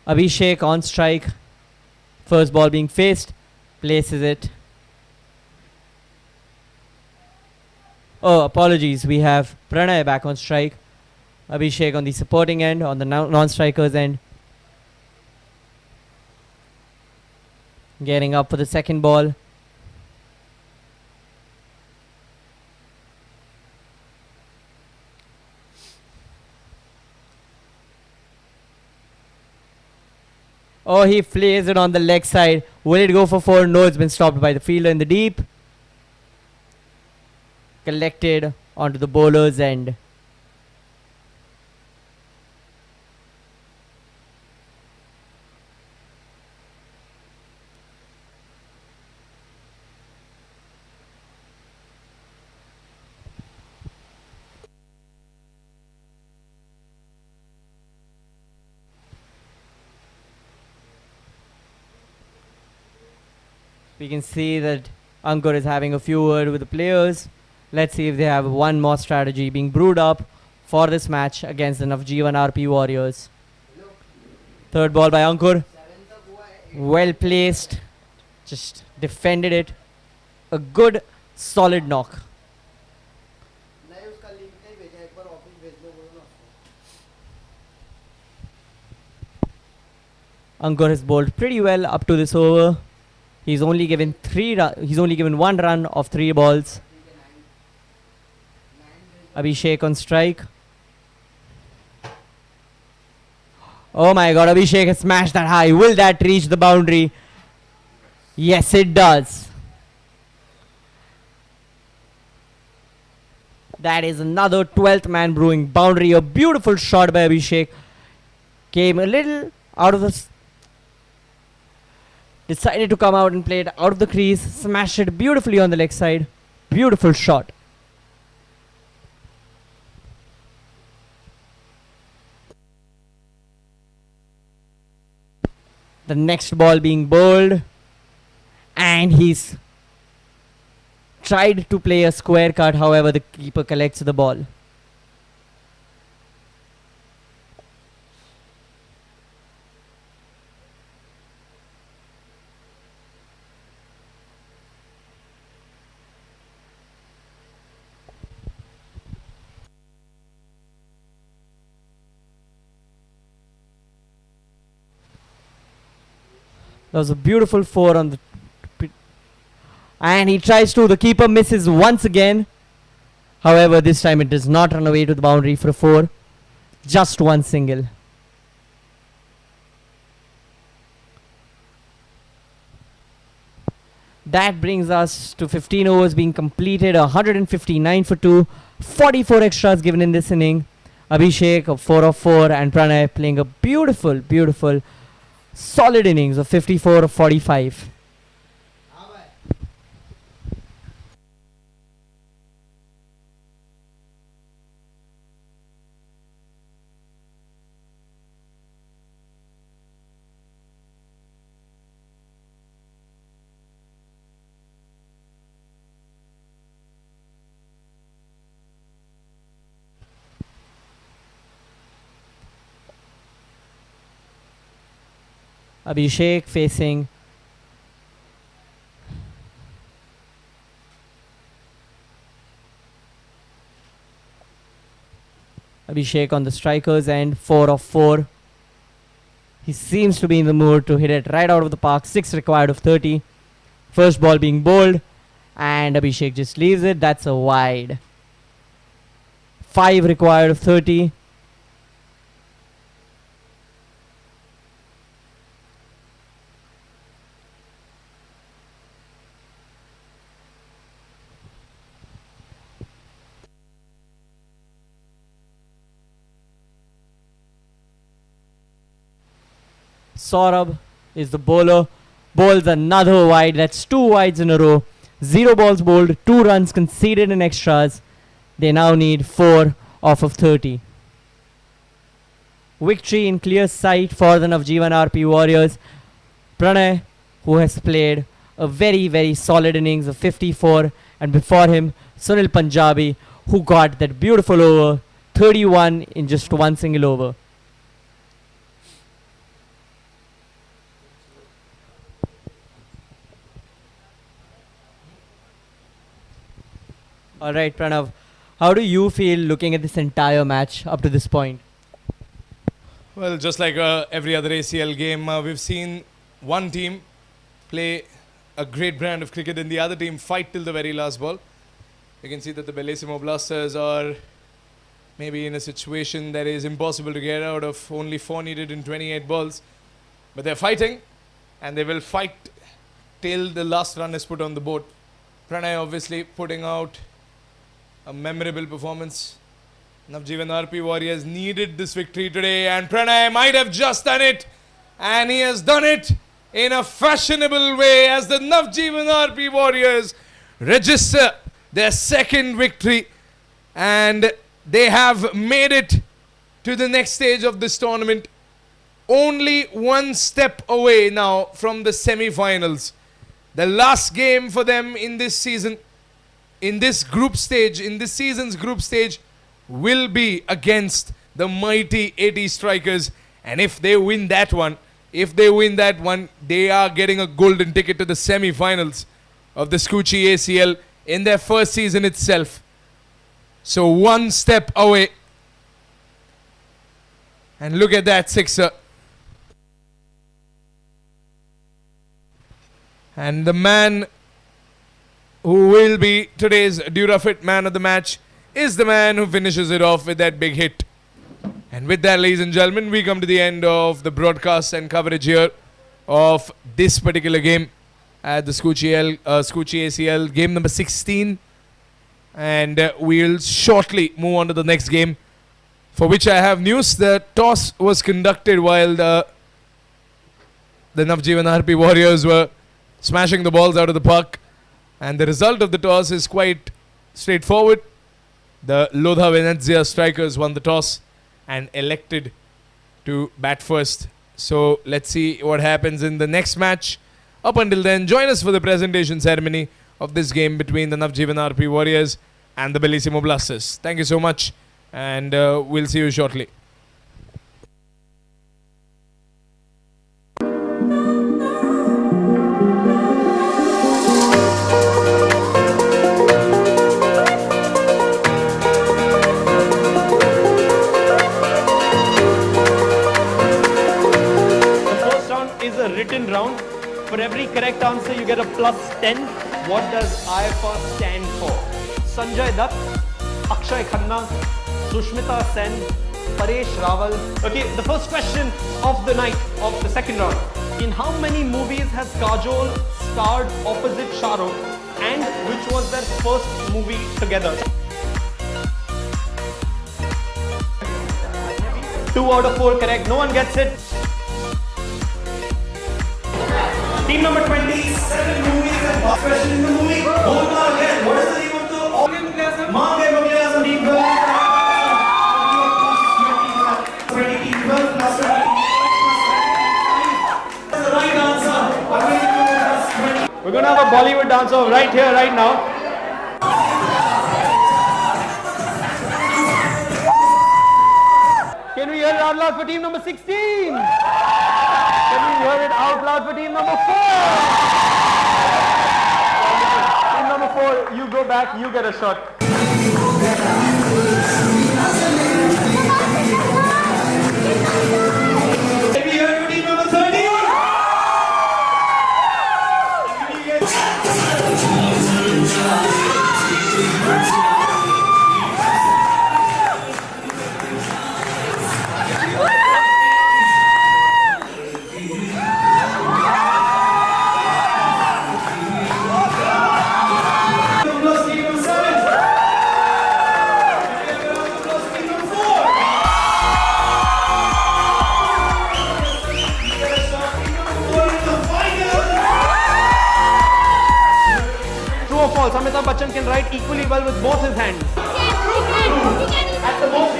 Abhishek on strike. First ball being faced. Places it. Oh, apologies. We have Pranay back on strike. Abhishek on the supporting end, on the non-strikers end. Getting up for the second ball. Oh, he flays it on the leg side. Will it go for 4? No, it's been stopped by the fielder in the deep. Collected onto the bowler's end. We can see that Ankur is having a few words with the players. Let's see if they have one more strategy being brewed up for this match against the Navjivan RP Warriors. Third ball by Ankur. Well placed. Just defended it. A good solid knock. Ankur has bowled pretty well up to this over. He's only given 1 run of 3 balls. Abhishek on strike. Oh my god, Abhishek has smashed that high. Will that reach the boundary? Yes, it does. That is another 12th man brewing boundary. A beautiful shot by Abhishek. Came a little out of the... Decided to come out and play it out of the crease. Smashed it beautifully on the leg side. Beautiful shot. The next ball being bowled. And he's tried to play a square cut. However, the keeper collects the ball. That was a beautiful 4 on the... And he tries to. The keeper misses once again. However, this time it does not run away to the boundary for a 4. Just one single. That brings us to 15 overs being completed. 159 for 2. 44 extras given in this inning. Abhishek of 4 of 4 and Pranay playing a beautiful, beautiful solid innings of 54 of 45. Abhishek facing Abhishek on the strikers end, 4 of 4. He seems to be in the mood to hit it right out of the park. 6 required of 30. First ball being bowled, and Abhishek just leaves it. That's a wide. 5 required of 30. Saurabh is the bowler. Bowls another wide. That's 2 wides in a row. 0 balls bowled, 2 runs conceded in extras. They now need 4 off of 30. Victory in clear sight for the Navjivan RP Warriors. Pranay, who has played a very, very solid innings of 54. And before him, Sunil Punjabi, who got that beautiful over, 31 in just 1 single over. Alright, Pranav, how do you feel looking at this entire match up to this point? Well, just like every other ACL game, we've seen one team play a great brand of cricket and the other team fight till the very last ball. You can see that the Bellissimo Blasters are maybe in a situation that is impossible to get out of, only 4 needed in 28 balls. But they're fighting, and they will fight till the last run is put on the board. Pranay obviously putting out a memorable performance. Navjivan RP Warriors needed this victory today, and Pranay might have just done it, and he has done it in a fashionable way as the Navjivan RP Warriors register their second victory, and they have made it to the next stage of this tournament. Only 1 step away now from the semi-finals. The last game for them in this season, in this group stage, in this season's group stage, will be against the mighty 80 Strikers. And if they win that one, they are getting a golden ticket to the semi-finals of the Skuccii ACL in their first season itself. So 1 step away. And look at that sixer. And the man who will be today's Durafit man of the match is the man who finishes it off with that big hit. And with that, ladies and gentlemen, we come to the end of the broadcast and coverage here of this particular game at the Skuccii ACL, game number 16. And we'll shortly move on to the next game, for which I have news. The toss was conducted while the Navjivan RP Warriors were smashing the balls out of the park. And the result of the toss is quite straightforward. The Lodha Venezia Strikers won the toss and elected to bat first. So let's see what happens in the next match. Up until then, join us for the presentation ceremony of this game between the Navjivan RP Warriors and the Bellissimo Blasters. Thank you so much, and we'll see you shortly. Written round. For every correct answer, you get a +10. What does IFR stand for? Sanjay Dutt, Akshay Khanna, Sushmita Sen, Paresh Rawal. Okay, the first question of the night of the second round. In how many movies has Kajol starred opposite Shah Rukh, and which was their first movie together? 2 out of 4 correct. No one gets it. Team number 27 movies and last question in the movie. Bolna again. What is the name of the organ? Mange Mughal team. 20 team 12 plus 20. That's the right answer. We're going to have a Bollywood dancer right here, right now. Can we hear it out loud for team number 16? Let me hear it out loud for team number 4. Team number 4, you go back, you get a shot. Let me hear it for team number 13. True or false? Amitabh Bachchan can write equally well with both his hands. At the most,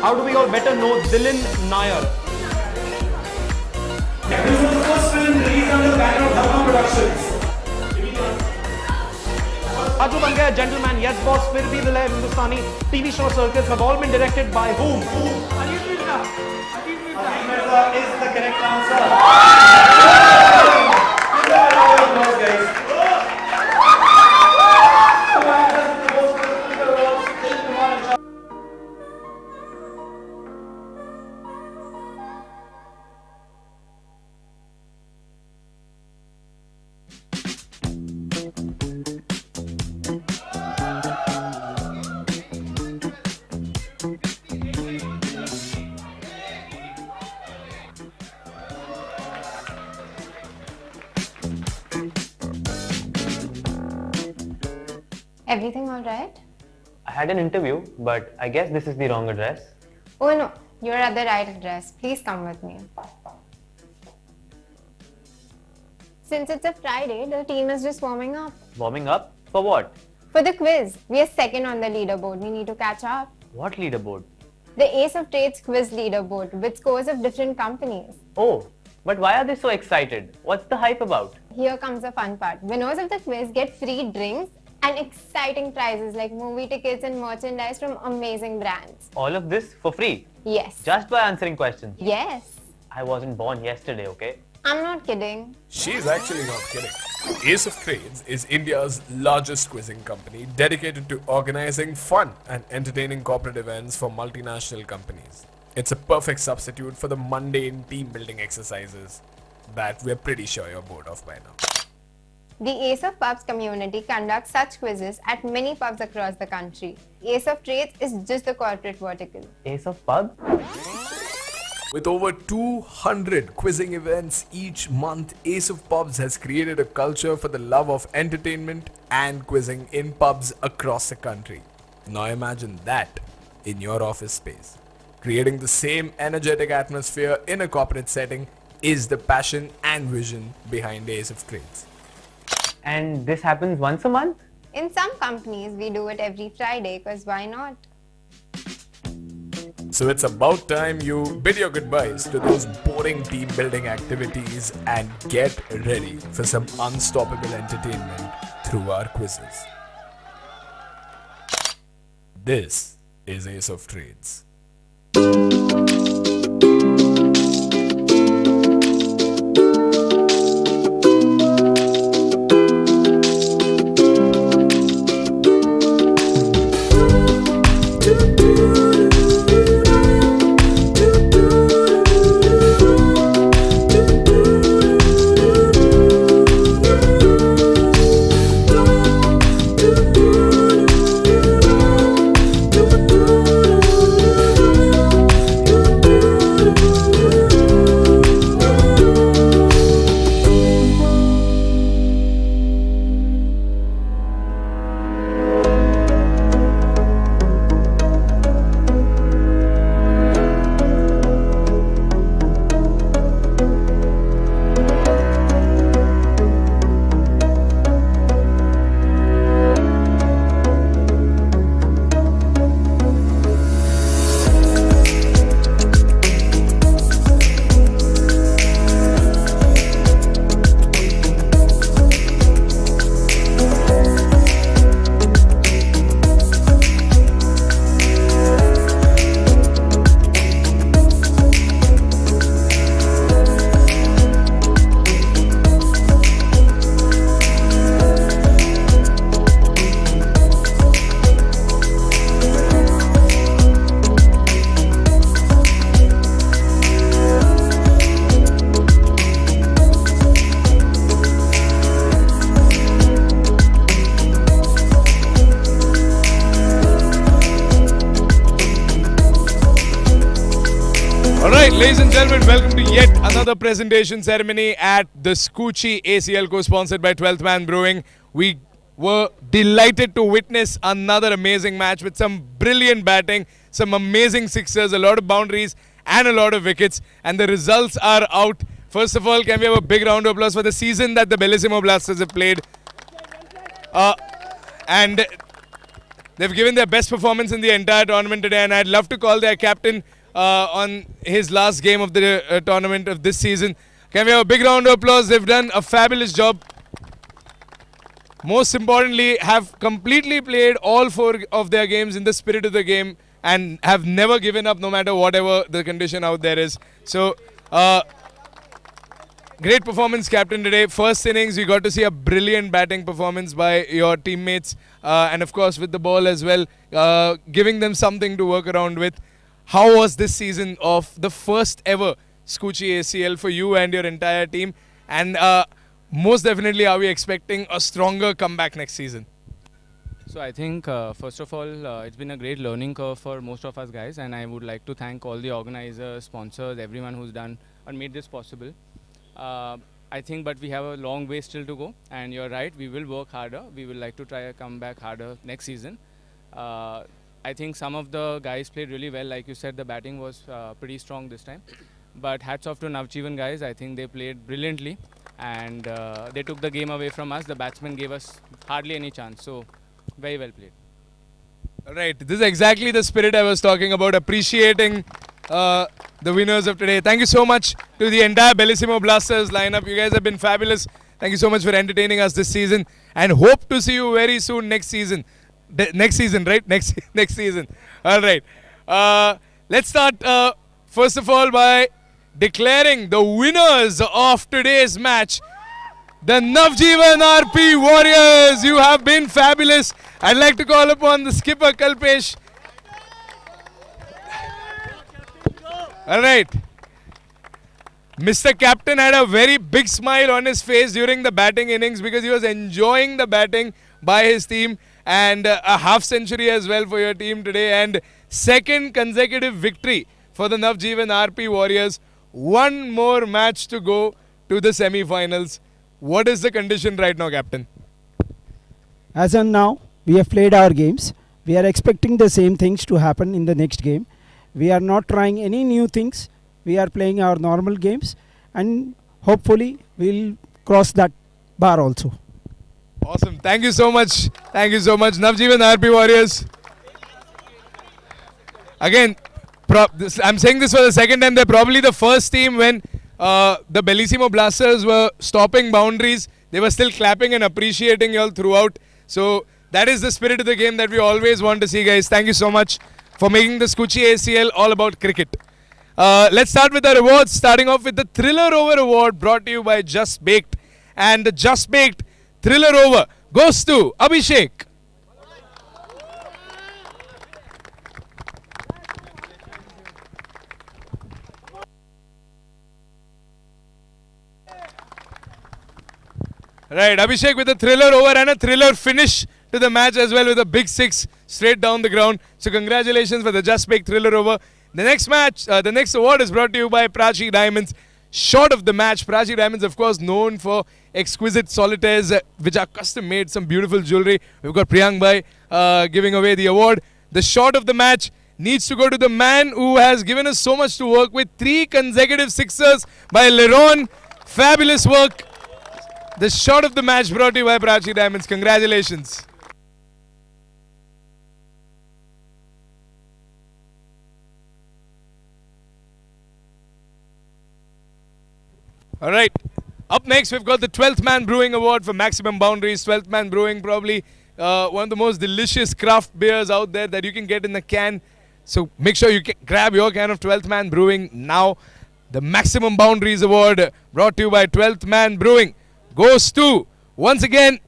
how do we all better know Dylan Nair? This was the first film released under the banner of Dhamma Productions. Aju Ban Gaya, Gentleman, Yes Boss, Fir Bhi Dil Hai, Hindustani, TV show circuits have all been directed by whom? Ajit Mirza is the correct answer. Give them a round of applause, guys. Everything all right? I had an interview, but I guess this is the wrong address. Oh no, you're at the right address. Please come with me. Since it's a Friday, the team is just warming up. Warming up? For what? For the quiz, we are second on the leaderboard. We need to catch up. What leaderboard? The Ace of Trades quiz leaderboard with scores of different companies. Oh, but why are they so excited? What's the hype about? Here comes the fun part. Winners of the quiz get free drinks and exciting prizes like movie tickets and merchandise from amazing brands. All of this for free? Yes. Just by answering questions? Yes. I wasn't born yesterday, okay? I'm not kidding. She's actually not kidding. Ace of Trades is India's largest quizzing company dedicated to organizing fun and entertaining corporate events for multinational companies. It's a perfect substitute for the mundane team building exercises that we're pretty sure you're bored of by now. The Ace of Pubs community conducts such quizzes at many pubs across the country. Ace of Trades is just the corporate vertical. Ace of Pubs? With over 200 quizzing events each month, Ace of Pubs has created a culture for the love of entertainment and quizzing in pubs across the country. Now imagine that in your office space. Creating the same energetic atmosphere in a corporate setting is the passion and vision behind Ace of Trades. And this happens once a month? In some companies, we do it every Friday because why not? So it's about time you bid your goodbyes to those boring team building activities and get ready for some unstoppable entertainment through our quizzes. This is Ace of Trades. Ladies and gentlemen, welcome to yet another presentation ceremony at the Skuccii ACL co-sponsored by 12th Man Brewing. We were delighted to witness another amazing match with some brilliant batting, some amazing sixers, a lot of boundaries and a lot of wickets, and the results are out. First of all, can we have a big round of applause for the season that the Bellissimo Blasters have played? And they've given their best performance in the entire tournament today, and I'd love to call their captain on his last game of the tournament of this season. Can we have a big round of applause? They've done a fabulous job. Most importantly, have completely played all 4 of their games in the spirit of the game and have never given up no matter whatever the condition out there is. So, great performance, captain, today. First innings, we got to see a brilliant batting performance by your teammates. And of course, with the ball as well, giving them something to work around with. How was this season of the first ever Skuccii ACL for you and your entire team? And most definitely, are we expecting a stronger comeback next season? So I think, first of all, it's been a great learning curve for most of us guys. And I would like to thank all the organizers, sponsors, everyone who's done and made this possible. I think, but we have a long way still to go. And you're right, we will work harder. We will like to try to come back harder next season. I think some of the guys played really well. Like you said, the batting was pretty strong this time. But hats off to Navjivan guys. I think they played brilliantly. And they took the game away from us. The batsmen gave us hardly any chance. So, very well played. All right. This is exactly the spirit I was talking about. Appreciating the winners of today. Thank you so much to the entire Bellissimo Blasters lineup. You guys have been fabulous. Thank you so much for entertaining us this season. And hope to see you very soon next season. Next season, right? Next season. All right. Let's start, first of all, by declaring the winners of today's match. The Navjivan RP Warriors, you have been fabulous. I'd like to call upon the skipper Kalpesh. All right. Mr. Captain had a very big smile on his face during the batting innings because he was enjoying the batting by his team, and a half century as well for your team today, and second consecutive victory for the Navjivan RP Warriors. One more match to go to the semi-finals. What is the condition right now, Captain? As of now, we have played our games. We are expecting the same things to happen in the next game. We are not trying any new things. We are playing our normal games, and hopefully we'll cross that bar also. Awesome. Thank you so much. Thank you so much. Navjivan RP Warriors. Again, I'm saying this for the second time. They're probably the first team when the Bellissimo Blasters were stopping boundaries. They were still clapping and appreciating you all throughout. So that is the spirit of the game that we always want to see, guys. Thank you so much for making the Skuccii ACL all about cricket. Let's start with the rewards, starting off with the Thriller Over Award brought to you by Just Baked. And the Just Baked Thriller Over goes to Abhishek. Right, Abhishek with a thriller over and a thriller finish to the match as well with a big 6 straight down the ground. So congratulations for the Just Baked Thriller Over. The next match, the next award is brought to you by Prachi Diamonds. Short of the match, Prachi Diamonds, of course, known for exquisite solitaires, which are custom made, some beautiful jewelry. We've got Priyank Bhai giving away the award. The short of the match needs to go to the man who has given us so much to work with. 3 consecutive sixers by Leron. Fabulous work. The shot of the match brought to you by Prachi Diamonds. Congratulations. All right. Up next, we've got the 12th Man Brewing Award for Maximum Boundaries. 12th Man Brewing, probably one of the most delicious craft beers out there that you can get in the can. So make sure you grab your can of 12th Man Brewing now. The Maximum Boundaries Award brought to you by 12th Man Brewing goes to, once again,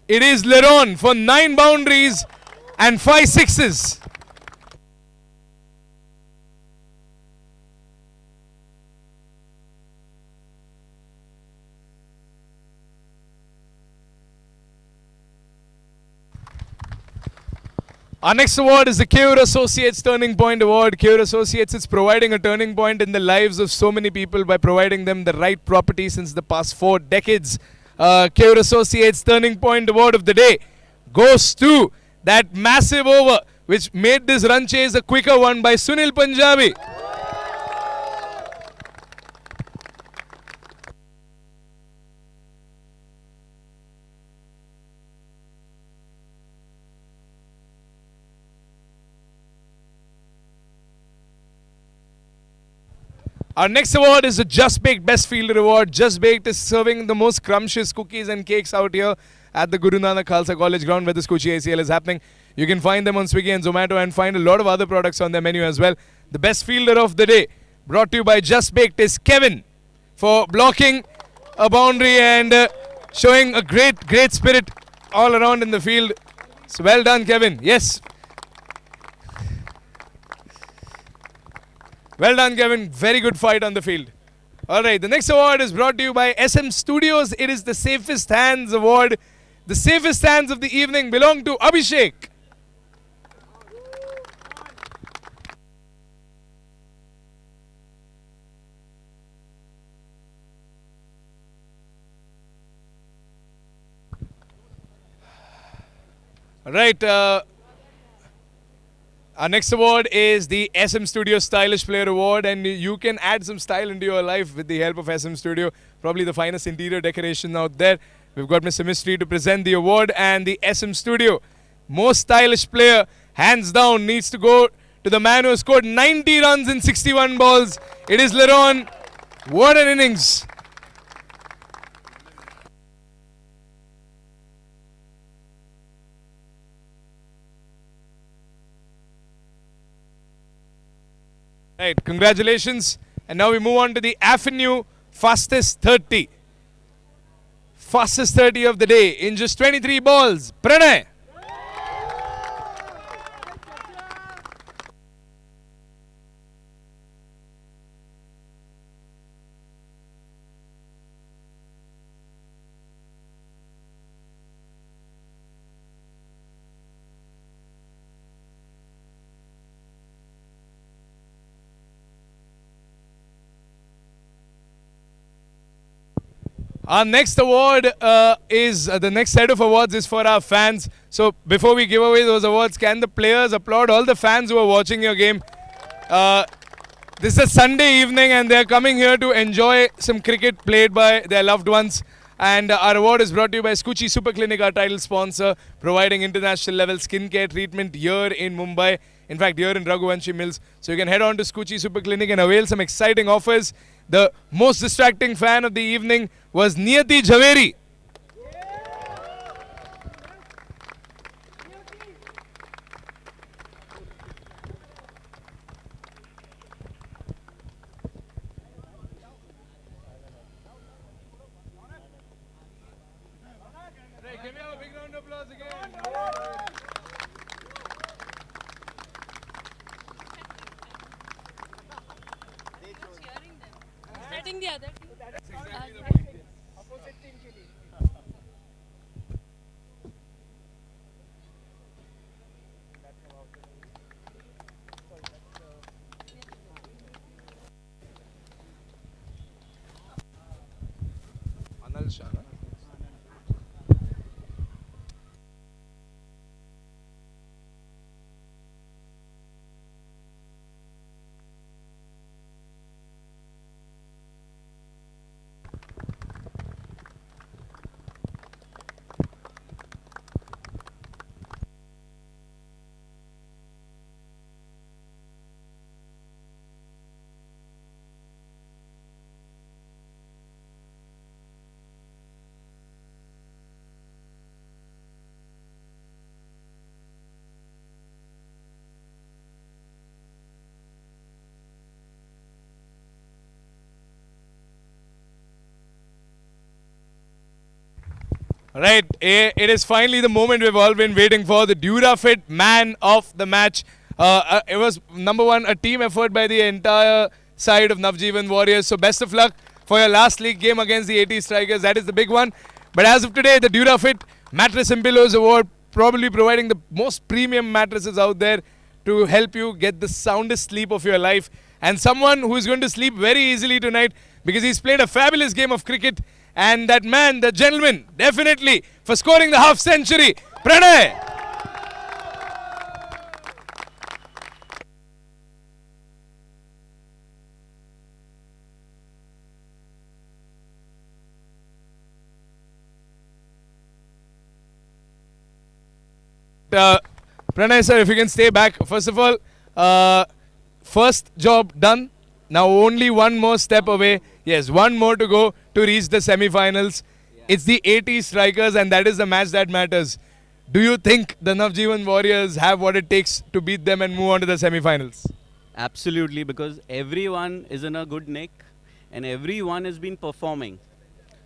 it is Leron for 9 boundaries and 5 sixes. Our next award is the Kure Associates Turning Point Award. Kure Associates is providing a turning point in the lives of so many people by providing them the right property since the past 4 decades. Kure Associates Turning Point Award of the day goes to that massive over which made this run chase a quicker one by Sunil Punjabi. Our next award is the Just Baked Best Fielder Award. Just Baked is serving the most scrumptious cookies and cakes out here at the Guru Nanak Khalsa College ground where the Skuccii ACL is happening. You can find them on Swiggy and Zomato and find a lot of other products on their menu as well. The Best Fielder of the day brought to you by Just Baked is Kevin for blocking a boundary and showing a great spirit all around in the field. So well done, Kevin. Yes. Well done, Kevin. Very good fight on the field. Alright, the next award is brought to you by SM Studios. It is the Safest Hands Award. The safest hands of the evening belong to Abhishek. Alright, our next award is the SM Studio Stylish Player Award, and you can add some style into your life with the help of SM Studio. Probably the finest interior decoration out there. We've got Mr. Mystery to present the award, and the SM Studio most stylish player, hands down, needs to go to the man who has scored 90 runs in 61 balls. It is Leron. What an innings. Right, congratulations. And now we move on to the Avenue Fastest 30. Fastest 30 of the day in just 23 balls. Pranay. Our next award the next set of awards is for our fans. So before we give away those awards, can the players applaud all the fans who are watching your game? This is a Sunday evening and they're coming here to enjoy some cricket played by their loved ones. And our award is brought to you by Skuccii Super Clinic, our title sponsor, providing international level skincare treatment here in Mumbai. In fact, here in Raghuvanshi Mills. So you can head on to Skuccii Super Clinic and avail some exciting offers. The most distracting fan of the evening was Niyati Jhaveri. Give me a big round of applause again. Setting the other team. That's exactly the point. Opposite team ke liye. Anil Shah. Right, it is finally the moment we've all been waiting for. The Durafit man of the match. It was #1, a team effort by the entire side of Navjivan Warriors. So best of luck for your last league game against the 80 Strikers. That is the big one. But as of today, the Durafit Mattress and Pillows Award probably providing the most premium mattresses out there to help you get the soundest sleep of your life. And someone who is going to sleep very easily tonight because he's played a fabulous game of cricket. And that man, the gentleman, definitely for scoring the half century, Pranay. Pranay sir, if you can stay back. First of all, first job done. Now only one more step away. Yes, one more to go to reach the semi-finals. It's the 80 strikers and that is the match that matters. Do you think the Navjivan Warriors have what it takes to beat them and move on to the semi-finals? Absolutely, because everyone is in a good nick and everyone has been performing.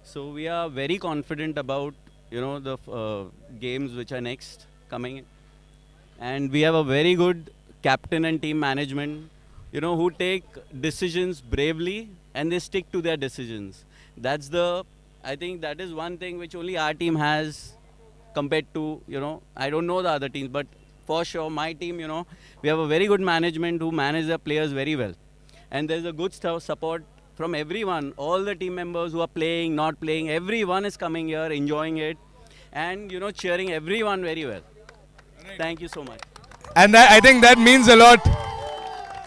So we are very confident about, you know, the games which are next coming in. And we have a very good captain and team management, you know, who take decisions bravely and they stick to their decisions. That's I think that is one thing which only our team has compared to, you know, I don't know the other teams, but for sure my team, you know, we have a very good management who manage their players very well. And there's a good support from everyone, all the team members who are playing, not playing, everyone is coming here, enjoying it and, you know, cheering everyone very well. Thank you so much. And I think that means a lot.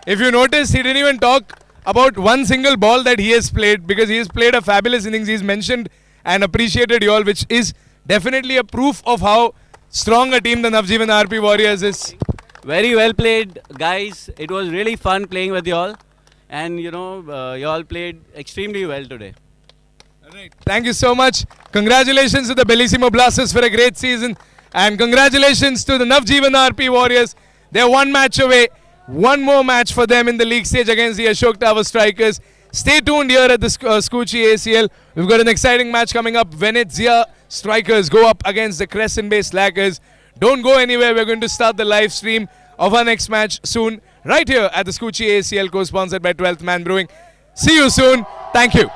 If you notice, he didn't even talk about one single ball that he has played because he has played a fabulous innings. He's mentioned and appreciated you all, which is definitely a proof of how strong a team the Navjivan RP Warriors is. Very well played, guys. It was really fun playing with you all. And, you know, you all played extremely well today. Alright. Thank you so much. Congratulations to the Bellissimo Blasters for a great season. And congratulations to the Navjivan RP Warriors. They're one match away. One more match for them in the league stage against the Ashok Tower Strikers. Stay tuned here at the Skuccii ACL. We've got an exciting match coming up. Venezia Strikers go up against the Crescent Bay Slackers. Don't go anywhere. We're going to start the live stream of our next match soon. Right here at the Skuccii ACL, co-sponsored by 12th Man Brewing. See you soon. Thank you.